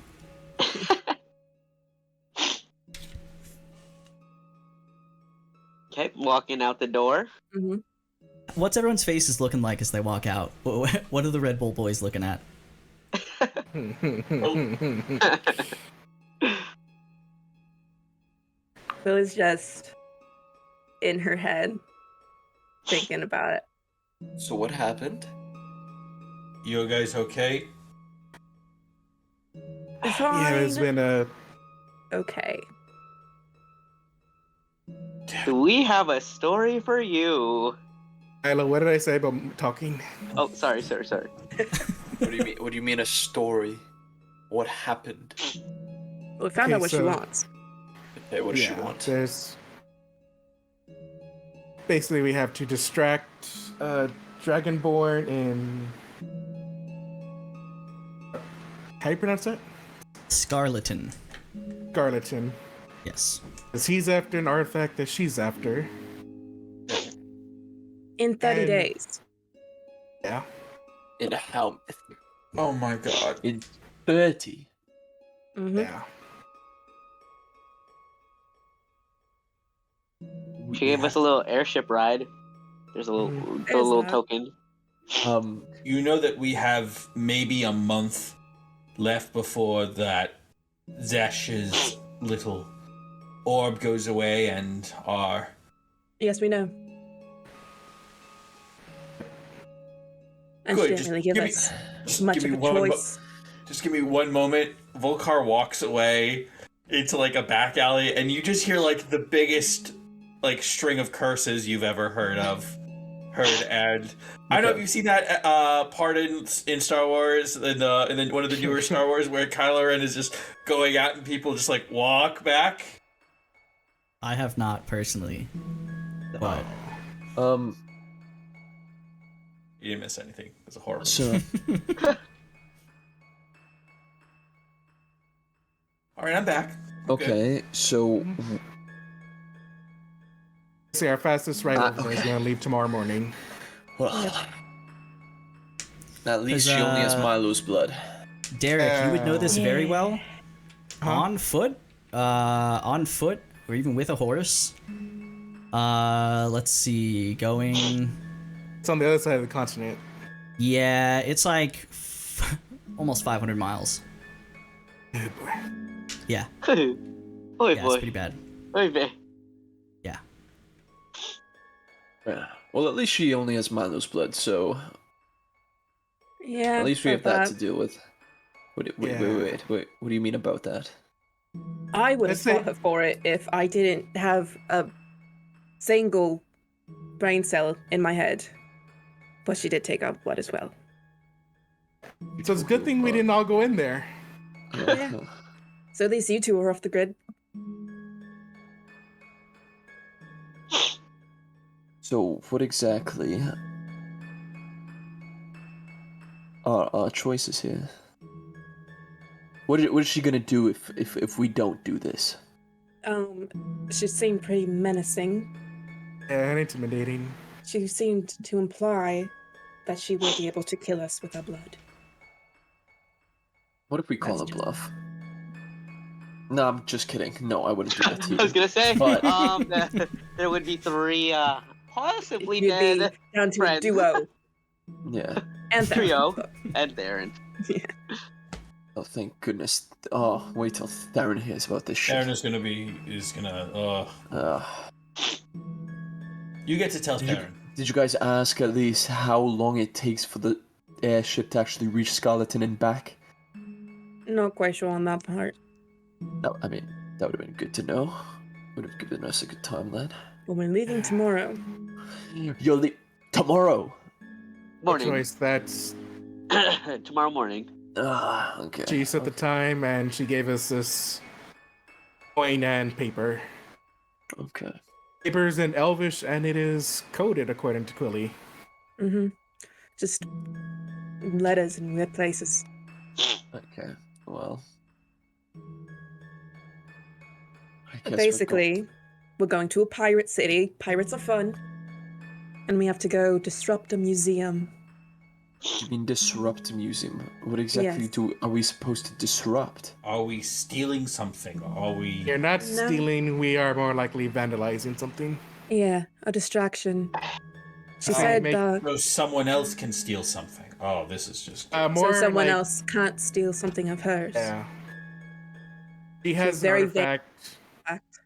Speaker 4: Okay, walking out the door.
Speaker 5: Mm-hmm.
Speaker 3: What's everyone's faces looking like as they walk out? What are the Red Bull boys looking at?
Speaker 5: Quilly's just in her head, thinking about it.
Speaker 1: So what happened?
Speaker 2: You guys okay?
Speaker 6: Yeah, it's been a.
Speaker 5: Okay.
Speaker 4: We have a story for you.
Speaker 6: Kyla, what did I say about talking?
Speaker 4: Oh, sorry, sorry.
Speaker 1: What do you mean? What do you mean a story? What happened?
Speaker 5: Well, we found
Speaker 6: Okay,
Speaker 5: out what she
Speaker 6: so-
Speaker 5: wants.
Speaker 1: Okay, what does she want?
Speaker 6: There's. Basically, we have to distract Dragonborn in. How you pronounce that?
Speaker 3: Scarleton.
Speaker 6: Garleton.
Speaker 3: Yes.
Speaker 6: Because he's after an artifact that she's after.
Speaker 5: In 30
Speaker 6: And-
Speaker 5: days.
Speaker 6: Yeah.
Speaker 1: In how?
Speaker 2: Oh my god.
Speaker 1: In 30.
Speaker 5: Mm-hmm.
Speaker 6: Yeah.
Speaker 4: She gave us a little airship ride. There's a little,
Speaker 5: There's
Speaker 4: a little
Speaker 5: that.
Speaker 4: token.
Speaker 2: You know that we have maybe a month left before that Zesh's little orb goes away and our...
Speaker 5: Yes, we know. And
Speaker 2: Good,
Speaker 5: she
Speaker 2: just
Speaker 5: didn't really give
Speaker 2: give me-
Speaker 5: us
Speaker 2: just
Speaker 5: much
Speaker 2: give
Speaker 5: of
Speaker 2: me
Speaker 5: a
Speaker 2: one mo-
Speaker 5: choice.
Speaker 2: Just give me one moment. Volkar walks away into like a back alley and you just hear like the biggest like string of curses you've ever heard. And I don't know if you've seen that part in Star Wars in one of the newer Star Wars where Kylo Ren is just going out and people just like walk back.
Speaker 3: I have not personally. But
Speaker 1: Um.
Speaker 2: You didn't miss anything. It was a horrible.
Speaker 1: So
Speaker 2: All right, I'm back. I'm good.
Speaker 1: okay. So
Speaker 6: See, our fastest ride over there is
Speaker 1: okay.
Speaker 6: gonna leave tomorrow morning.
Speaker 1: well, at least
Speaker 3: 'Cause,
Speaker 1: she only has Milo's blood.
Speaker 3: Derek, you would know this very well.
Speaker 6: Huh?
Speaker 3: On foot, or even with a horse. Let's see, going.
Speaker 6: It's on the other side of the continent.
Speaker 3: Yeah, it's like almost 500 miles.
Speaker 6: Good boy.
Speaker 3: Yeah,
Speaker 4: Oy
Speaker 3: yeah, it's
Speaker 4: boy.
Speaker 3: pretty bad.
Speaker 4: Oy vey.
Speaker 3: Yeah.
Speaker 1: Yeah. Well, at least she only has Milo's blood, so
Speaker 5: Yeah.
Speaker 1: at least we have that
Speaker 5: about
Speaker 1: to deal with. Wait. What do you mean about that?
Speaker 5: I would have
Speaker 6: Let's say-
Speaker 5: fought her for it if I didn't have a single brain cell in my head. But she did take our blood as well.
Speaker 6: So it's a good thing we didn't all go in there.
Speaker 5: Yeah. So at least you two are off the grid.
Speaker 1: So, what exactly are our choices here? What is she gonna do if we don't do this?
Speaker 5: She seemed pretty menacing.
Speaker 6: Yeah, and intimidating.
Speaker 5: She seemed to imply that she will be able to kill us with her blood.
Speaker 1: What if we call
Speaker 5: That's
Speaker 1: a
Speaker 5: just-
Speaker 1: bluff? No, I'm just kidding. No, I wouldn't do that to you.
Speaker 4: I was gonna say,
Speaker 1: But-
Speaker 4: there would be three, possibly
Speaker 5: You'd be
Speaker 4: dead
Speaker 5: down to a
Speaker 4: friends.
Speaker 5: duo.
Speaker 1: Yeah.
Speaker 5: And
Speaker 4: Trio.
Speaker 5: Theron.
Speaker 4: and Darren.
Speaker 1: Oh, thank goodness. Oh, wait till Theron hears about this shit.
Speaker 2: Darren is gonna. You get to tell Darren.
Speaker 1: Did you guys ask at least how long it takes for the airship to actually reach Scarleton and back?
Speaker 5: Not quite sure on that part.
Speaker 1: No, I mean, that would have been good to know. Would have given us a good timeline.
Speaker 5: But we're leaving tomorrow.
Speaker 1: You'll leave tomorrow.
Speaker 4: Morning.
Speaker 6: Choice. That's
Speaker 4: Tomorrow morning.
Speaker 1: Okay.
Speaker 6: she set the time, and she gave us this coin and paper.
Speaker 1: Okay.
Speaker 6: Paper's in Elvish, and it is coded according to Quilly.
Speaker 5: Mm-hmm. Just letters in weird places.
Speaker 1: Okay. Well. I
Speaker 5: But
Speaker 1: guess
Speaker 5: basically, we're going to a pirate city. Pirates are fun. And we have to go disrupt a museum.
Speaker 1: You mean disrupt a museum? What exactly
Speaker 5: Yes.
Speaker 1: are we supposed to disrupt?
Speaker 2: Are we stealing something? Are we?
Speaker 6: You're not
Speaker 5: No.
Speaker 6: stealing. We are more likely vandalizing something.
Speaker 5: Yeah, a distraction. She
Speaker 6: Oh,
Speaker 5: said
Speaker 6: make-
Speaker 2: So someone else can steal something. Oh, this is just.
Speaker 6: More
Speaker 5: so someone
Speaker 6: like-
Speaker 5: else can't steal something of hers.
Speaker 6: Yeah. She has an
Speaker 5: very
Speaker 6: artifact,
Speaker 5: Fact.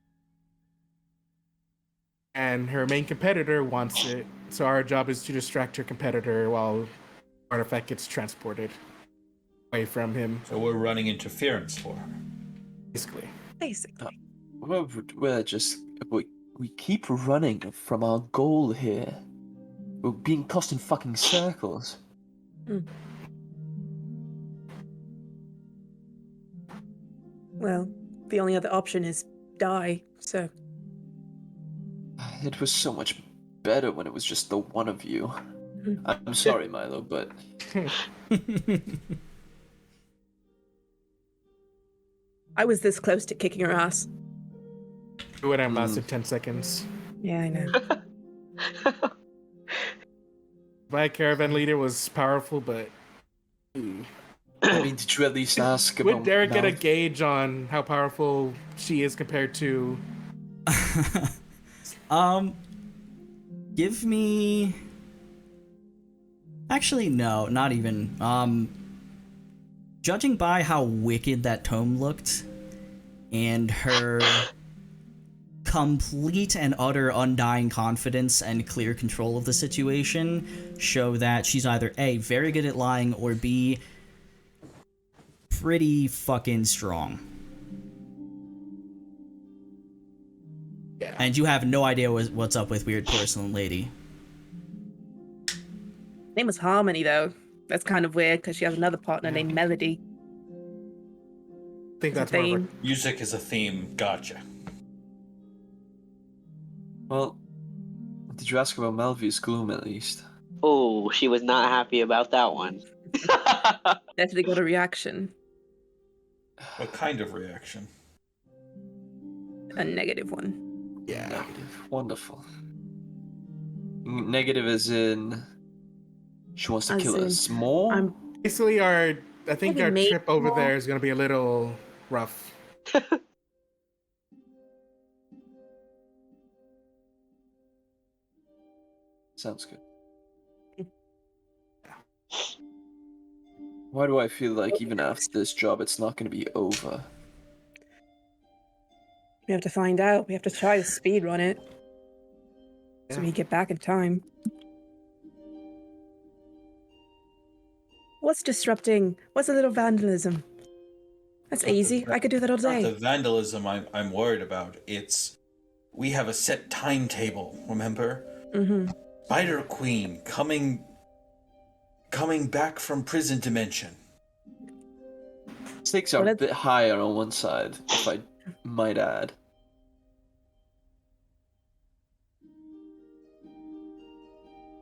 Speaker 6: and her main competitor wants it. So our job is to distract her competitor while artifact gets transported away from him,
Speaker 2: So we're running interference for her.
Speaker 6: basically.
Speaker 5: Basically.
Speaker 1: We're just we keep running from our goal here. We're being tossed in fucking circles.
Speaker 5: Well, the only other option is die, so.
Speaker 1: It was so much better when it was just the one of you. I'm sorry, Milo, but
Speaker 5: I was this close to kicking her ass.
Speaker 6: It would have lasted 10 seconds.
Speaker 5: Yeah, I know.
Speaker 6: My caravan leader was powerful, but
Speaker 1: I mean, did you at least ask about?
Speaker 6: would Derek get a
Speaker 1: Mal-
Speaker 6: gauge on how powerful she is compared to?
Speaker 3: Give me. Actually, no, not even. Judging by how wicked that tome looked, and her complete and utter undying confidence and clear control of the situation, show that she's either A, very good at lying, or B, pretty fucking strong.
Speaker 6: Yeah.
Speaker 3: And you have no idea what's up with Weird Porcelain Lady.
Speaker 5: Name was Harmony, though. That's kind of weird because she has another partner named Melody.
Speaker 6: I think that's
Speaker 5: The
Speaker 6: more of
Speaker 5: theme.
Speaker 2: Music is a theme. Gotcha.
Speaker 1: Well, did you ask about Melvi's gloom at least?
Speaker 4: Oh, she was not happy about that one.
Speaker 5: Definitely got a reaction.
Speaker 2: What kind of reaction?
Speaker 5: A negative one.
Speaker 6: yeah.
Speaker 1: Negative. Wonderful. Negative as in she wants to
Speaker 5: As
Speaker 1: kill
Speaker 5: in,
Speaker 1: us more.
Speaker 5: I'm
Speaker 6: Basically, I think
Speaker 5: Maybe
Speaker 6: our
Speaker 5: make
Speaker 6: trip over
Speaker 5: more-
Speaker 6: there is going to be a little rough.
Speaker 1: Sounds good. Why do I feel like even after this job, it's not going to be over?
Speaker 5: We have to find out. We have to try to speed run it. So
Speaker 6: Yeah.
Speaker 5: we get back in time. What's disrupting? What's a little vandalism? That's
Speaker 2: Not the
Speaker 5: easy. I could do that all
Speaker 2: It's not the
Speaker 5: day.
Speaker 2: vandalism I'm worried about. It's we have a set timetable. Remember,
Speaker 5: Mm-hmm.
Speaker 2: Spider Queen coming coming back from prison dimension.
Speaker 1: Stakes are a bit higher on one side, if I might add.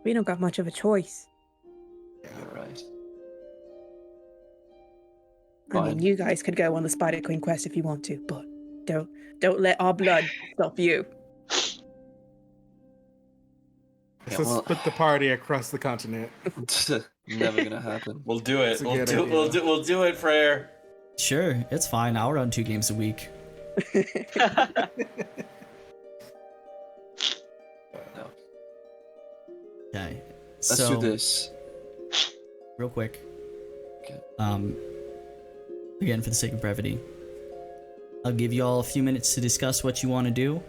Speaker 5: We don't got much of a choice.
Speaker 1: You're right.
Speaker 5: I mean,
Speaker 1: Fine.
Speaker 5: you guys could go on the Spider Queen quest if you want to, but don't let our blood stop you.
Speaker 1: Yeah,
Speaker 6: Let's
Speaker 1: well-
Speaker 6: split the party across the continent.
Speaker 1: Never gonna happen.
Speaker 2: We'll do it.
Speaker 6: That's a good idea.
Speaker 2: We'll do it, Freyr.
Speaker 3: Sure, it's fine. I'll run 2 games a week.
Speaker 1: No.
Speaker 3: Okay.
Speaker 1: Let's
Speaker 3: so,
Speaker 1: do this.
Speaker 3: real quick.
Speaker 1: Okay.
Speaker 3: Again, for the sake of brevity, I'll give you all a few minutes to discuss what you want to do.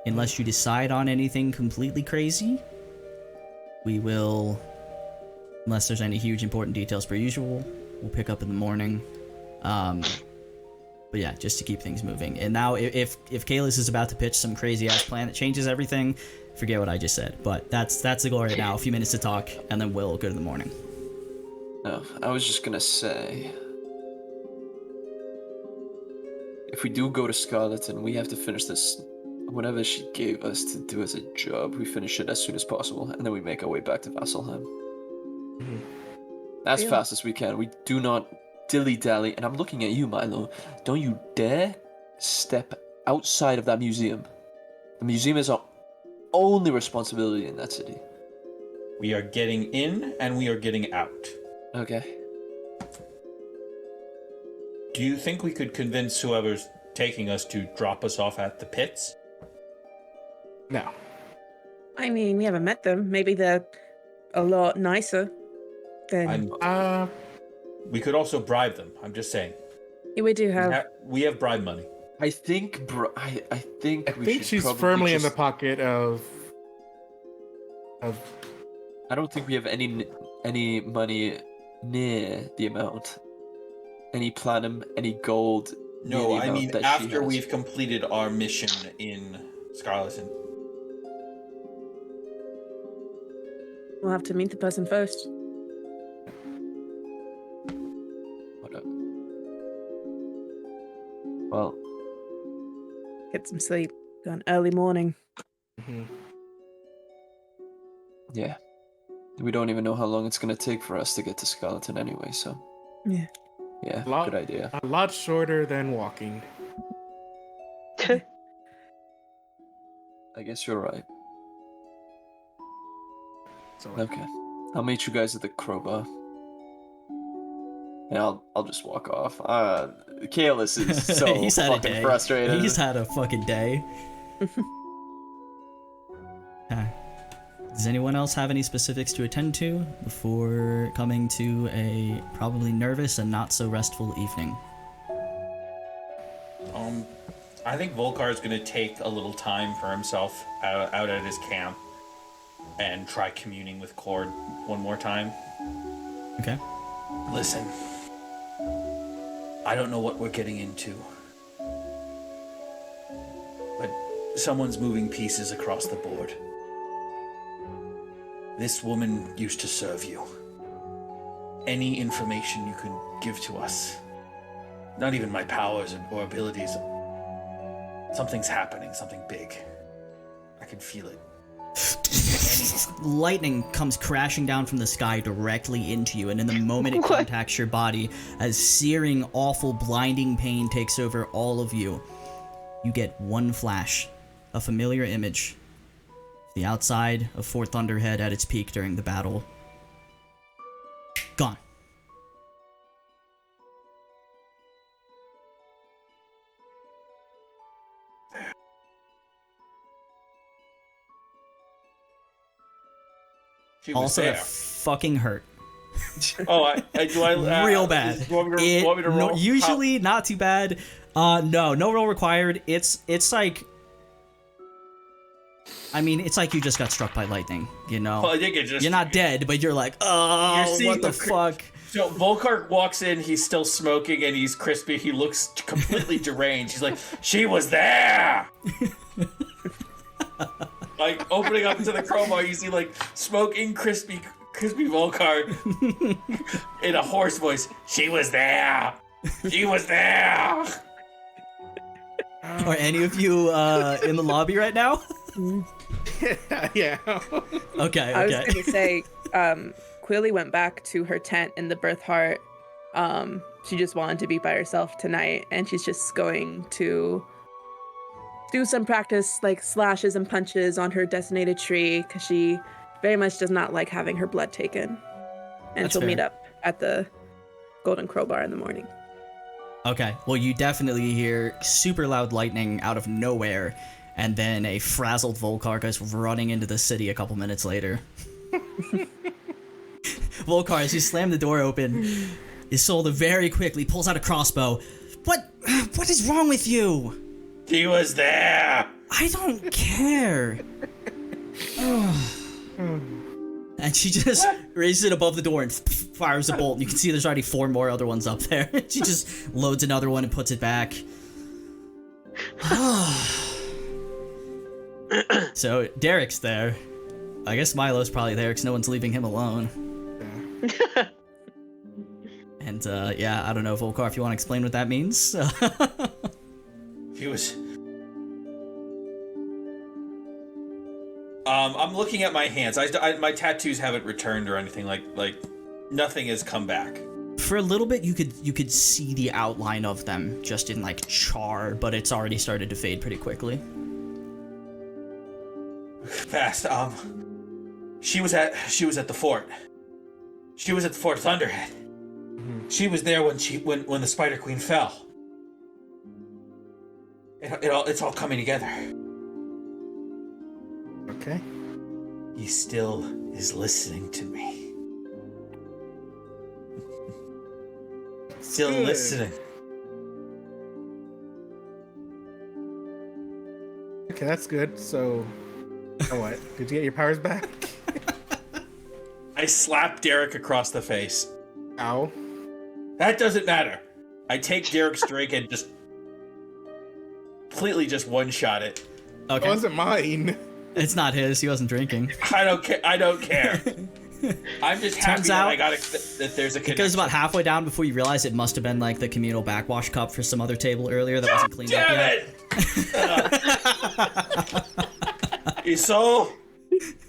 Speaker 3: Unless you decide on anything completely crazy, we will, unless there's any huge important details per usual, we'll pick up in the morning. But yeah, just to keep things moving. And now, if Kalis is about to pitch some crazy ass plan that changes everything, forget what I just said. But that's the goal right now. A few minutes to talk, and then we'll go to the morning.
Speaker 1: No, I was just gonna say, if we do go to Scarleton, we have to finish this. Whatever she gave us to do as a job, we finish it as soon as possible, and then we make our way back to Vasselheim. As fast as we can. We do not dilly-dally, and I'm looking at you, Milo. Don't you dare step outside of that museum. The museum is our only responsibility in that city.
Speaker 2: We are getting in and we are getting out.
Speaker 1: Okay.
Speaker 2: Do you think we could convince whoever's taking us to drop us off at the pits?
Speaker 6: No.
Speaker 5: I mean, we haven't met them. Maybe they're a lot nicer than
Speaker 2: We could also bribe them. I'm just saying.
Speaker 5: we do have.
Speaker 2: We have bribe money.
Speaker 1: I think, I think
Speaker 6: I
Speaker 1: we
Speaker 6: think
Speaker 1: should
Speaker 6: she's
Speaker 1: probably
Speaker 6: firmly in
Speaker 1: just-
Speaker 6: the pocket of.
Speaker 1: I don't think we have any money near the amount. Any platinum, any gold. near
Speaker 2: No,
Speaker 1: the
Speaker 2: I
Speaker 1: amount
Speaker 2: mean
Speaker 1: that she
Speaker 2: after
Speaker 1: has.
Speaker 2: we've completed our mission in Scarleton.
Speaker 5: We'll have to meet the person first.
Speaker 1: Whatever. Well,
Speaker 5: Get some sleep. Got an early morning.
Speaker 1: yeah. We don't even know how long it's gonna take for us to get to Skeleton anyway, so.
Speaker 5: Yeah.
Speaker 1: Yeah,
Speaker 6: Lot-
Speaker 1: good idea.
Speaker 6: A lot shorter than walking.
Speaker 1: I guess you're right.
Speaker 6: So
Speaker 1: Okay. I'll meet you guys at the crowbar. And I'll just walk off. Kalis is so
Speaker 3: He's had a
Speaker 1: fucking
Speaker 3: day.
Speaker 1: frustrated.
Speaker 3: He's had a fucking day. Does anyone else have any specifics to attend to before coming to a probably nervous and not so restful evening?
Speaker 2: I think Volkar is going to take a little time for himself out at his camp and try communing with Cord one more time.
Speaker 3: Okay.
Speaker 2: Listen, I don't know what we're getting into, but someone's moving pieces across the board. This woman used to serve you. Any information you can give to us, not even my powers or abilities, something's happening, something big. I can feel it.
Speaker 3: Lightning comes crashing down from the sky directly into you, and in the moment it contacts your body, as searing, awful, blinding pain takes over all of you, you get one flash, a familiar image. The outside of Fort Thunderhead at its peak during the battle. Gone.
Speaker 2: She was
Speaker 3: Also,
Speaker 2: there.
Speaker 3: it fucking hurt.
Speaker 2: Oh, do I
Speaker 3: Real bad.
Speaker 2: Do you want me to, want me to roll?
Speaker 3: Usually not too bad. No roll required. It's like, I mean, it's like you just got struck by lightning, you know?
Speaker 2: Well, I think it just,
Speaker 3: You're not dead, but you're like, oh,
Speaker 2: You're seeing
Speaker 3: what the
Speaker 2: the
Speaker 3: fuck?
Speaker 2: So Volkar walks in, he's still smoking and he's crispy. He looks completely deranged. He's like, she was there! Like, opening up into the crowbar, you see, like, smoking, crispy Crispy Volcar in a hoarse voice. She was there. She was there.
Speaker 3: Are any of you in the lobby right now?
Speaker 6: Yeah.
Speaker 3: Okay.
Speaker 5: I was gonna say, Quilly went back to her tent in the birth heart. She just wanted to be by herself tonight, and she's just going to do some practice, like slashes and punches on her designated tree, because she very much does not like having her blood taken. And
Speaker 3: That's
Speaker 5: she'll
Speaker 3: fair.
Speaker 5: meet up at the Golden Crowbar in the morning.
Speaker 3: Okay, well, you definitely hear super loud lightning out of nowhere, and then a frazzled Volcar goes running into the city a couple minutes later. Volcar, as you slam the door open, Isolde very quickly pulls out a crossbow. What is wrong with you?
Speaker 2: She was there.
Speaker 3: I don't care. And she just raises it above the door and fires a bolt. You can see there's already 4 more other ones up there. She just loads another one and puts it back. So Derek's there. I guess Milo's probably there because no one's leaving him alone. And yeah, I don't know, Volcar, if you want to explain what that means.
Speaker 2: He was. I'm looking at my hands. My tattoos haven't returned or anything. Like nothing has come back.
Speaker 3: For a little bit, you could see the outline of them just in like char, but it's already started to fade pretty quickly.
Speaker 2: Fast. She was at the fort. She was at the Fort Thunderhead. She was there when the Spider Queen fell. It's all coming together.
Speaker 6: Okay.
Speaker 2: He still is listening to me. Still
Speaker 6: Good.
Speaker 2: listening.
Speaker 6: Okay, that's good. So, now what? Did you get your powers back?
Speaker 2: I slap Derek across the face.
Speaker 6: Ow.
Speaker 2: That doesn't matter. I take Derek's drink and just completely just one-shot it.
Speaker 6: That
Speaker 3: Okay.
Speaker 6: wasn't mine.
Speaker 3: It's not his. He wasn't drinking.
Speaker 2: I don't care. I don't care. I'm just happy
Speaker 3: Turns
Speaker 2: that
Speaker 3: out
Speaker 2: I got that there's a
Speaker 3: It
Speaker 2: connection.
Speaker 3: goes about halfway down before you realize it must have been like the communal backwash cup for some other table earlier that wasn't cleaned up yet.
Speaker 2: Damn it! So,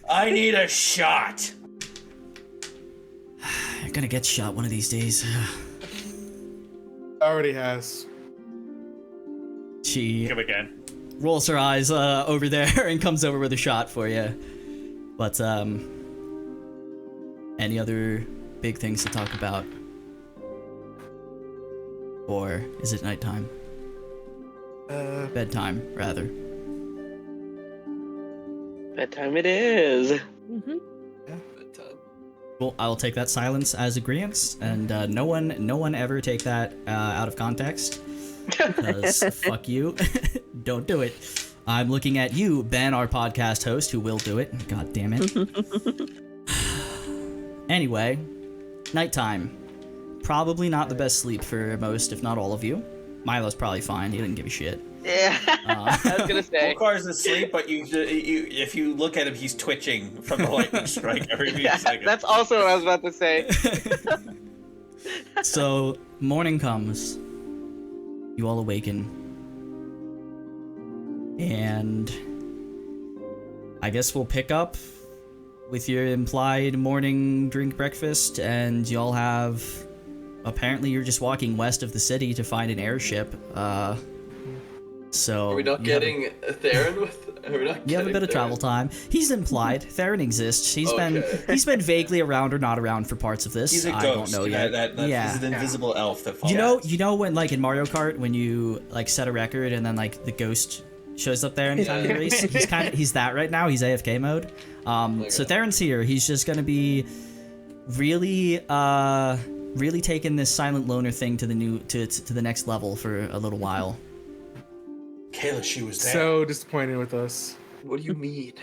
Speaker 2: I need a shot.
Speaker 3: You're gonna get shot one of these days.
Speaker 6: Already has.
Speaker 3: She
Speaker 2: Come again.
Speaker 3: rolls her eyes over there and comes over with a shot for you. But any other big things to talk about? Or is it nighttime? Bedtime, rather.
Speaker 4: Bedtime it is.
Speaker 3: Well, I'll take that silence as agreeance, and no one ever take that out of context. Because fuck you. Don't do it. I'm looking at you, Ben, our podcast host, who will do it. God damn it. Anyway, nighttime. Probably not the best sleep for most, if not all of you. Milo's probably fine. He didn't give a shit.
Speaker 4: Yeah. I was gonna say.
Speaker 2: Volkar's asleep, but if you look at him, he's twitching from the lightning strike every few
Speaker 4: Yeah,
Speaker 2: seconds.
Speaker 4: that's also what I was about to say.
Speaker 3: So, morning comes. You all awaken. And I guess we'll pick up with your implied morning drink breakfast, and y'all have... Apparently you're just walking west of the city to find an airship. So
Speaker 1: Are we not
Speaker 3: you have
Speaker 1: getting Theron with? Are we not
Speaker 3: You have a
Speaker 1: getting
Speaker 3: bit of travel
Speaker 1: Theron?
Speaker 3: time. He's implied. Theron exists. He's
Speaker 1: Okay.
Speaker 3: been vaguely around or not around for parts of this.
Speaker 2: He's a
Speaker 3: I
Speaker 2: ghost.
Speaker 3: don't know yet.
Speaker 2: He's an invisible elf that follows.
Speaker 3: You know when like in Mario Kart when you like set a record and then like the ghost shows up there anytime you race? He's that right now. He's AFK mode. So Theron's here. He's just gonna be really taking this silent loner thing to the next level for a little while.
Speaker 2: Kayla, she was there.
Speaker 6: So disappointed with us.
Speaker 1: What do you mean?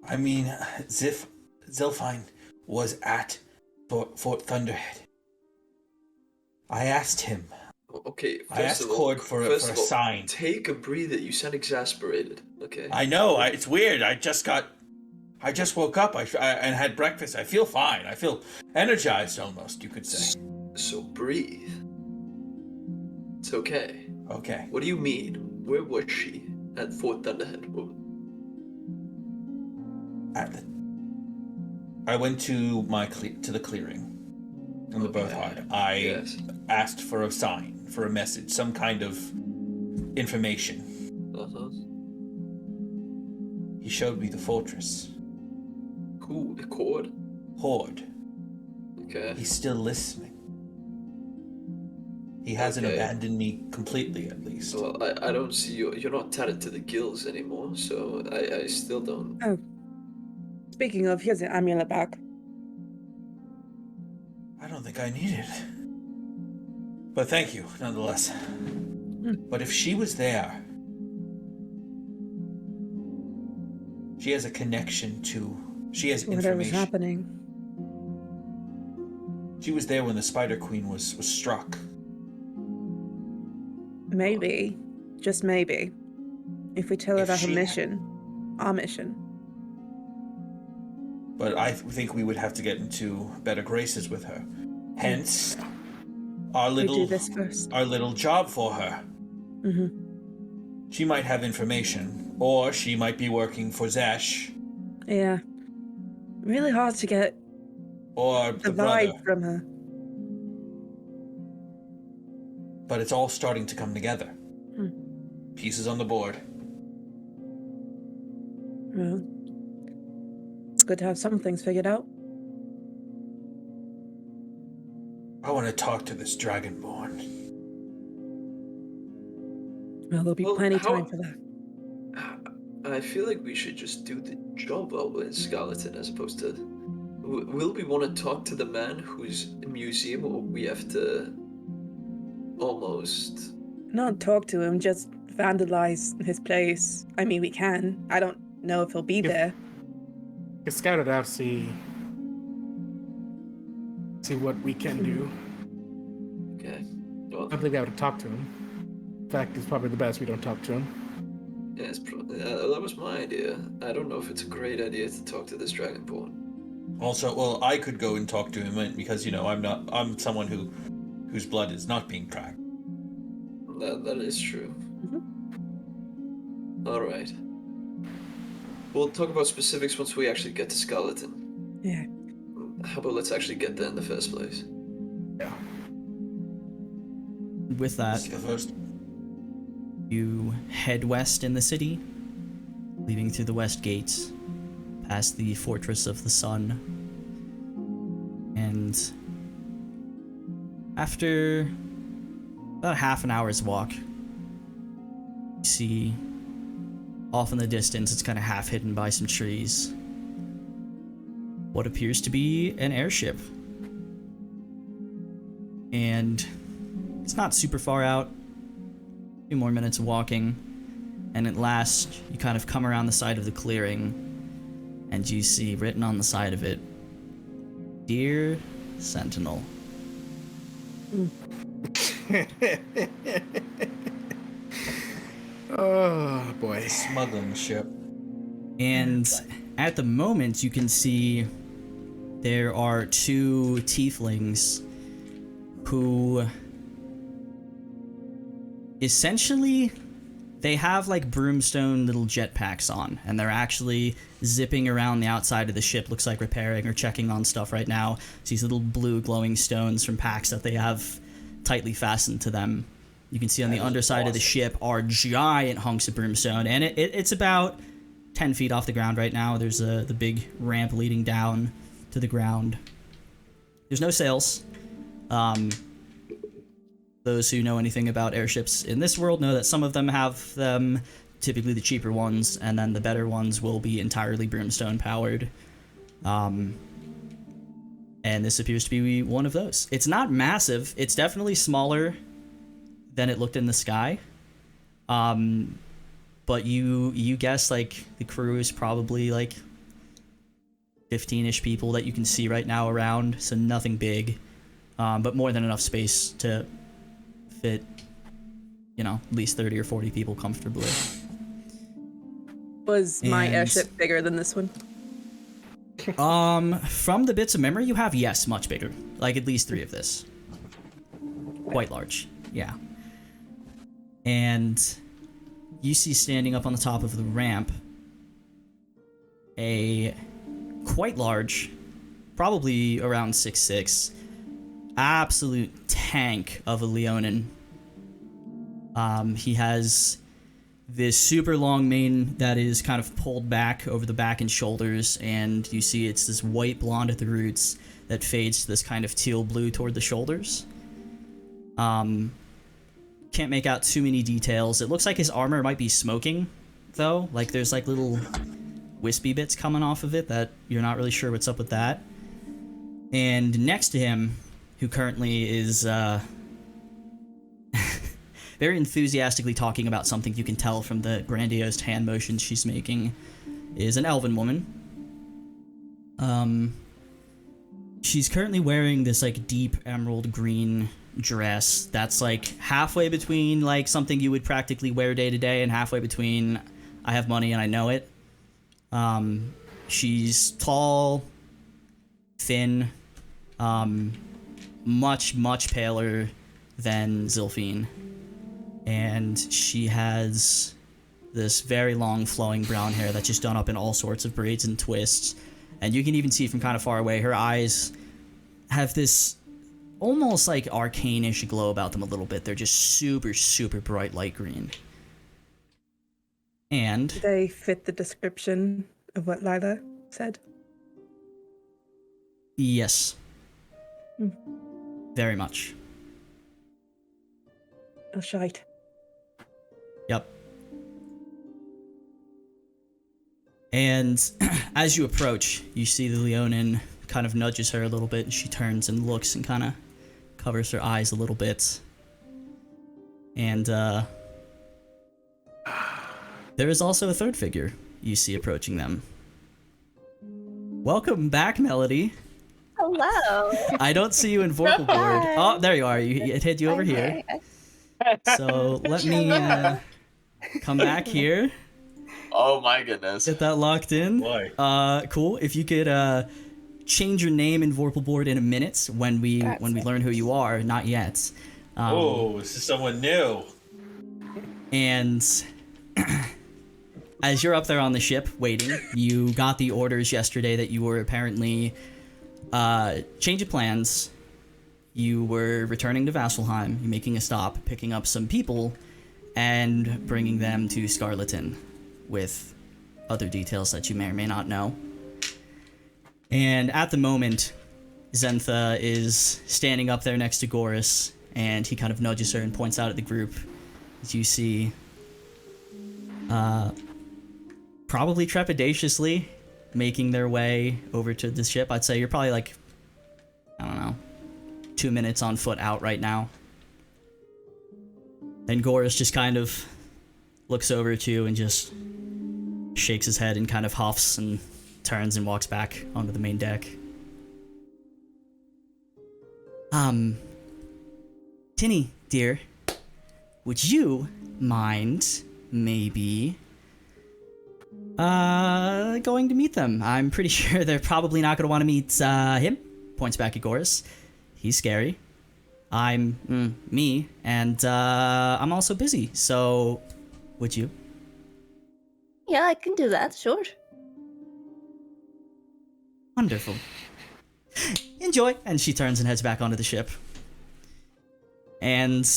Speaker 2: I mean, Xilphine was at Fort Thunderhead. I asked him.
Speaker 1: Okay,
Speaker 2: I asked Cord for a sign.
Speaker 1: Take a breather. You sound exasperated. Okay.
Speaker 2: I know. It's weird. I just got I just woke up and had breakfast. I feel fine. I feel energized almost, you could say.
Speaker 1: So breathe. It's okay.
Speaker 2: Okay.
Speaker 1: What do you mean? Where was she at Fort Thunderhead?
Speaker 2: I went to the clearing in the birth heart. I asked for a sign, for a message, some kind of information.
Speaker 1: Uh-huh.
Speaker 2: He showed me the fortress.
Speaker 1: Cool. The cord.
Speaker 2: Horde.
Speaker 1: Okay.
Speaker 2: He's still listening. He hasn't abandoned me completely, at least.
Speaker 1: Well, I don't see you. You're not tethered to the gills anymore, so I still don't.
Speaker 5: Oh. Speaking of, here's the amulet back.
Speaker 2: I don't think I need it. But thank you, nonetheless. But if she was there, she has a connection to... She has information.
Speaker 5: Whatever's happening.
Speaker 2: She was there when the Spider Queen was struck.
Speaker 5: Maybe. Just maybe. If we tell her
Speaker 2: If
Speaker 5: about her
Speaker 2: she-
Speaker 5: mission. Our mission.
Speaker 2: But I think we would have to get into better graces with her. Hence, our
Speaker 5: We do
Speaker 2: little
Speaker 5: this first.
Speaker 2: our little job for her.
Speaker 5: Mm-hmm.
Speaker 2: She might have information, or she might be working for Zesh,
Speaker 5: Yeah. Really hard to get
Speaker 2: or
Speaker 5: the
Speaker 2: the brother.
Speaker 5: vibe from her.
Speaker 2: But it's all starting to come together.
Speaker 5: Hmm.
Speaker 2: Pieces on the board.
Speaker 5: Well, it's good to have some things figured out.
Speaker 2: I want to talk to this Dragonborn.
Speaker 5: Well, there'll be
Speaker 1: Well,
Speaker 5: plenty
Speaker 1: how-
Speaker 5: time for that.
Speaker 1: I feel like we should just do the job over in Skeleton as opposed to. Will we want to talk to the man whose museum, or we have to almost?
Speaker 5: Not talk to him, just vandalize his place. I mean, we can. I don't know if he'll be there.
Speaker 6: Get scouted out, see what we can do.
Speaker 1: Okay.
Speaker 6: I
Speaker 1: Well,
Speaker 6: don't think I would talk to him. In fact, it's probably the best we don't talk to him.
Speaker 1: yeah, that was my idea. I don't know if it's a great idea to talk to this Dragonborn.
Speaker 2: Also, well, I could go and talk to him because I'm someone whose blood is not being cracked.
Speaker 1: That is true.
Speaker 5: Mm-hmm.
Speaker 1: All right. We'll talk about specifics once we actually get to Skeleton.
Speaker 5: Yeah.
Speaker 1: How about let's actually get there in the first place?
Speaker 6: Yeah.
Speaker 3: With that,
Speaker 2: Let's go first.
Speaker 3: you head west in the city, leaving through the west gates, past the Fortress of the Sun. And after about half an hour's walk, you see off in the distance, it's kind of half hidden by some trees, what appears to be an airship. And it's not super far out. A few more minutes of walking, and at last you kind of come around the side of the clearing, and you see written on the side of it, "Dear Sentinel."
Speaker 6: Oh boy.
Speaker 2: Smuggling ship.
Speaker 3: And at the moment you can see there are two tieflings who essentially they have like broomstone little jetpacks on, and they're actually zipping around the outside of the ship, looks like repairing or checking on stuff right now. So these little blue glowing stones from packs that they have tightly fastened to them. You can see on the underside of the ship are giant hunks of broomstone, and it's about 10 feet off the ground right now. There's the big ramp leading down to the ground. There's no sails. Those who know anything about airships in this world know that some of them have them, typically the cheaper ones, and then the better ones will be entirely broomstone powered. And this appears to be one of those. It's not massive. It's definitely smaller than it looked in the sky. But you guess like the crew is probably like 15-ish people that you can see right now around, so nothing big, but more than enough space to fit, at least 30 or 40 people comfortably.
Speaker 5: Was my
Speaker 3: And-
Speaker 5: airship bigger than this one?
Speaker 3: From the bits of memory you have, yes, much bigger. Like at least 3 of this. Quite large, yeah. And you see standing up on the top of the ramp a quite large, probably around 6'6", absolute tank of a Leonin. He has this super long mane that is kind of pulled back over the back and shoulders, and you see it's this white blonde at the roots that fades to this kind of teal blue toward the shoulders. Can't make out too many details. It looks like his armor might be smoking, though. Like there's like little wispy bits coming off of it that you're not really sure what's up with that. And next to him, who currently is very enthusiastically talking about something you can tell from the grandiose hand motions she's making, is an elven woman. She's currently wearing this like deep emerald green dress that's like halfway between like something you would practically wear day to day and halfway between I have money and I know it. She's tall, thin, much paler than Xilphine, and she has this very long flowing brown hair that's just done up in all sorts of braids and twists, and you can even see from kind of far away her eyes have this almost like arcane-ish glow about them a little bit. They're just super bright light green. And
Speaker 5: They fit the description of what Lila said.
Speaker 3: yes, very much.
Speaker 5: Oh, shite.
Speaker 3: Yep. And as you approach, you see the Leonin kind of nudges her a little bit, and she turns and looks and kind of covers her eyes a little bit. And there is also a third figure you see approaching them. Welcome back, Melody.
Speaker 8: Hello.
Speaker 3: I don't see you in vocal board. Oh, there you are. It hid you over here. So let me come back here.
Speaker 1: Oh my goodness.
Speaker 3: Get that locked in.
Speaker 2: Boy.
Speaker 3: Cool. If you could change your name in Vorpal Board in a minute when we learn who you are. Not yet.
Speaker 2: This is someone new.
Speaker 3: And as you're up there on the ship waiting, you got the orders yesterday that you were apparently change of plans. You were returning to Vasselheim, you making a stop, picking up some people, and bringing them to Scarleton with other details that you may or may not know. And at the moment, Xentha is standing up there next to Goris, and he kind of nudges her and points out at the group. As you see, probably trepidatiously making their way over to the ship. I'd say you're probably like, I don't know, 2 minutes on foot out right now. And Goris just kind of looks over at you and just shakes his head and kind of huffs and turns and walks back onto the main deck. Tinny, dear, would you mind maybe going to meet them? I'm pretty sure they're probably not going to want to meet him. Points back at Goris. He's scary. I'm me, and I'm also busy, so would you?
Speaker 8: Yeah, I can do that, sure.
Speaker 3: Wonderful. Enjoy! And she turns and heads back onto the ship. And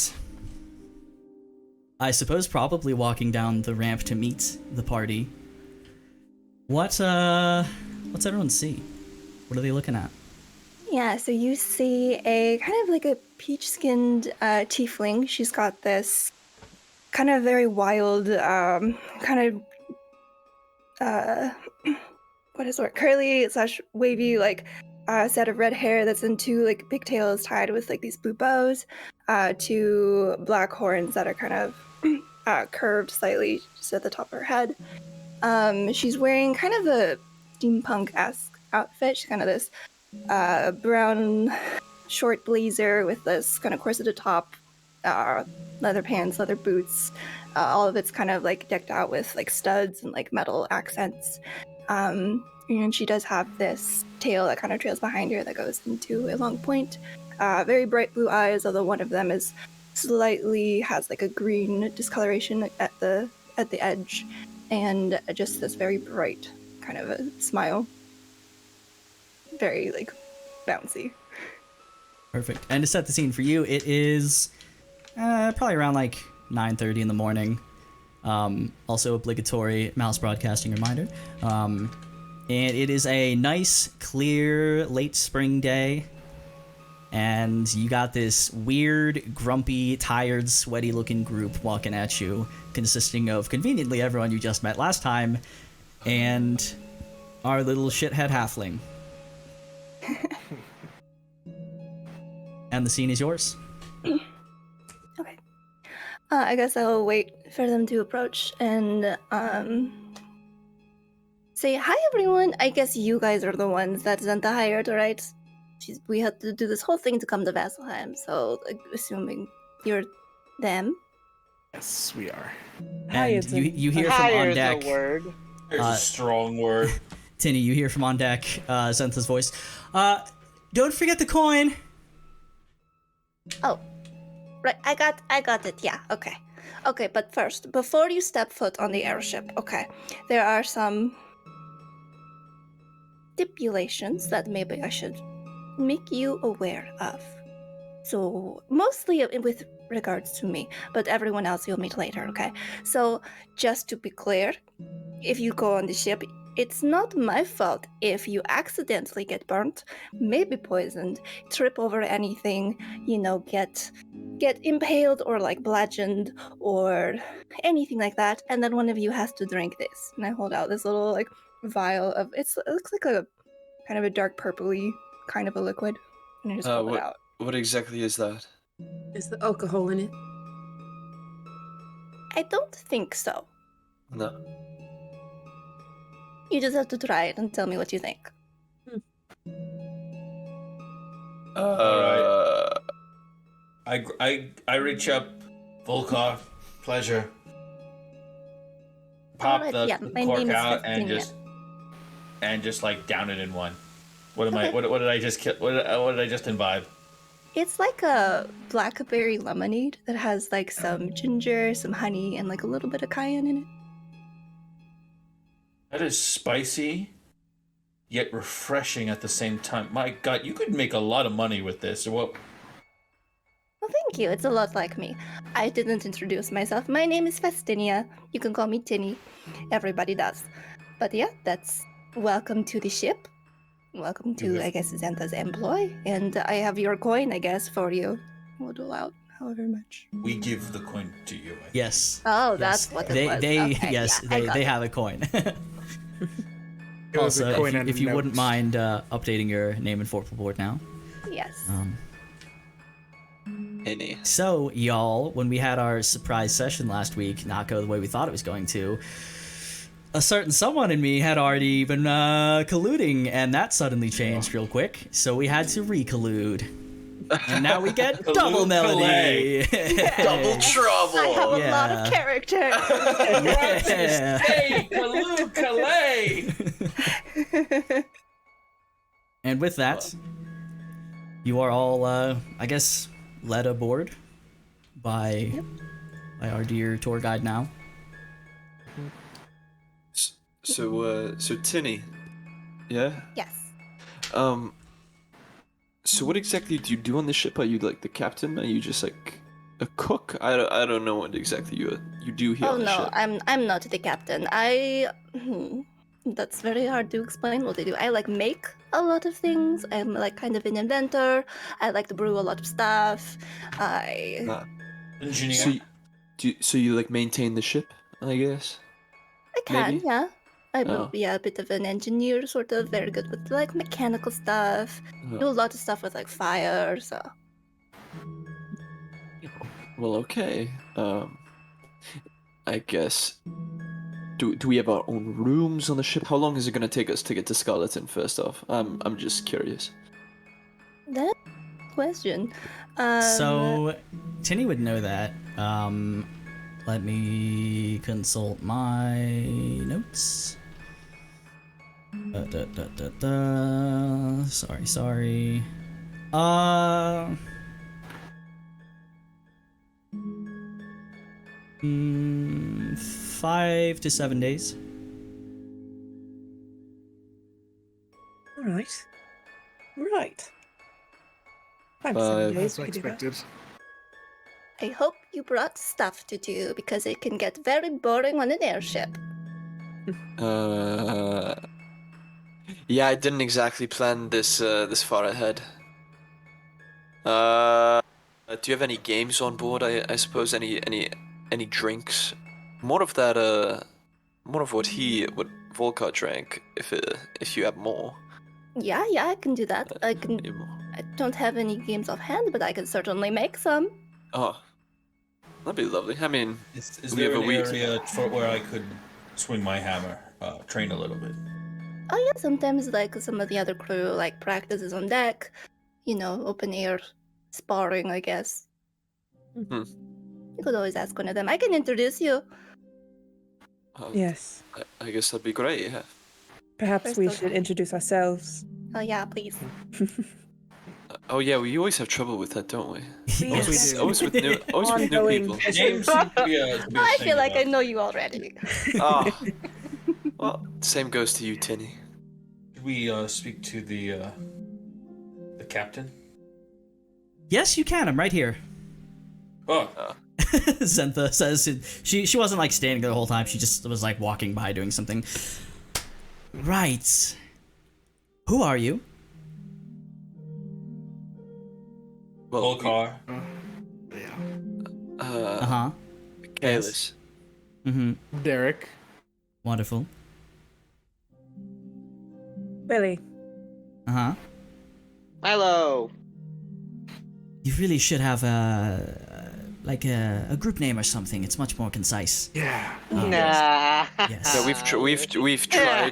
Speaker 3: I suppose probably walking down the ramp to meet the party. What's everyone see? What are they looking at?
Speaker 8: Yeah, so you see a kind of like a peach-skinned tiefling. She's got this kind of very wild, what is the word? Curly / wavy, like set of red hair that's in 2 like pigtails tied with like these blue bows, 2 black horns that are kind of curved slightly just at the top of her head. She's wearing kind of a steampunk-esque outfit. She's kind of this brown short blazer with this kind of corseted top, leather pants, leather boots. All of it's kind of like decked out with like studs and like metal accents. and she does have this tail that kind of trails behind her that goes into a long point. Very bright blue eyes, although one of them is slightly has like a green discoloration at the edge, and just this very bright kind of a smile. Very like bouncy.
Speaker 3: Perfect. And to set the scene for you, it is probably around like 9:30 in the morning. Also obligatory mouse broadcasting reminder. And it is a nice, clear, late spring day. And you got this weird, grumpy, tired, sweaty-looking group walking at you, consisting of conveniently everyone you just met last time, and our little shithead halfling. And the scene is yours.
Speaker 8: Okay. I guess I'll wait for them to approach and say, hi everyone. I guess you guys are the ones that Zenta hired, right? We had to do this whole thing to come to Vasselheim, so like, assuming you're them.
Speaker 6: Yes, we are.
Speaker 3: And you hear from on deck.
Speaker 4: word.
Speaker 2: There's a strong word.
Speaker 3: Tinny, you hear from on deck Zentha's voice. Don't forget the coin.
Speaker 8: Oh, right. I got it. Yeah. Okay. Okay. But first, before you step foot on the airship, okay, there are some stipulations that maybe I should make you aware of. So mostly with regards to me, but everyone else you'll meet later. Okay. So just to be clear, if you go on the ship, it's not my fault if you accidentally get burnt, maybe poisoned, trip over anything, get impaled or like bludgeoned or anything like that, and then one of you has to drink this. And I hold out this little like vial of it looks like a kind of a dark purpley kind of a liquid, and I just hold it out.
Speaker 1: What exactly is that?
Speaker 9: Is the alcohol in it?
Speaker 8: I don't think so.
Speaker 1: No.
Speaker 8: You just have to try it and tell me what you think.
Speaker 2: Alright. I reach up, Volkar, pleasure. Pop
Speaker 8: Alright,
Speaker 2: the
Speaker 8: yeah, my
Speaker 2: cork
Speaker 8: name is
Speaker 2: out
Speaker 8: Xilphine.
Speaker 2: and just like down it in one. What am
Speaker 8: Okay.
Speaker 2: I? What did I just kill? What did I just imbibe?
Speaker 8: It's like a blackberry lemonade that has like some ginger, some honey, and like a little bit of cayenne in it.
Speaker 2: That is spicy, yet refreshing at the same time. My God, you could make a lot of money with this. Or what?
Speaker 8: Well, thank you. It's a lot like me. I didn't introduce myself. My name is Festinia. You can call me Tinny. Everybody does. But yeah, that's welcome to the ship. Welcome to, I guess, Zentha's employ. And I have your coin, I guess, for you. We'll dole out however much.
Speaker 2: We give the coin to you. I think.
Speaker 3: Yes.
Speaker 8: Oh,
Speaker 3: Yes.
Speaker 8: that's what it
Speaker 3: They
Speaker 8: was.
Speaker 3: they
Speaker 8: Okay,
Speaker 3: yes
Speaker 8: yeah, I got
Speaker 3: they
Speaker 8: it.
Speaker 3: have a coin.
Speaker 6: It was a
Speaker 3: Also,
Speaker 6: coin
Speaker 3: if you
Speaker 6: and
Speaker 3: wouldn't
Speaker 6: notes.
Speaker 3: mind updating your name and Fortune board now.
Speaker 8: Yes.
Speaker 1: Any.
Speaker 3: So, y'all, when we had our surprise session last week, not go the way we thought it was going to, a certain someone in me had already been colluding, and that suddenly changed real quick, so we had to re-collude. And now we get double melody!
Speaker 1: Double trouble!
Speaker 8: I have a lot
Speaker 3: Yeah.
Speaker 8: of character.
Speaker 3: Yeah.
Speaker 2: Hey, Kaloo, Kalay!
Speaker 3: And with that, you are all, I guess, led aboard by our dear tour guide now.
Speaker 1: So Tinny, yeah?
Speaker 8: Yes.
Speaker 1: So what exactly do you do on the ship? Are you like the captain? Are you just like a cook? I don't know what exactly you do here
Speaker 8: Oh
Speaker 1: on the
Speaker 8: no,
Speaker 1: ship.
Speaker 8: I'm not the captain. That's very hard to explain what I do. I like make a lot of things. I'm like kind of an inventor. I like to brew a lot of stuff. I
Speaker 2: Engineer.
Speaker 1: So you like maintain the ship, I guess?
Speaker 8: can,
Speaker 1: Maybe?
Speaker 8: yeah. I'm
Speaker 1: Oh.
Speaker 8: a bit of an engineer, sort of very good with like mechanical stuff. Do a lot of stuff with like fire, so
Speaker 1: Well, okay. I guess. Do we have our own rooms on the ship? How long is it gonna take us to get to Scarleton? First off, I'm just curious.
Speaker 8: that question.
Speaker 3: So, Tinny would know that. Let me consult my notes. Sorry. 5 to 7 days.
Speaker 5: All right. Right. 5 to 7
Speaker 1: Five.
Speaker 5: days.
Speaker 6: That's
Speaker 5: We could do that.
Speaker 6: expected.
Speaker 8: I hope you brought stuff to do because it can get very boring on an airship.
Speaker 1: Yeah, I didn't exactly plan this far ahead. Do you have any games on board? I suppose any drinks? More of that more of what Volkar drank. If you have more.
Speaker 8: Yeah, I can do that. I don't have any games offhand, but I can certainly make some.
Speaker 1: Oh, that'd be lovely. I mean,
Speaker 2: Is
Speaker 1: we
Speaker 2: there
Speaker 1: have a
Speaker 2: an
Speaker 1: week.
Speaker 2: area for where I could swing my hammer, train a little bit?
Speaker 8: Oh yeah, sometimes like some of the other crew like practices on deck, open air sparring, I guess.
Speaker 1: Hmm.
Speaker 8: You could always ask one of them. I can introduce you.
Speaker 5: Yes.
Speaker 1: I guess that'd be great. Yeah.
Speaker 5: Perhaps
Speaker 8: First
Speaker 5: we
Speaker 8: of
Speaker 5: should
Speaker 8: all-
Speaker 5: introduce ourselves.
Speaker 8: Oh yeah, please.
Speaker 1: Oh yeah, we always have trouble with that, don't we?
Speaker 6: Yes, we do.
Speaker 1: Always with new
Speaker 5: Ongoing
Speaker 1: people.
Speaker 5: issue.
Speaker 2: James seems to be a
Speaker 8: I
Speaker 2: thing
Speaker 8: feel like I
Speaker 2: about-
Speaker 8: know you already.
Speaker 1: Oh. Well, same goes to you, Tinny.
Speaker 2: Should we speak to the captain?
Speaker 3: Yes, you can. I'm right here.
Speaker 2: Oh,
Speaker 3: Zentha says she wasn't like standing there the whole time. She just was like walking by doing something. Right. Who are you?
Speaker 1: Well,
Speaker 2: Volkar.
Speaker 3: Uh-huh.
Speaker 1: Kalis.
Speaker 3: Mm-hmm.
Speaker 6: Derek.
Speaker 3: Wonderful.
Speaker 5: Billy.
Speaker 3: Uh-huh.
Speaker 4: Milo.
Speaker 3: You really should have a group name or something. It's much more concise.
Speaker 6: Yeah.
Speaker 3: Oh,
Speaker 4: Nah.
Speaker 3: Yes.
Speaker 1: Yeah, we've tried.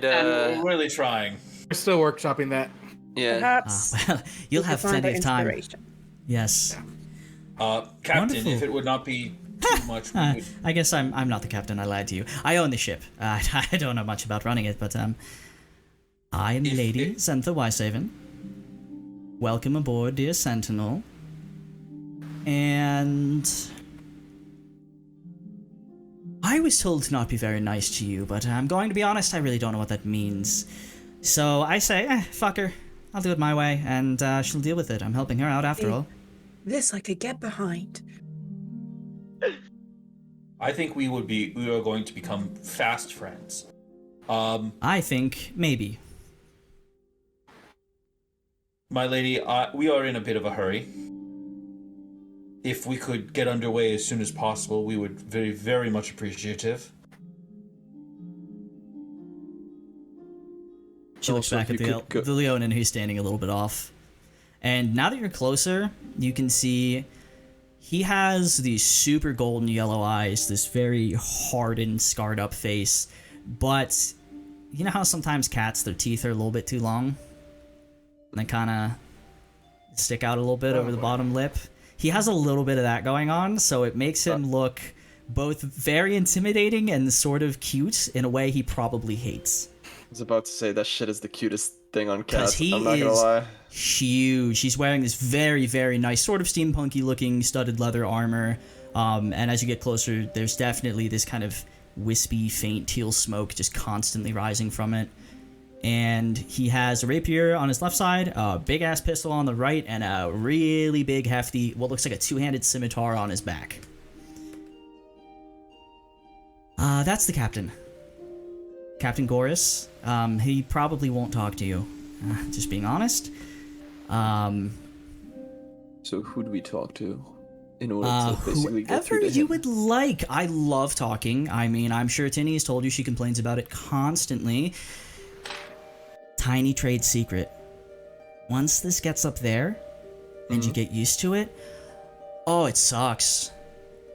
Speaker 2: We're really trying.
Speaker 6: We're still workshopping that.
Speaker 1: Yeah.
Speaker 5: Perhaps
Speaker 3: Well, you'll
Speaker 5: we
Speaker 3: have
Speaker 5: could find
Speaker 3: plenty
Speaker 5: our
Speaker 3: of time.
Speaker 5: inspiration.
Speaker 3: Yes.
Speaker 2: Captain,
Speaker 3: Wonderful.
Speaker 2: if it would not be too much, we could...
Speaker 3: I guess I'm not the captain. I lied to you. I own the ship. I don't know much about running it, but I'm Lady Zentha Wysaven. Welcome aboard, dear Sentinel. And I was told to not be very nice to you, but I'm going to be honest, I really don't know what that means. So I say, fuck her. I'll do it my way, and she'll deal with it. I'm helping her out after all.
Speaker 9: This I could get behind.
Speaker 2: I think we are going to become fast friends.
Speaker 3: I think maybe.
Speaker 2: My lady, we are in a bit of a hurry. If we could get underway as soon as possible, we would very, very much appreciative.
Speaker 3: She looks
Speaker 1: Also,
Speaker 3: back at
Speaker 1: if you could
Speaker 3: the Leonin who's standing a little bit off. And now that you're closer, you can see he has these super golden yellow eyes, this very hardened, scarred up face. But you know how sometimes cats, their teeth are a little bit too long? And they kind of stick out a little bit over the bottom lip? He has a little bit of that going on, so it makes him look both very intimidating and sort of cute in a way he probably hates.
Speaker 1: I was about to say that shit is the cutest thing on
Speaker 3: Because
Speaker 1: cats.
Speaker 3: he
Speaker 1: I'm not gonna
Speaker 3: is
Speaker 1: lie.
Speaker 3: huge. He's wearing this very, very nice, sort of steampunky looking studded leather armor. And as you get closer, there's definitely this kind of wispy, faint teal smoke just constantly rising from it. And he has a rapier on his left side, a big ass pistol on the right, and a really big, hefty, what looks like a two-handed scimitar on his back. That's the captain. Captain Goris. He probably won't talk to you. Just being honest.
Speaker 1: So who do we talk to in order to basically get
Speaker 3: Whoever
Speaker 1: through to
Speaker 3: you
Speaker 1: him?
Speaker 3: would like. I love talking. I mean, I'm sure Tinny has told you she complains about it constantly. Tiny trade secret. Once this gets up there, and you get used to it, oh, it sucks.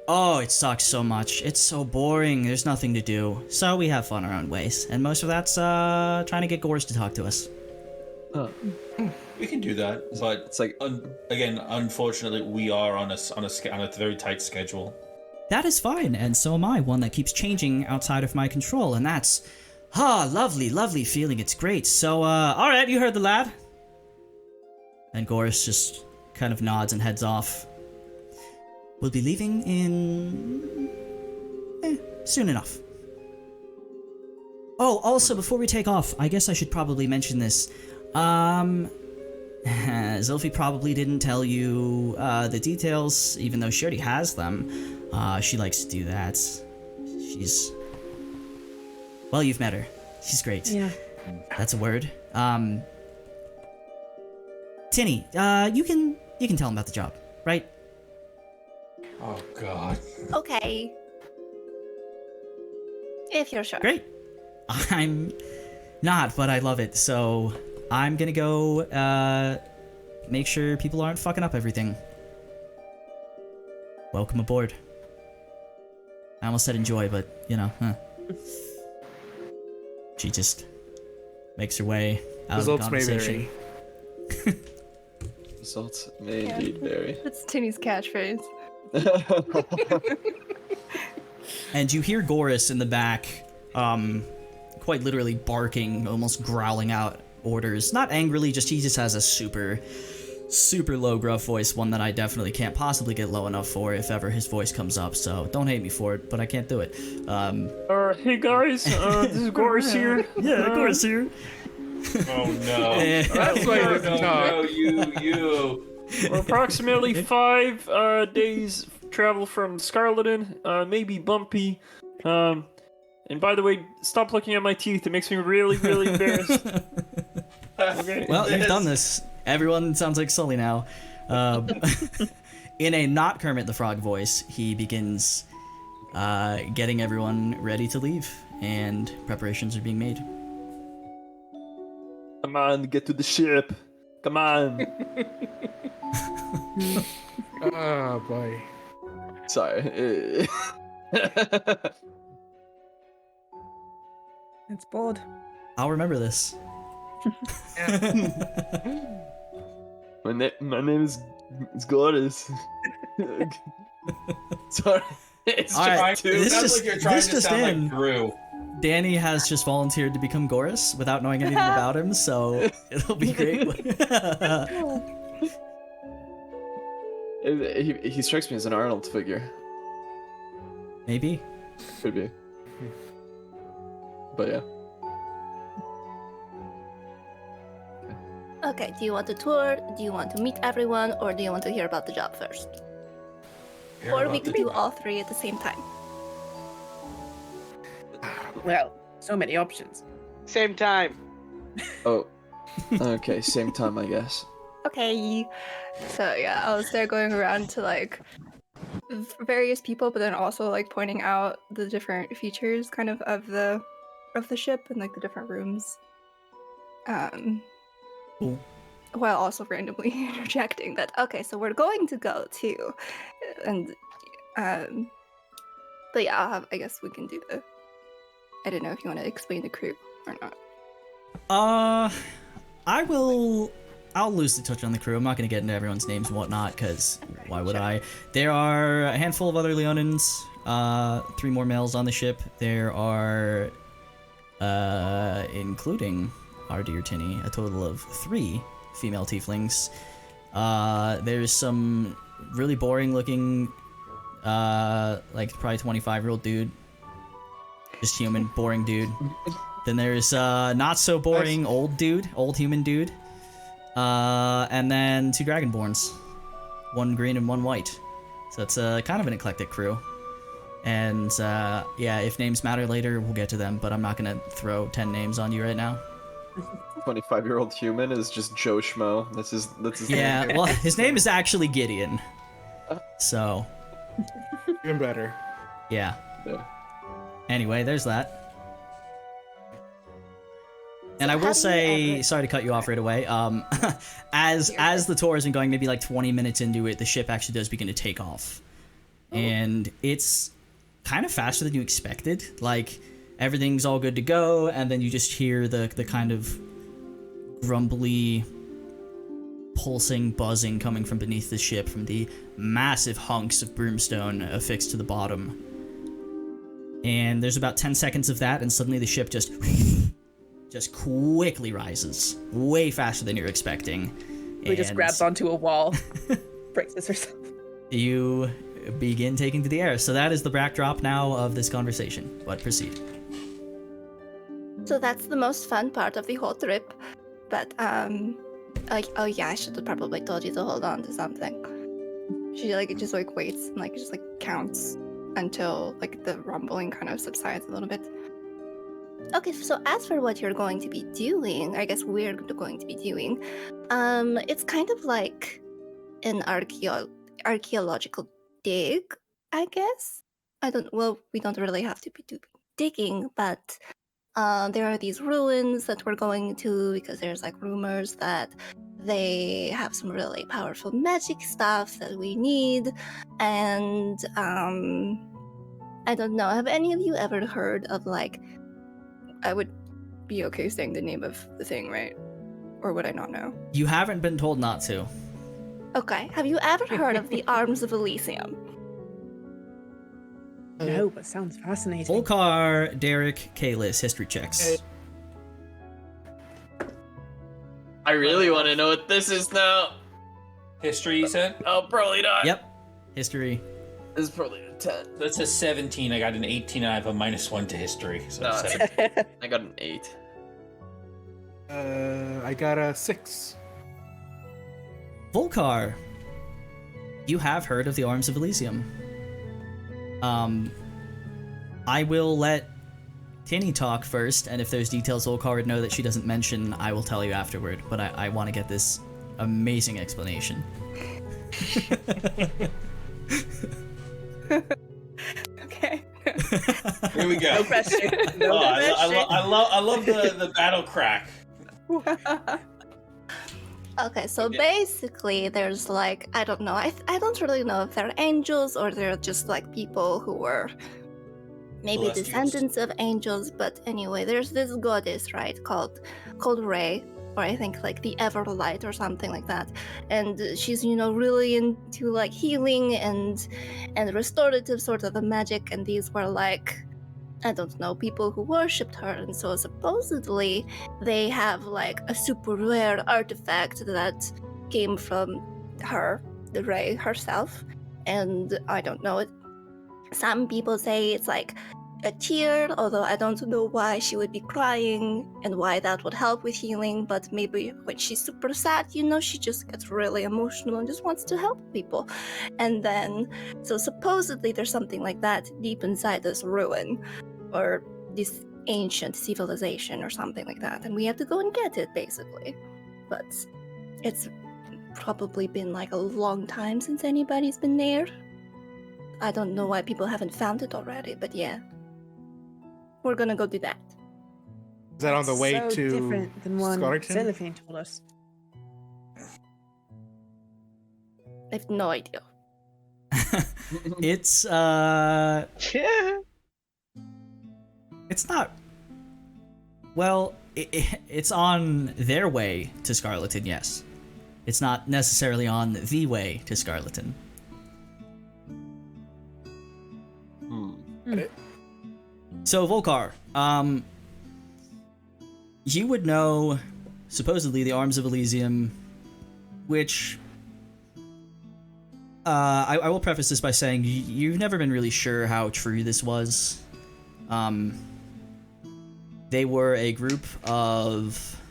Speaker 3: Oh, it sucks so much. It's so boring. There's nothing to do. So we have fun our own ways. And most of that's trying to get Gores to talk to us.
Speaker 2: We can do that, but
Speaker 1: It's like
Speaker 2: again, unfortunately, we are on a very tight schedule.
Speaker 3: That is fine, and so am I, one that keeps changing outside of my control, and that's Ah, lovely, lovely feeling. It's great. So, alright, you heard the lad. And Goris just kind of nods and heads off. We'll be leaving in... soon enough. Oh, also, before we take off, I guess I should probably mention this. Xilphie probably didn't tell you, the details, even though she already has them. She likes to do that. She's... Well, you've met her. She's great.
Speaker 5: Yeah.
Speaker 3: That's a word. Tinny, you can tell him about the job, right?
Speaker 2: Oh God.
Speaker 8: Okay. If you're sure.
Speaker 3: Great. I'm not, but I love it. So I'm gonna go make sure people aren't fucking up everything. Welcome aboard. I almost said enjoy, but you know, She just makes her way out
Speaker 6: Results
Speaker 3: of
Speaker 6: may
Speaker 3: the conversation.
Speaker 6: vary.
Speaker 1: Results may indeed vary.
Speaker 8: That's Tinny's catchphrase.
Speaker 3: And you hear Goris in the back, quite literally barking, almost growling out orders. Not angrily, he just has a super low gruff voice, one that I definitely can't possibly get low enough for if ever his voice comes up, so don't hate me for it, but I can't do it.
Speaker 10: Hey guys, this is Goris here.
Speaker 3: Yeah, Goris here.
Speaker 2: Oh no.
Speaker 6: That's why he doesn't talk.
Speaker 2: No, you.
Speaker 10: We're approximately 5 days travel from Scarleton, maybe bumpy. And by the way, stop looking at my teeth. It makes me really, really embarrassed. Okay.
Speaker 3: Well, you've done this. Everyone sounds like Sully now. In a not Kermit the Frog voice, he begins getting everyone ready to leave, and preparations are being made.
Speaker 1: Come on, get to the ship. Come on.
Speaker 6: Oh boy.
Speaker 1: Sorry.
Speaker 5: It's bold.
Speaker 3: I'll remember this.
Speaker 1: My name is Goris. Sorry. It's
Speaker 3: All right,
Speaker 1: trying to.
Speaker 3: this
Speaker 2: Sounds
Speaker 3: just-
Speaker 2: like you're trying
Speaker 3: this
Speaker 2: to
Speaker 3: just
Speaker 2: sound
Speaker 3: in.
Speaker 2: like Drew.
Speaker 3: Danny has just volunteered to become Goris without knowing anything about him, so it'll be great.
Speaker 1: He strikes me as an Arnold figure.
Speaker 3: Maybe.
Speaker 1: Could be. But yeah.
Speaker 8: Okay, do you want a tour? Do you want to meet everyone? Or do you want to hear about the job first? Or we could do all three at the same time.
Speaker 5: Well, so many options.
Speaker 4: Same time.
Speaker 1: Oh. Okay, same time, I guess.
Speaker 8: Okay. So yeah, I'll start going around to like various people, but then also like pointing out the different features kind of the ship and like the different rooms.
Speaker 3: Cool.
Speaker 8: While also randomly interjecting that okay, so we're going to go to, and but yeah, I guess we can do the. I don't know if you want to explain the crew or not.
Speaker 3: I'll loosely touch on the crew. I'm not going to get into everyone's names and whatnot, because why would I? There are a handful of other Leonins, 3 more males on the ship. There are, including our dear Tinny, a total of 3 female tieflings. There's some really boring looking, like probably 25-year-old dude. Just human, boring dude. Then there's not so boring old human dude. And then 2 dragonborns, 1 green and 1 white. So it's kind of an eclectic crew. And yeah, if names matter later, we'll get to them. But I'm not gonna throw 10 names on you right now.
Speaker 1: 25-year-old human is just Joe Schmo. That's his
Speaker 3: Yeah,
Speaker 1: name.
Speaker 3: well, his name is actually Gideon. So
Speaker 6: Even better.
Speaker 3: yeah.
Speaker 1: Yeah.
Speaker 3: Anyway, there's that. And I
Speaker 8: how
Speaker 3: will
Speaker 8: do you
Speaker 3: say,
Speaker 8: ever-
Speaker 3: sorry to cut you off right away. As the tour has been going, maybe like 20 minutes into it, the ship actually does begin to take off, and it's kind of faster than you expected. Like everything's all good to go, and then you just hear the kind of grumbly, pulsing, buzzing coming from beneath the ship from the massive hunks of brimstone affixed to the bottom. And there's about 10 seconds of that, and suddenly the ship just quickly rises, way faster than you're expecting.
Speaker 5: We just grabs onto a wall, braces herself.
Speaker 3: You begin taking to the air. So that is the backdrop now of this conversation. But proceed.
Speaker 8: So that's the most fun part of the whole trip. But, oh yeah, I should have probably told you to hold on to something. She, just waits and, just, counts until, the rumbling kind of subsides a little bit. Okay, so as for what you're going to be doing, I guess we're going to be doing, it's kind of like an archaeological dig, I guess. We don't really have to be digging, but there are these ruins that we're going to because there's rumors that they have some really powerful magic stuff that we need, and I don't know. Have any of you ever heard of I would be okay saying the name of the thing, right? Or would I not know?
Speaker 3: You haven't been told not to.
Speaker 8: Okay. Have you ever heard of the Arms of Elysium?
Speaker 5: No, but sounds fascinating.
Speaker 3: Volkar, Derek, Kalis, history checks.
Speaker 1: I really want to know what this is now.
Speaker 2: History, you said?
Speaker 1: Oh, probably not.
Speaker 3: Yep. History.
Speaker 1: This is probably a 10.
Speaker 2: That's a 17. I got an 18. I have a -1 to history. So
Speaker 1: No,
Speaker 2: 17.
Speaker 1: I got an 8.
Speaker 6: I got a 6.
Speaker 3: Volkar, you have heard of the Arms of Elysium. I will let Tinny talk first, and if there's details Volkar would know that she doesn't mention, I will tell you afterward, but I want to get this amazing explanation.
Speaker 8: Okay.
Speaker 2: Here we go.
Speaker 5: No pressure. No
Speaker 2: Oh, I love the battle crack.
Speaker 8: Okay, so basically there's I don't know. I don't really know if they're angels or they're just people who were maybe
Speaker 2: Celestials.
Speaker 8: descendants of angels, but anyway, there's this goddess, right, called Ray, or I think the Everlight or something like that. And she's, really into healing and restorative sort of a magic, and these were I don't know, people who worshipped her, and so supposedly they have a super rare artifact that came from her, the Ray herself, and I don't know, some people say it's a tear, although I don't know why she would be crying and why that would help with healing, but maybe when she's super sad, she just gets really emotional and just wants to help people. And then, so supposedly there's something like that deep inside this ruin, or this ancient civilization or something like that, and we have to go and get it, basically. But it's probably been a long time since anybody's been there. I don't know why people haven't found it already, but yeah. We're gonna go do that.
Speaker 6: Is that on the way
Speaker 5: so
Speaker 6: to
Speaker 5: different than one
Speaker 6: Scarleton?
Speaker 5: Xilphine told us.
Speaker 8: I have no idea.
Speaker 3: It's
Speaker 4: Yeah.
Speaker 3: it's not. Well, it's on their way to Scarleton, yes. It's not necessarily on the way to Scarleton. So, Volkar, you would know, supposedly, the Arms of Elysium, which, I will preface this by saying you've never been really sure how true this was. They were a group of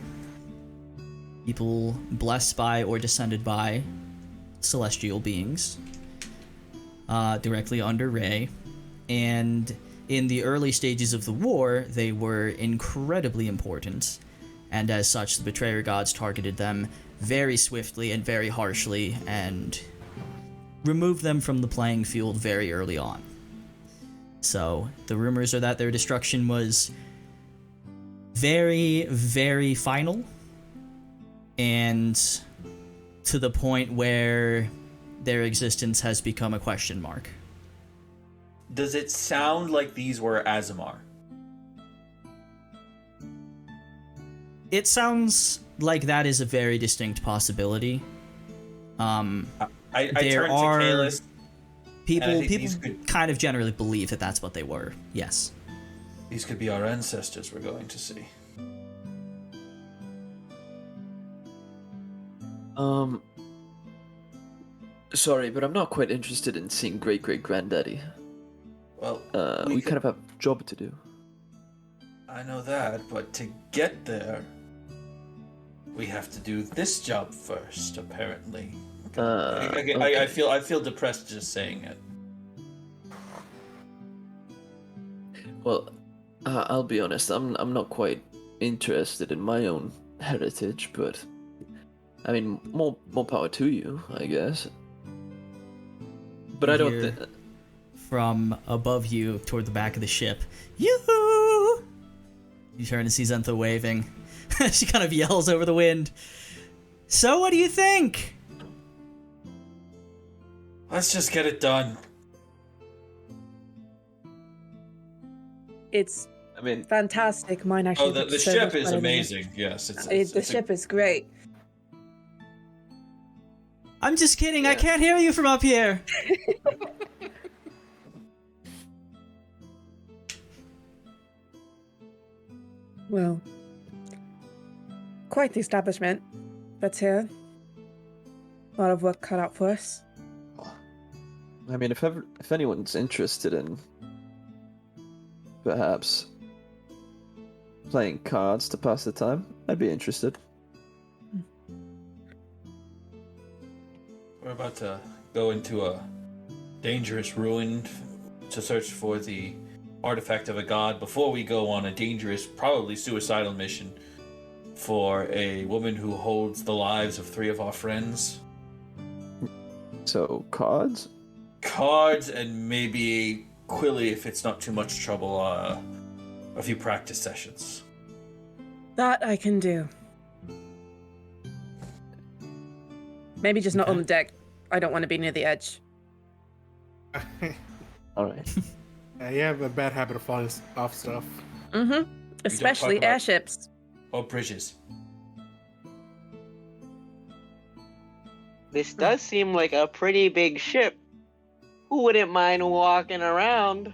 Speaker 3: people blessed by or descended by celestial beings, directly under Ray, and in the early stages of the war, they were incredibly important, and as such, the Betrayer gods targeted them very swiftly and very harshly, and removed them from the playing field very early on. So, the rumors are that their destruction was very, very final, and to the point where their existence has become a question mark.
Speaker 2: Does it sound like these were Azamar?
Speaker 3: It sounds like that is a very distinct possibility.
Speaker 2: I
Speaker 3: there
Speaker 2: turn
Speaker 3: are-
Speaker 2: to Kalis.
Speaker 3: People
Speaker 2: think these could-
Speaker 3: kind of generally believe that that's what they were. Yes.
Speaker 2: These could be our ancestors we're going to see.
Speaker 1: Sorry, but I'm not quite interested in seeing great-great-granddaddy.
Speaker 2: Well,
Speaker 1: we kind of have a job to do.
Speaker 2: I know that, but to get there, we have to do this job first, apparently.
Speaker 1: Okay.
Speaker 2: I feel depressed just saying it.
Speaker 1: Well, I'll be honest. I'm not quite interested in my own heritage, but I mean, more power to you, I guess. But I don't think.
Speaker 3: From above you toward the back of the ship. Yoo-hoo! You turn to see Zentha waving. She kind of yells over the wind. So what do you think?
Speaker 2: Let's just get it done.
Speaker 5: It's
Speaker 1: I mean,
Speaker 5: fantastic. Mine actually.
Speaker 2: Oh, the
Speaker 5: looks so
Speaker 2: ship
Speaker 5: much
Speaker 2: is
Speaker 5: better than
Speaker 2: amazing. Yes,
Speaker 5: the ship is great.
Speaker 3: I'm just kidding. I can't hear you from up here.
Speaker 5: Well, quite the establishment that's here. A lot of work cut out for us.
Speaker 1: I mean, if anyone's interested in perhaps playing cards to pass the time, I'd be interested.
Speaker 2: We're about to go into a dangerous ruin to search for the artifact of a god before we go on a dangerous, probably suicidal mission for a woman who holds the lives of 3 of our friends.
Speaker 1: So, cards?
Speaker 2: Cards and maybe Quilly, if it's not too much trouble, a few practice sessions.
Speaker 5: That I can do. Maybe just not on the deck. I don't want to be near the edge.
Speaker 1: Alright.
Speaker 6: You have a bad habit of falling off stuff.
Speaker 5: Mm-hmm. Especially
Speaker 2: about-
Speaker 5: airships.
Speaker 2: Or bridges.
Speaker 4: This does seem like a pretty big ship. Who wouldn't mind walking around?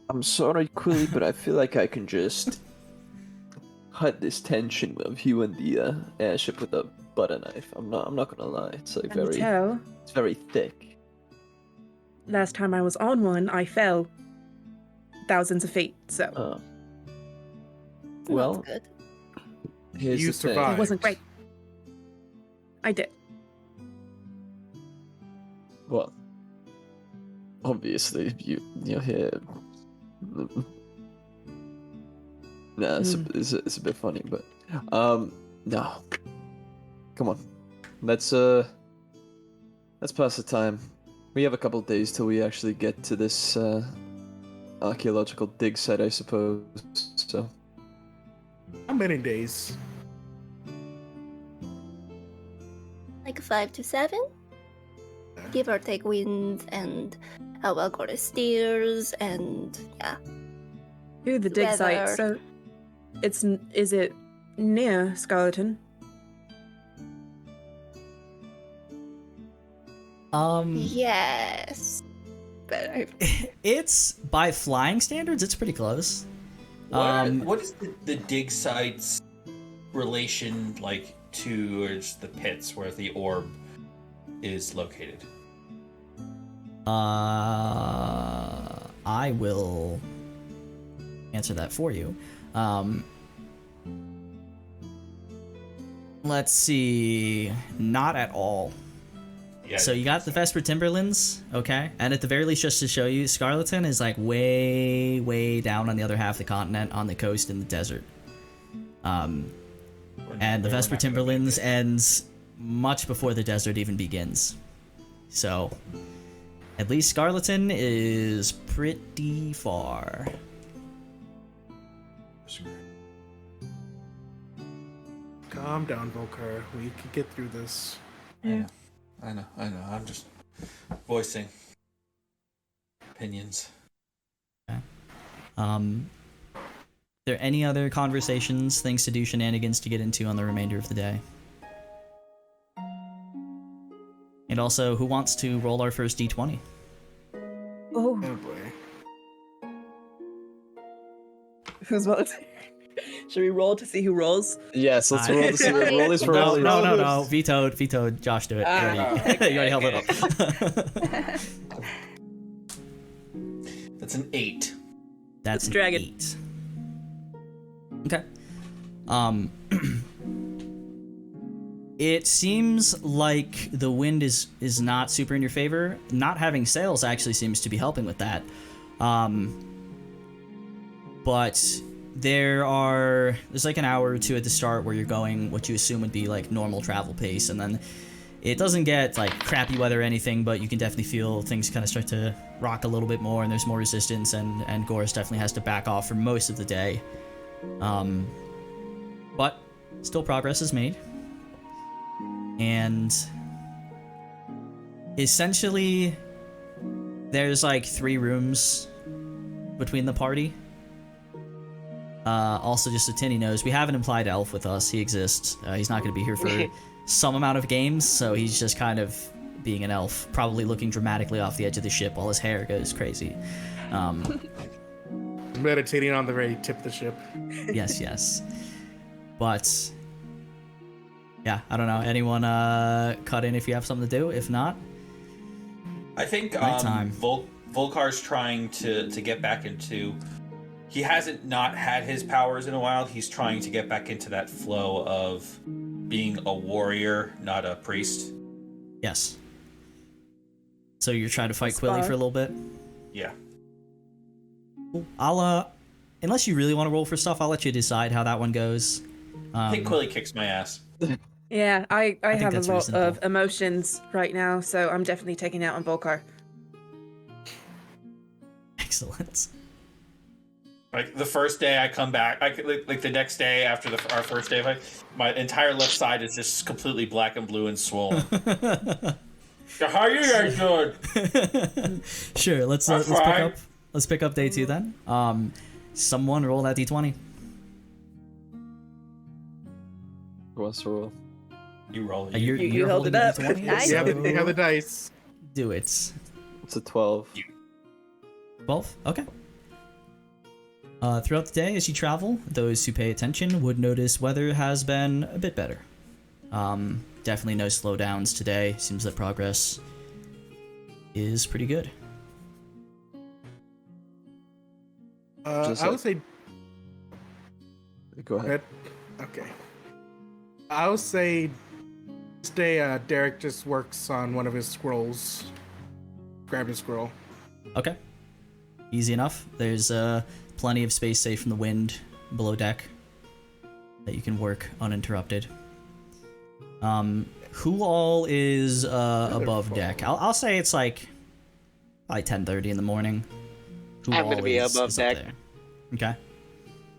Speaker 1: I'm sorry, Quilly, but I feel like I can just cut this tension of you and the airship with a butter knife. I'm not gonna lie. It's like
Speaker 5: Can you tell?
Speaker 1: it's very thick.
Speaker 5: Last time I was on one, I fell thousands of feet. So
Speaker 1: Well,
Speaker 8: That's good.
Speaker 1: here's
Speaker 6: You
Speaker 1: the thing.
Speaker 6: survived.
Speaker 5: it wasn't great. I did.
Speaker 1: Well, obviously you're here. Nah, it's a bit funny, but no. Come on, let's pass the time. We have a couple days till we actually get to this archaeological dig site, I suppose. So
Speaker 6: How many days?
Speaker 8: Like 5 to 7? Give or take winds and how well got the steers and yeah.
Speaker 5: To the dig site.
Speaker 8: Together.
Speaker 5: So, is it near Skeleton?
Speaker 8: Yes. But
Speaker 3: It's by flying standards, it's pretty close.
Speaker 2: What is the dig site's relation like towards the pits where the orb is located?
Speaker 3: I will answer that for you. Let's see. Not at all.
Speaker 2: Yeah.
Speaker 3: So you got the Vesper Timberlands, okay? And at the very least, just to show you, Scarleton is like way, way down on the other half of the continent, on the coast in the desert. And the Vesper Timberlands ends much before the desert even begins. So, at least Scarleton is pretty far.
Speaker 6: Calm down, Volker. We could get through this.
Speaker 5: Yeah.
Speaker 2: I know. I'm just voicing opinions.
Speaker 3: There any other conversations, things to do, shenanigans to get into on the remainder of the day? And also, who wants to roll our first d20?
Speaker 5: Oh,
Speaker 6: Oh boy.
Speaker 5: who's volunteering? Should we roll to see who rolls?
Speaker 1: Yes, let's
Speaker 3: I-
Speaker 1: roll this. Rollies for
Speaker 3: No,
Speaker 1: rollies.
Speaker 3: no. Vetoed. Josh, do it.
Speaker 5: Ah,
Speaker 3: You already,
Speaker 5: okay,
Speaker 3: you already held
Speaker 5: okay.
Speaker 3: it up.
Speaker 2: That's an 8.
Speaker 3: That's an
Speaker 5: Dragon.
Speaker 3: 8. Okay. It seems like the wind is not super in your favor. Not having sails actually seems to be helping with that. But there's like an hour or two at the start where you're going what you assume would be like normal travel pace, and then it doesn't get like crappy weather or anything, but you can definitely feel things kind of start to rock a little bit more, and there's more resistance, and Goris definitely has to back off for most of the day. But still progress is made. And essentially there's like 3 rooms between the party. Also, just so Tinny knows, we have an implied elf with us. He exists. He's not going to be here for some amount of games, so he's just kind of being an elf, probably looking dramatically off the edge of the ship while his hair goes crazy.
Speaker 6: Meditating on the very tip of the ship.
Speaker 3: Yes. But yeah, I don't know. Anyone cut in if you have something to do? If not,
Speaker 2: I think
Speaker 3: Nighttime.
Speaker 2: Volkar's trying to get back into... He hasn't not had his powers in a while. He's trying to get back into that flow of being a warrior, not a priest.
Speaker 3: yes. So you're trying to fight
Speaker 5: That's
Speaker 3: Quilly
Speaker 5: fine.
Speaker 3: for a little bit?
Speaker 2: Yeah.
Speaker 3: Cool. I'll unless you really want to roll for stuff, I'll let you decide how that one goes.
Speaker 2: I think Quilly kicks my ass.
Speaker 5: Yeah, I
Speaker 3: think
Speaker 5: have a
Speaker 3: that's
Speaker 5: lot
Speaker 3: reasonable.
Speaker 5: of emotions right now, so I'm definitely taking out on Volkar.
Speaker 3: Excellent.
Speaker 2: Like the first day I come back, like the next day after our first day, my entire left side is just completely black and blue and swollen. How are you guys doing?
Speaker 3: Sure, let's pick up day 2 then. Someone roll that d20.
Speaker 1: Who wants to roll?
Speaker 2: You roll it.
Speaker 5: You held
Speaker 3: holding
Speaker 5: it up.
Speaker 3: the d20?
Speaker 8: Nice.
Speaker 6: You have
Speaker 3: So
Speaker 6: the dice.
Speaker 3: do it.
Speaker 1: It's a 12.
Speaker 3: 12? Okay. Throughout the day, as you travel, those who pay attention would notice weather has been a bit better. Definitely no slowdowns today. Seems that progress is pretty good.
Speaker 1: Just
Speaker 6: I
Speaker 1: like-
Speaker 6: would say.
Speaker 1: Go ahead.
Speaker 6: Okay. I would say this day Derek just works on one of his scrolls. Grab his scroll.
Speaker 3: Okay. Easy enough. There's plenty of space safe from the wind below deck that you can work uninterrupted. Who all is above deck? I'll say it's like 10:30 in the morning. Who
Speaker 4: I'm gonna
Speaker 3: all
Speaker 4: be
Speaker 3: is
Speaker 4: above
Speaker 3: up
Speaker 4: deck.
Speaker 3: there? Okay.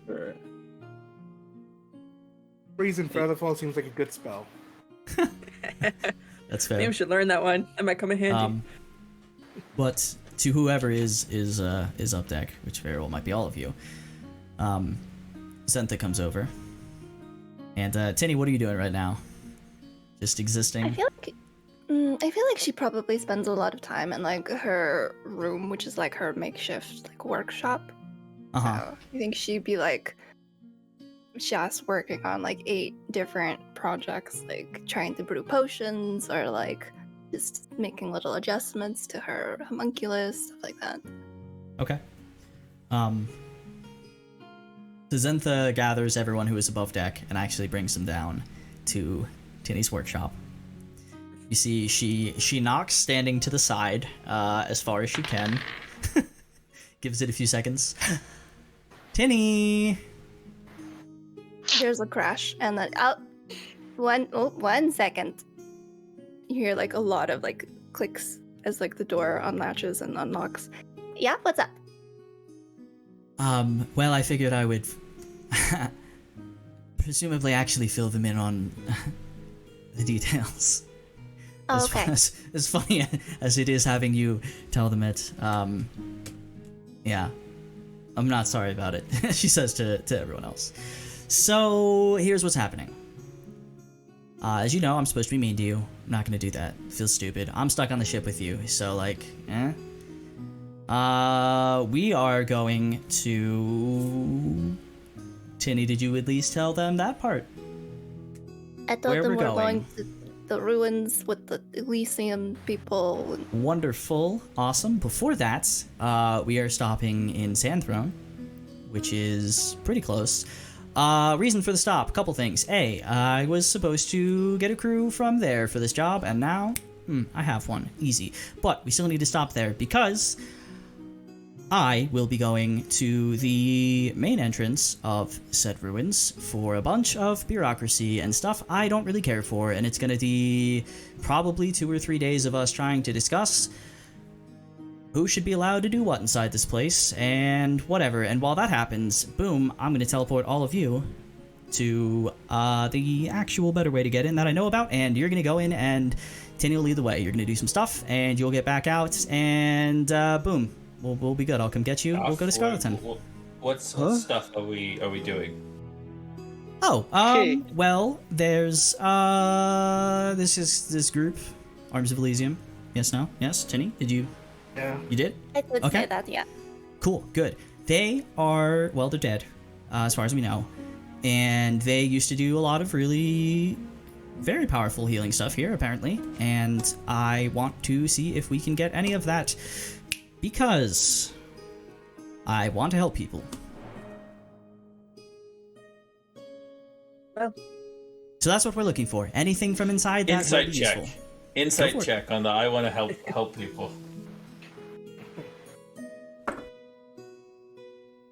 Speaker 1: Alright.
Speaker 6: Freezing Featherfall seems like a good spell.
Speaker 3: That's
Speaker 5: Maybe
Speaker 3: fair.
Speaker 5: we should learn that one. That might come in handy.
Speaker 3: But to whoever is up deck, which very well might be all of you, Zentha comes over. And Tinny, what are you doing right now? Just existing?
Speaker 8: I feel like she probably spends a lot of time in like her room, which is like her makeshift like workshop.
Speaker 3: Uh-huh.
Speaker 8: So I think she'd be like just working on like 8 different projects, like trying to brew potions or like just making little adjustments to her homunculus, stuff like that.
Speaker 3: Okay. So Zentha gathers everyone who is above deck and actually brings them down to Tinny's workshop. You see, she knocks standing to the side as far as she can. Gives it a few seconds. Tinny!
Speaker 8: There's a crash, and then one second. You hear like a lot of like clicks as like the door unlatches and unlocks. Yeah, what's up?
Speaker 3: Well, I figured I would presumably actually fill them in on the details.
Speaker 8: Oh, okay.
Speaker 3: As funny as it is having you tell them it, yeah, I'm not sorry about it, she says to everyone else. So, here's what's happening. As you know, I'm supposed to be mean to you. I'm not gonna do that. It feels stupid. I'm stuck on the ship with you, so like, eh. We are going to... Tinny, did you at least tell them that part?
Speaker 8: I thought
Speaker 3: Where
Speaker 8: them
Speaker 3: we're
Speaker 8: were
Speaker 3: going.
Speaker 8: going to the ruins with the Elysium people.
Speaker 3: Wonderful. Awesome. Before that, we are stopping in Sandthrone, which is pretty close. Reason for the stop, couple things. A, I was supposed to get a crew from there for this job, and now, I have one. Easy. But we still need to stop there because I will be going to the main entrance of said ruins for a bunch of bureaucracy and stuff I don't really care for, and it's gonna be probably 2 or 3 days of us trying to discuss who should be allowed to do what inside this place, and whatever. And while that happens, boom, I'm gonna teleport all of you to the actual better way to get in that I know about, and you're gonna go in and Tinny will lead the way. You're gonna do some stuff, and you'll get back out, and boom. We'll be good. I'll come get you. We'll go to Scarleton.
Speaker 2: What stuff are we doing?
Speaker 3: Oh, well, there's this group, Arms of Elysium. Yes, no, yes. Tinny, did you?
Speaker 6: Yeah.
Speaker 3: You did?
Speaker 8: I did
Speaker 3: Okay.
Speaker 8: say that, yeah.
Speaker 3: Cool, good. They are, well, they're dead, as far as we know, and they used to do a lot of really very powerful healing stuff here, apparently. And I want to see if we can get any of that. Because I want to help people.
Speaker 5: Well.
Speaker 3: So that's what we're looking for. Anything from inside that will
Speaker 2: Insight
Speaker 3: be
Speaker 2: check.
Speaker 3: useful.
Speaker 2: Insight check on the I want to help people.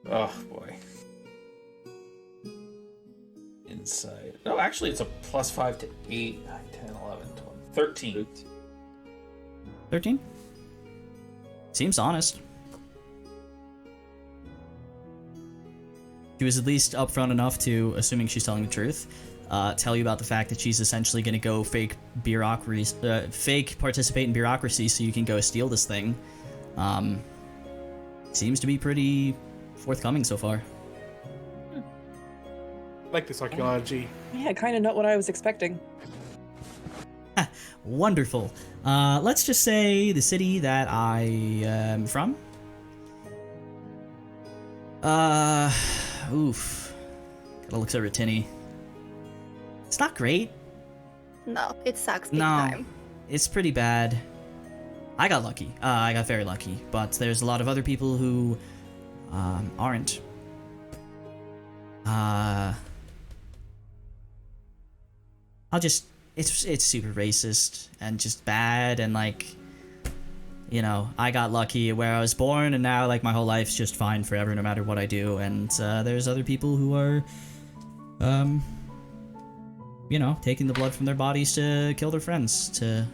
Speaker 2: Oh boy. Insight. No, actually it's a +5 to 8, 9, 10, 11, 12, 13.
Speaker 3: 13? Seems honest. She was at least upfront enough to, assuming she's telling the truth, tell you about the fact that she's essentially going to go fake participate in bureaucracy so you can go steal this thing. Seems to be pretty forthcoming so far.
Speaker 6: I like this archaeology.
Speaker 5: Yeah, kind of not what I was expecting.
Speaker 3: Wonderful. Let's just say the city that I am from. Oof. Gotta look over at Tinny. It's not great.
Speaker 8: No, it sucks big
Speaker 3: No,
Speaker 8: time.
Speaker 3: it's pretty bad. I got lucky. I got very lucky. But there's a lot of other people who aren't. It's super racist and just bad, and like, you know, I got lucky where I was born, and now like my whole life's just fine forever no matter what I do. And there's other people who are you know, taking the blood from their bodies to kill their friends to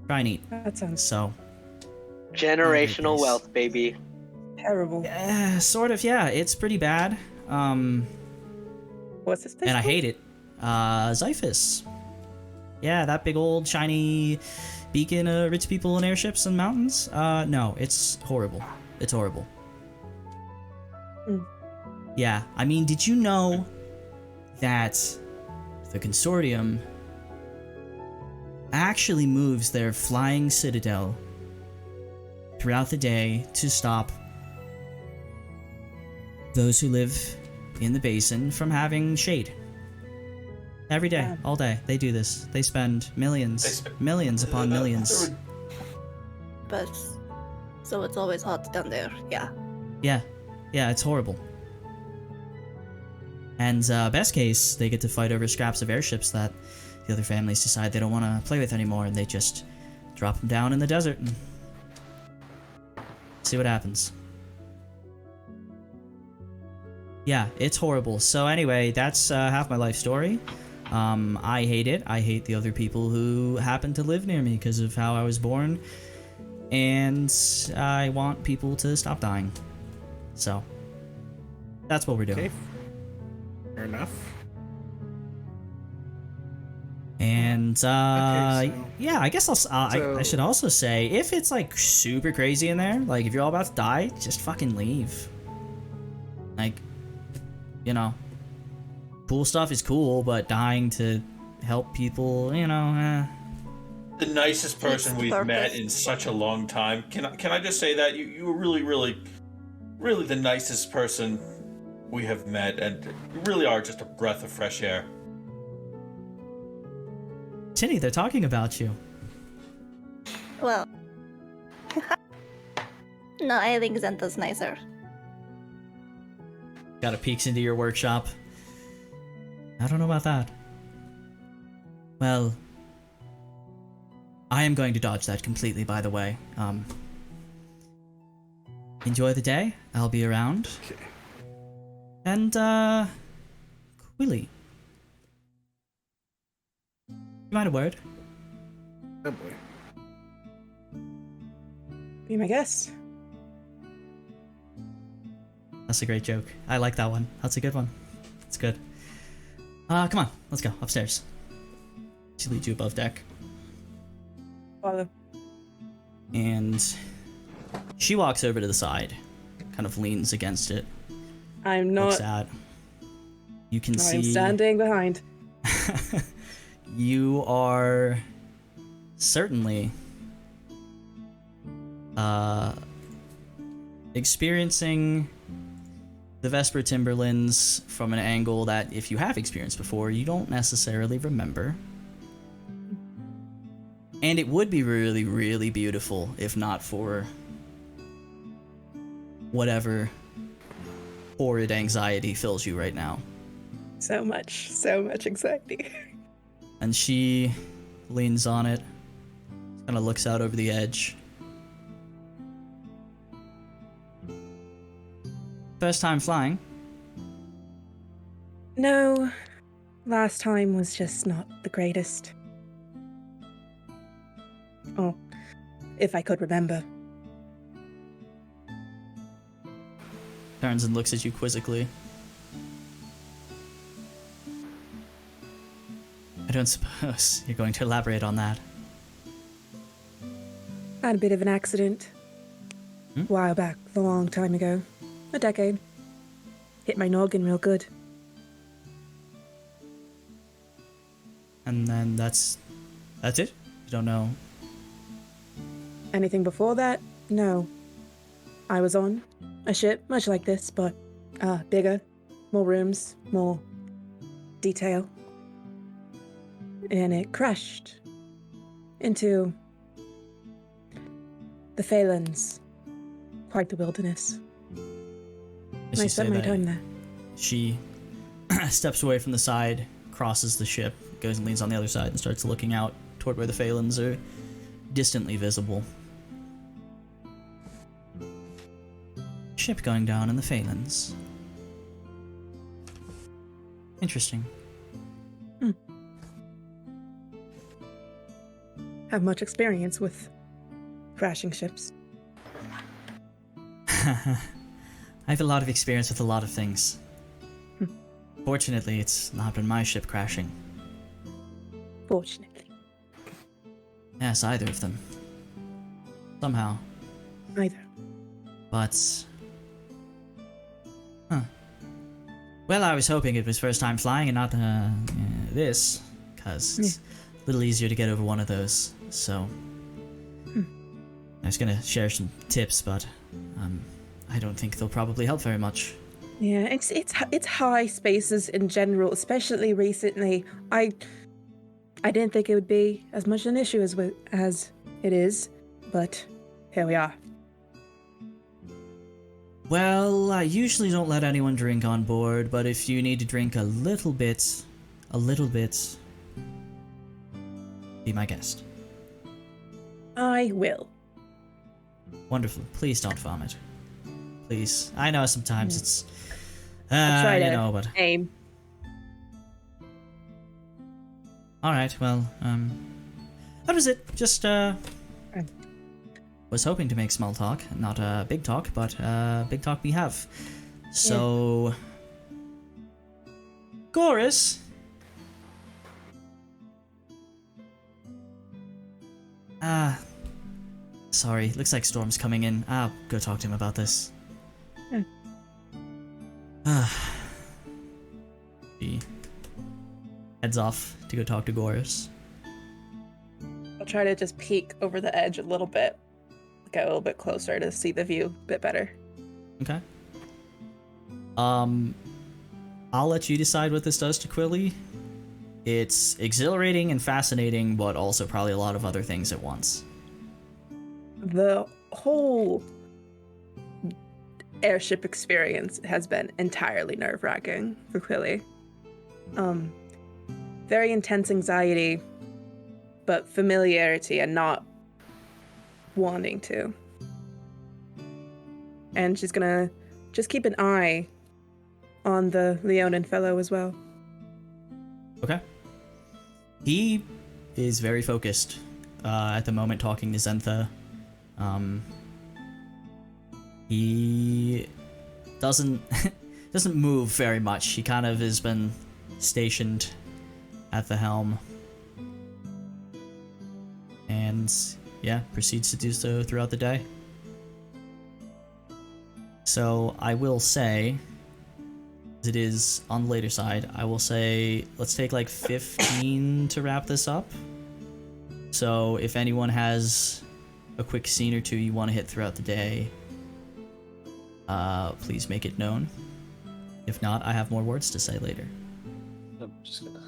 Speaker 3: try and eat.
Speaker 5: That sounds
Speaker 3: So
Speaker 4: Generational
Speaker 3: Nice.
Speaker 4: wealth, baby.
Speaker 5: terrible.
Speaker 3: sort of, yeah, it's pretty bad.
Speaker 5: What's this place
Speaker 3: And I
Speaker 5: called?
Speaker 3: hate it. Xilphine. Yeah, that big old shiny beacon of rich people and airships and mountains. No, it's horrible. It's horrible.
Speaker 5: Mm.
Speaker 3: Yeah, I mean, did you know that the Consortium actually moves their flying citadel throughout the day to stop those who live in the basin from having shade? Every day,
Speaker 5: Yeah.
Speaker 3: all day, they do this. They spend millions, millions upon millions.
Speaker 8: But so it's always hot down there. Yeah.
Speaker 3: Yeah, it's horrible. And best case, they get to fight over scraps of airships that the other families decide they don't want to play with anymore, and they just drop them down in the desert and see what happens. Yeah, it's horrible. So anyway, that's half my life story. I hate it. I hate the other people who happen to live near me because of how I was born. And I want people to stop dying. So, that's what we're doing.
Speaker 6: Okay. Fair enough.
Speaker 3: And,
Speaker 6: Okay, so-
Speaker 3: yeah, I guess I should also say, if it's, like, super crazy in there, like, if you're all about to die, just fucking leave. Like, you know, cool stuff is cool, but dying to help people,
Speaker 2: The nicest person we've met
Speaker 8: therapist.
Speaker 2: in such a long time. Can I just say that you were really, really, really the nicest person we have met, and you really are just a breath of fresh air.
Speaker 3: Tinny, they're talking about you.
Speaker 8: Well. No, I think Zenta's nicer.
Speaker 3: Got a peeks into your workshop. I don't know about that. Well, I am going to dodge that completely, by the way. Enjoy the day. I'll be around.
Speaker 6: Okay.
Speaker 3: And, Quilly. You mind a word?
Speaker 6: Oh boy.
Speaker 5: Be my guest.
Speaker 3: That's a great joke. I like that one. That's a good one. It's good. Come on. Let's go. Upstairs. She leads you above deck.
Speaker 5: Follow.
Speaker 3: And she walks over to the side. Kind of leans against it.
Speaker 5: I'm
Speaker 3: Looks
Speaker 5: not.
Speaker 3: out. You can see...
Speaker 5: I'm standing behind.
Speaker 3: You are certainly experiencing the Vesper Timberlands from an angle that, if you have experienced before, you don't necessarily remember. And it would be really, really beautiful if not for whatever horrid anxiety fills you right now.
Speaker 5: So much anxiety.
Speaker 3: And she leans on it, kind of looks out over the edge. First time flying?
Speaker 5: No, last time was just not the greatest. Oh, if I could remember.
Speaker 3: Turns and looks at you quizzically. I don't suppose you're going to elaborate on that.
Speaker 5: I had a bit of an accident. A while back, a long time ago. A decade. Hit my noggin real good.
Speaker 3: And then that's it? You don't know?
Speaker 5: Anything before that? No. I was on a ship, much like this, but bigger, more rooms, more detail. And it crashed into the Phalanx. Quite the wilderness.
Speaker 3: As
Speaker 5: I
Speaker 3: you
Speaker 5: spent
Speaker 3: say
Speaker 5: my
Speaker 3: that,
Speaker 5: time there.
Speaker 3: she steps away from the side, crosses the ship, goes and leans on the other side and starts looking out toward where the Phalans are distantly visible. Ship going down in the Phalans. Interesting.
Speaker 5: Have much experience with crashing ships.
Speaker 3: I have a lot of experience with a lot of things. Fortunately, it's not been my ship crashing.
Speaker 5: Fortunately.
Speaker 3: Yes, either of them. Somehow.
Speaker 5: Either.
Speaker 3: But... Well, I was hoping it was first time flying and not this, because it's a little easier to get over one of those, so... I was gonna share some tips, but I don't think they'll probably help very much.
Speaker 5: Yeah, it's high spaces in general, especially recently. I didn't think it would be as much an issue as it is, but here we are.
Speaker 3: Well, I usually don't let anyone drink on board, but if you need to drink a little bit, be my guest.
Speaker 5: I will.
Speaker 3: Wonderful. Please don't vomit. Please. I know sometimes it's...
Speaker 5: I'll try to
Speaker 3: but...
Speaker 5: aim.
Speaker 3: Alright, well, that was it. Just, was hoping to make small talk. Not big talk, but big talk we have. So... Chorus! Sorry, looks like Storm's coming in. I'll go talk to him about this. She heads off to go talk to Goris.
Speaker 5: I'll try to just peek over the edge a little bit, get a little bit closer to see the view a bit better.
Speaker 3: Okay. I'll let you decide what this does to Quilly. It's exhilarating and fascinating, but also probably a lot of other things at once.
Speaker 5: The whole airship experience has been entirely nerve-wracking for Quilly. Very intense anxiety, but familiarity and not wanting to. And she's gonna just keep an eye on the Leonin fellow as well.
Speaker 3: Okay. He is very focused at the moment, talking to Zentha. He doesn't move very much. He kind of has been stationed at the helm. And yeah, proceeds to do so throughout the day. So I will say, as it is on the later side, I will say let's take like 15 to wrap this up. So if anyone has a quick scene or two you want to hit throughout the day, please make it known. If not, I have more words to say later.
Speaker 1: I'm just gonna...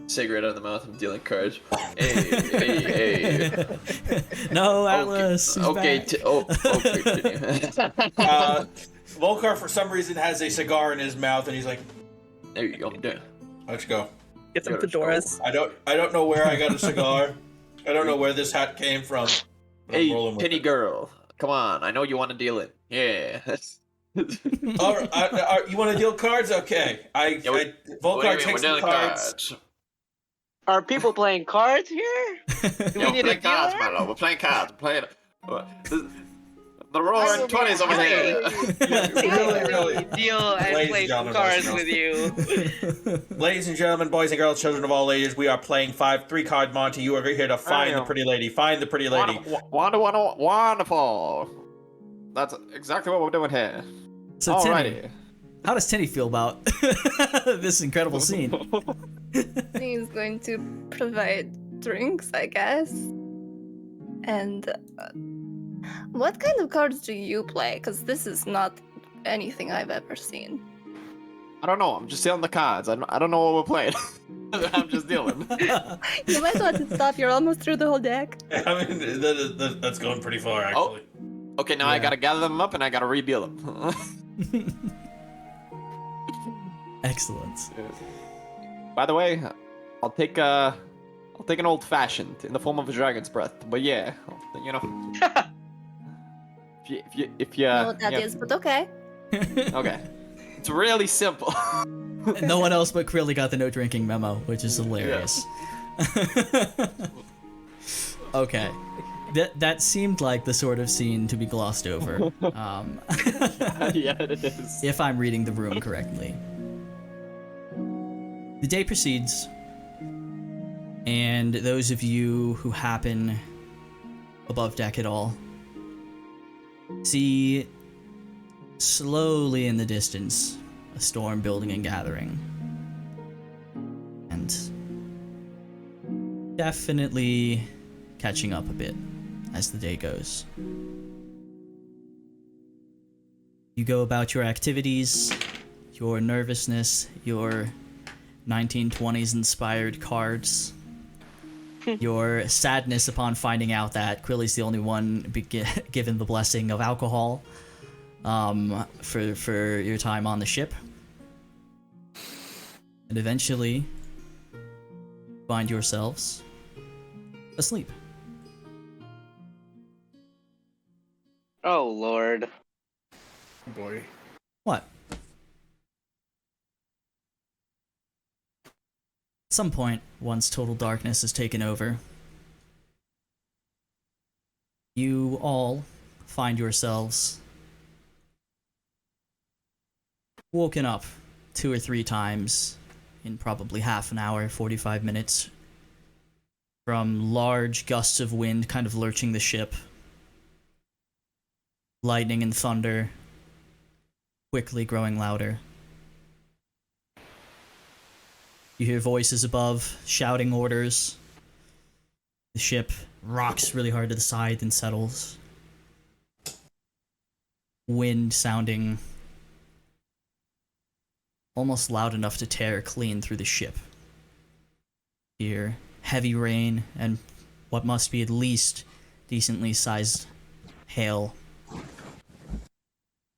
Speaker 1: Cigarette out of the mouth, I'm dealing cards. Hey.
Speaker 3: No, Atlas.
Speaker 1: Okay, continue.
Speaker 2: Volcar, for some reason, has a cigar in his mouth, and he's like,
Speaker 1: There you go. Yeah.
Speaker 2: let's go.
Speaker 5: Get some
Speaker 1: Let's
Speaker 5: fedoras.
Speaker 2: I don't know where I got a cigar. I don't know where this hat came from. I'm
Speaker 1: Hey,
Speaker 2: rolling with
Speaker 1: penny
Speaker 2: it.
Speaker 1: girl. Come on, I know you want to deal it. Yeah.
Speaker 2: All right, you want to deal cards? Okay. Volcar takes the cards.
Speaker 4: Are people playing cards here? Do we
Speaker 1: Yo,
Speaker 4: need
Speaker 1: we're
Speaker 4: a
Speaker 1: playing cards,
Speaker 4: dealer?
Speaker 1: Milo. We're playing cards. We're playing... The roaring 20's over here.
Speaker 2: Really.
Speaker 4: Deal and
Speaker 2: Ladies
Speaker 4: play
Speaker 2: and
Speaker 4: some
Speaker 2: gentlemen,
Speaker 4: cards
Speaker 2: boys
Speaker 4: with you.
Speaker 2: Ladies and gentlemen, boys and girls, children of all ages, we are playing 3-card Monty. You are here to find the pretty lady. Find the pretty lady.
Speaker 1: Wonderful. That's exactly what we're doing here.
Speaker 3: So Tinny,
Speaker 1: Alrighty.
Speaker 3: how does Tinny feel about this incredible scene?
Speaker 8: He's going to provide drinks, I guess. And what kind of cards do you play? Because this is not anything I've ever seen.
Speaker 1: I don't know. I'm just dealing the cards. I don't know what we're playing. I'm just dealing.
Speaker 8: You might want to stop. You're almost through the whole deck.
Speaker 2: I mean, that's going pretty far, actually.
Speaker 1: Okay, now I gotta gather them up and I gotta redeal them.
Speaker 3: Excellent.
Speaker 1: By the way, I'll take an old fashioned in the form of a dragon's breath. But yeah, you know. if you
Speaker 8: I don't know what that is, but okay.
Speaker 1: Okay. It's really simple.
Speaker 3: No one else but Quilly got the no drinking memo, which is hilarious. Okay. That seemed like the sort of scene to be glossed over.
Speaker 1: Yeah, it is.
Speaker 3: If I'm reading the room correctly. The day proceeds, and those of you who happen above deck at all see slowly in the distance a storm building and gathering. And definitely catching up a bit as the day goes. You go about your activities, your nervousness, your 1920s inspired cards, your sadness upon finding out that Quilly's the only one given the blessing of alcohol for your time on the ship. And eventually find yourselves asleep.
Speaker 4: Oh, Lord.
Speaker 6: Boy.
Speaker 3: What? At some point, once total darkness has taken over, you all find yourselves woken up 2 or 3 times in probably half an hour, 45 minutes, from large gusts of wind kind of lurching the ship, lightning and thunder quickly growing louder. You hear voices above, shouting orders. The ship rocks really hard to the side, then settles. Wind sounding almost loud enough to tear clean through the ship. You hear heavy rain and what must be at least decently sized hail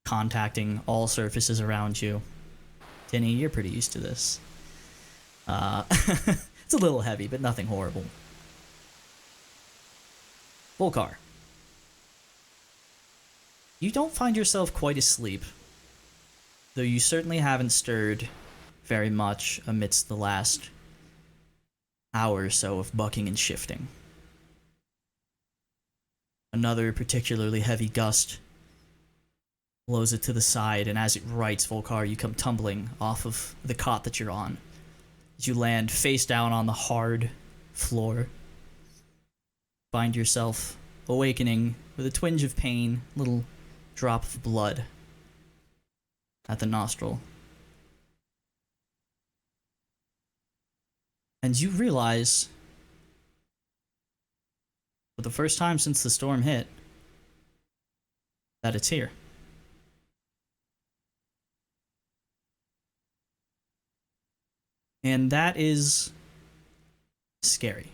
Speaker 3: contacting all surfaces around you. Tinny, you're pretty used to this. It's a little heavy, but nothing horrible. Volcar. You don't find yourself quite asleep, though you certainly haven't stirred very much amidst the last hour or so of bucking and shifting. Another particularly heavy gust blows it to the side, and as it rights Volcar, you come tumbling off of the cot that you're on. As you land face down on the hard floor, find yourself awakening with a twinge of pain, little drop of blood at the nostril. And you realize, for the first time since the storm hit, that it's here. And that is scary.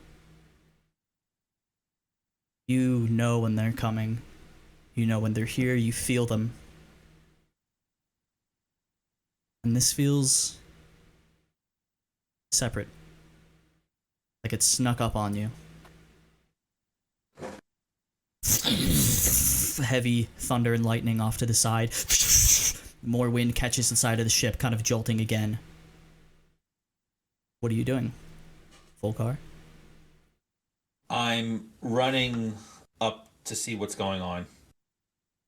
Speaker 3: You know when they're coming. You know when they're here. You feel them. And this feels separate. Like it snuck up on you. Heavy thunder and lightning off to the side. More wind catches the side of the ship, kind of jolting again. What are you doing, Volcar?
Speaker 2: I'm running up to see what's going on.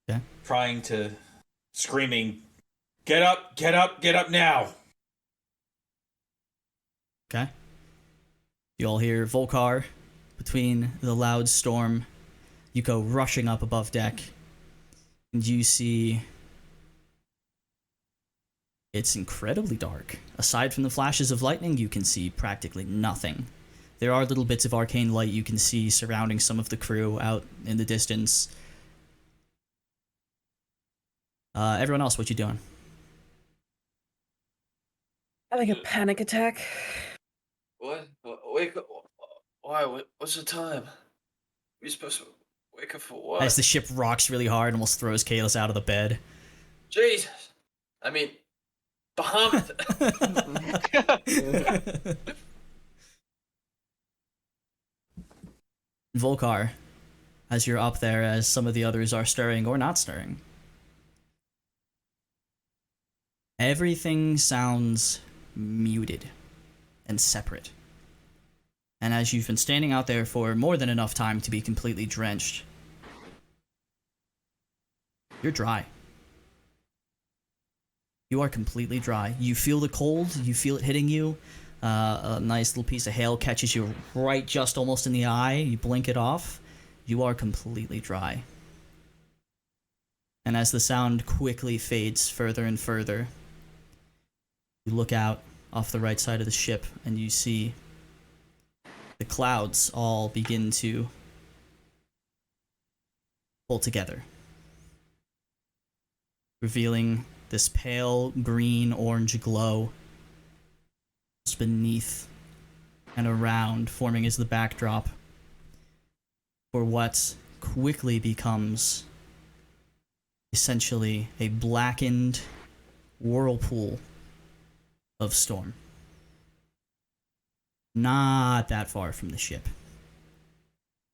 Speaker 3: Okay.
Speaker 2: Trying to... Screaming, get up, get up, get up now!
Speaker 3: Okay. You all hear Volcar between the loud storm. You go rushing up above deck, and you see it's incredibly dark. Aside from the flashes of lightning, you can see practically nothing. There are little bits of arcane light you can see surrounding some of the crew out in the distance. Everyone else, what you doing?
Speaker 5: Having a panic attack.
Speaker 1: What? Wake up. Why? What's the time? We're supposed to wake up for what?
Speaker 3: As the ship rocks really hard, almost throws Kalis out of the bed.
Speaker 1: Jesus. I mean, Bahamut.
Speaker 3: Volcar, as you're up there, as some of the others are stirring or not stirring, everything sounds muted and separate. And as you've been standing out there for more than enough time to be completely drenched, you're dry. You are completely dry. You feel the cold, you feel it hitting you. A nice little piece of hail catches you right just almost in the eye. You blink it off. You are completely dry. And as the sound quickly fades further and further, you look out off the right side of the ship and you see the clouds all begin to pull together, revealing this pale green-orange glow beneath and around, forming as the backdrop for what quickly becomes essentially a blackened whirlpool of storm. Not that far from the ship.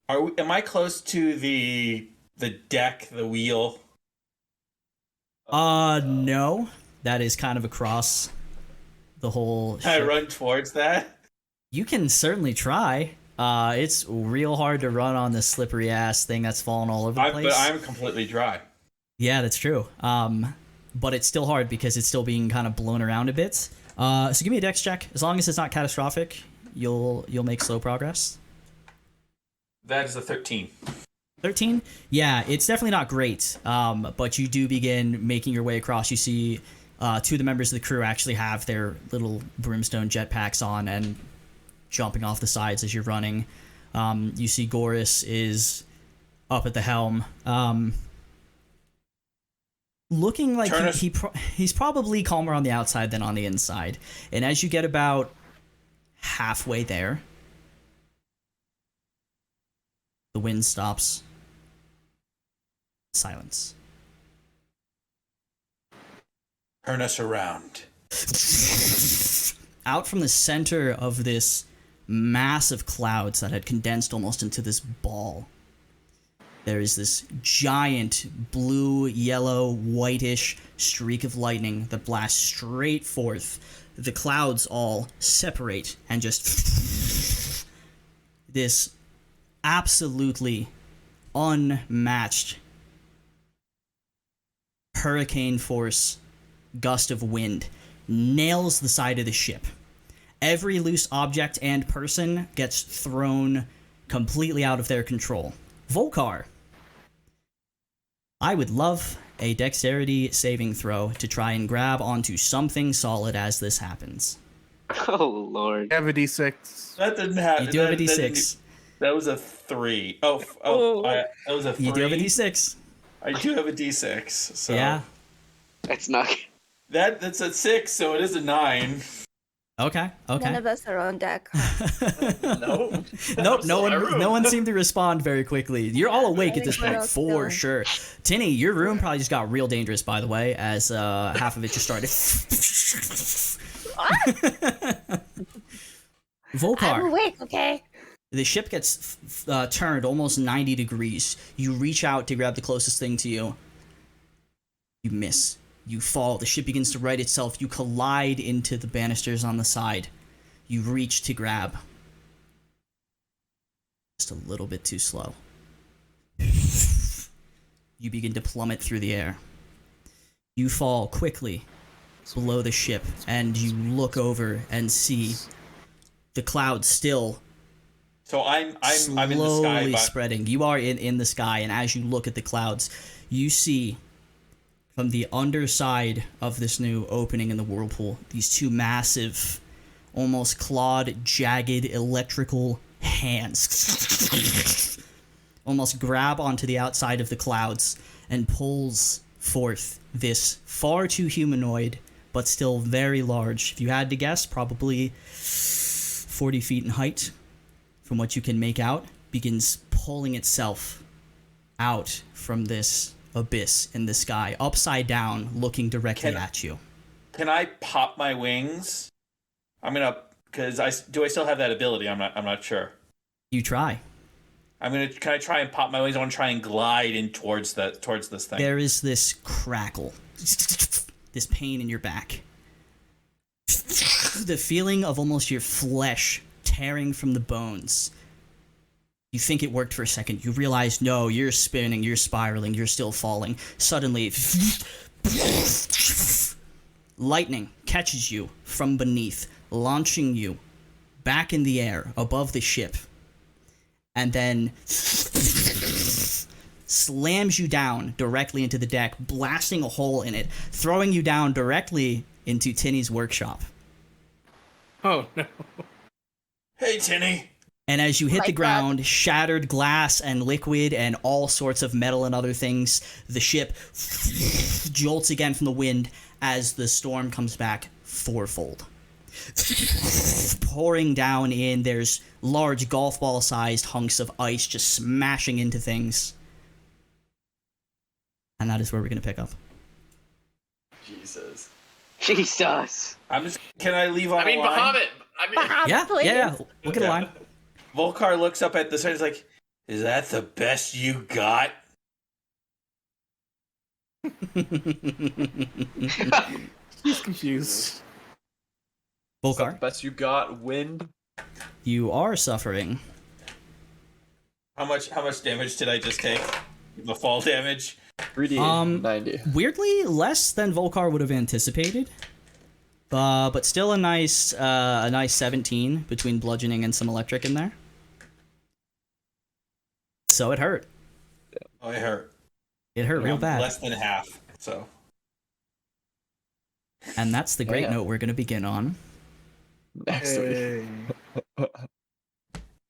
Speaker 2: Am I close to the deck, the wheel?
Speaker 3: No. That is kind of across the whole ship.
Speaker 2: I run towards that?
Speaker 3: You can certainly try. It's real hard to run on this slippery ass thing that's falling all over the place.
Speaker 2: But I'm completely dry.
Speaker 3: Yeah, that's true. But it's still hard because it's still being kind of blown around a bit. So give me a dex check. As long as it's not catastrophic, you'll make slow progress.
Speaker 2: That is a 13.
Speaker 3: 13? Yeah, it's definitely not great. But you do begin making your way across. You see Two of the members of the crew actually have their little brimstone jetpacks on and jumping off the sides as you're running. You see Goris is up at the helm, looking like he's probably calmer on the outside than on the inside. And as you get about halfway there, the wind stops. Silence.
Speaker 2: Turn us around.
Speaker 3: Out from the center of this mass of clouds that had condensed almost into this ball, there is this giant blue, yellow, whitish streak of lightning that blasts straight forth. The clouds all separate and just this absolutely unmatched hurricane force gust of wind nails the side of the ship. Every loose object and person gets thrown completely out of their control. Volkar, I would love a dexterity saving throw to try and grab onto something solid as this happens.
Speaker 4: Oh, Lord.
Speaker 6: I have a d6.
Speaker 2: That didn't happen.
Speaker 3: You do have a d6.
Speaker 2: That was a 3. That was a 3.
Speaker 3: You do have a d6.
Speaker 2: I do have a d6. So
Speaker 3: Yeah.
Speaker 4: That's not.
Speaker 2: That's a 6, so it is a 9.
Speaker 3: Okay.
Speaker 8: None of us are on deck.
Speaker 2: No.
Speaker 3: Nope. No one seemed to respond very quickly. You're all awake at this
Speaker 8: We're
Speaker 3: point
Speaker 8: all
Speaker 3: for
Speaker 8: still.
Speaker 3: sure. Tinny, your room probably just got real dangerous, by the way, as half of it just started. Volkar.
Speaker 8: I'm awake, okay?
Speaker 3: The ship gets turned almost 90 degrees. You reach out to grab the closest thing to you. You miss. You fall. The ship begins to right itself. You collide into the banisters on the side. You reach to grab. Just a little bit too slow. You begin to plummet through the air. You fall quickly below the ship, and you look over and see the clouds still
Speaker 2: So I'm in the sky,
Speaker 3: slowly
Speaker 2: but
Speaker 3: spreading. You are in the sky, and as you look at the clouds, you see from the underside of this new opening in the whirlpool these two massive, almost clawed, jagged electrical hands almost grab onto the outside of the clouds and pulls forth this far too humanoid but still very large, if you had to guess, probably 40 feet in height, from what you can make out, begins pulling itself out from this abyss in the sky, upside down, looking directly at you.
Speaker 2: Can I pop my wings? Because I still have that ability. I'm not sure.
Speaker 3: You try.
Speaker 2: Can I try and pop my wings? I want to try and glide in towards this thing.
Speaker 3: There is this crackle, this pain in your back. The feeling of almost your flesh tearing from the bones. You think it worked for a second. You realize, no, you're spinning, you're spiraling, you're still falling. Suddenly, lightning catches you from beneath, launching you back in the air above the ship, and then slams you down directly into the deck, blasting a hole in it, throwing you down directly into Tinny's workshop.
Speaker 6: Oh, no.
Speaker 2: Hey, Tinny.
Speaker 3: And as you hit
Speaker 8: My
Speaker 3: the
Speaker 8: God.
Speaker 3: ground, shattered glass and liquid and all sorts of metal and other things, the ship jolts again from the wind as the storm comes back fourfold. Pouring down in, there's large golf ball sized hunks of ice just smashing into things. And that is where we're going to pick up.
Speaker 2: Jesus.
Speaker 4: Jesus.
Speaker 2: Can I leave on a line?
Speaker 8: Bahamut,
Speaker 3: Yeah,
Speaker 8: please.
Speaker 3: yeah. Look at the line.
Speaker 2: Volkar looks up at the side. He's like, "Is that the best you got?"
Speaker 6: He's confused.
Speaker 3: Volkar,
Speaker 1: Best you got, wind.
Speaker 3: you are suffering.
Speaker 2: How much damage did I just take? The fall damage.
Speaker 1: 3d 90.
Speaker 3: Weirdly, less than Volkar would have anticipated. But still a nice 17 between bludgeoning and some electric in there. So it hurt.
Speaker 2: Oh, it hurt.
Speaker 3: It hurt real bad.
Speaker 2: Less than half. So.
Speaker 3: And that's the great
Speaker 1: Yeah.
Speaker 3: note we're going to begin on.
Speaker 1: Next week.
Speaker 6: Hey.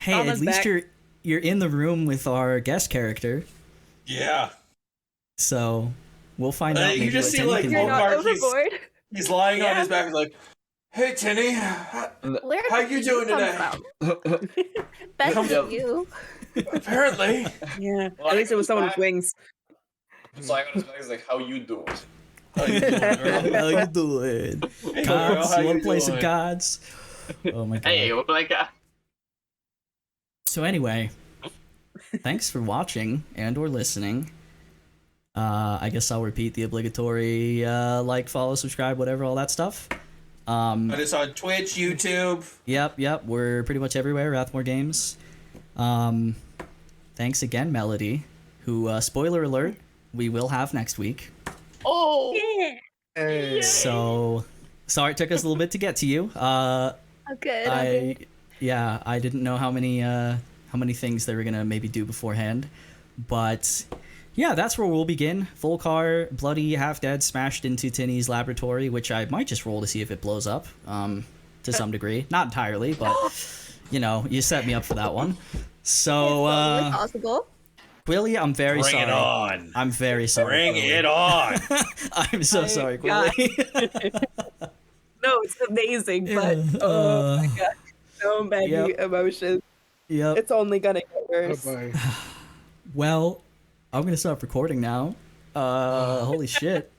Speaker 3: Hey,
Speaker 5: Mama's
Speaker 3: at least
Speaker 5: back.
Speaker 3: you're in the room with our guest character,
Speaker 2: Yeah.
Speaker 3: so we'll find out.
Speaker 2: You
Speaker 3: maybe
Speaker 2: just
Speaker 3: what
Speaker 2: see,
Speaker 3: Tenny
Speaker 2: like,
Speaker 3: can
Speaker 8: You're
Speaker 3: do.
Speaker 8: not
Speaker 2: Volkark,
Speaker 8: overboard.
Speaker 2: He's lying on
Speaker 8: Yeah.
Speaker 2: his back, like, "Hey, Tinny,
Speaker 8: Where
Speaker 2: how
Speaker 8: did
Speaker 2: you doing
Speaker 8: come
Speaker 2: today?"
Speaker 8: from? Better
Speaker 2: Come-
Speaker 8: than you.
Speaker 2: Apparently.
Speaker 5: Yeah.
Speaker 1: Well,
Speaker 5: At least it was someone with
Speaker 1: back.
Speaker 5: wings.
Speaker 1: Just lying on his back is like, how you doing?
Speaker 2: How you doing, girl?
Speaker 3: How you doing?
Speaker 2: Hey, girl,
Speaker 3: Cards?
Speaker 2: how
Speaker 3: You want
Speaker 2: you
Speaker 3: to play some
Speaker 2: doing?
Speaker 3: cards? Oh my god.
Speaker 4: Hey, what like
Speaker 3: So anyway, thanks for watching and or listening. I guess I'll repeat the obligatory like, follow, subscribe, whatever, all that stuff.
Speaker 2: And it's on Twitch, YouTube.
Speaker 3: Yep, we're pretty much everywhere, Rathmore Games. Thanks again, Melody, who, spoiler alert, we will have next week.
Speaker 8: Oh,
Speaker 6: Hey.
Speaker 3: So, sorry it took us a little bit to get to you.
Speaker 8: good.
Speaker 3: I didn't know how many things they were gonna maybe do beforehand, but yeah, that's where we'll begin. Volkar, bloody, half dead, smashed into Tinny's laboratory, which I might just roll to see if it blows up, to some degree, not entirely, but you know, you set me up for that one. So,
Speaker 8: Totally possible.
Speaker 3: Quilly, I'm very
Speaker 2: Bring
Speaker 3: sorry.
Speaker 2: it on.
Speaker 3: I'm very sorry.
Speaker 2: Bring
Speaker 3: Quilly.
Speaker 2: it on.
Speaker 3: I'm so
Speaker 5: My
Speaker 3: sorry,
Speaker 5: God.
Speaker 3: Quilly.
Speaker 5: No, it's amazing, but oh my god, so many
Speaker 3: Yep.
Speaker 5: emotions.
Speaker 3: Yep.
Speaker 5: It's only gonna get worse.
Speaker 6: Bye-bye.
Speaker 3: Well, I'm gonna stop recording now. Holy shit.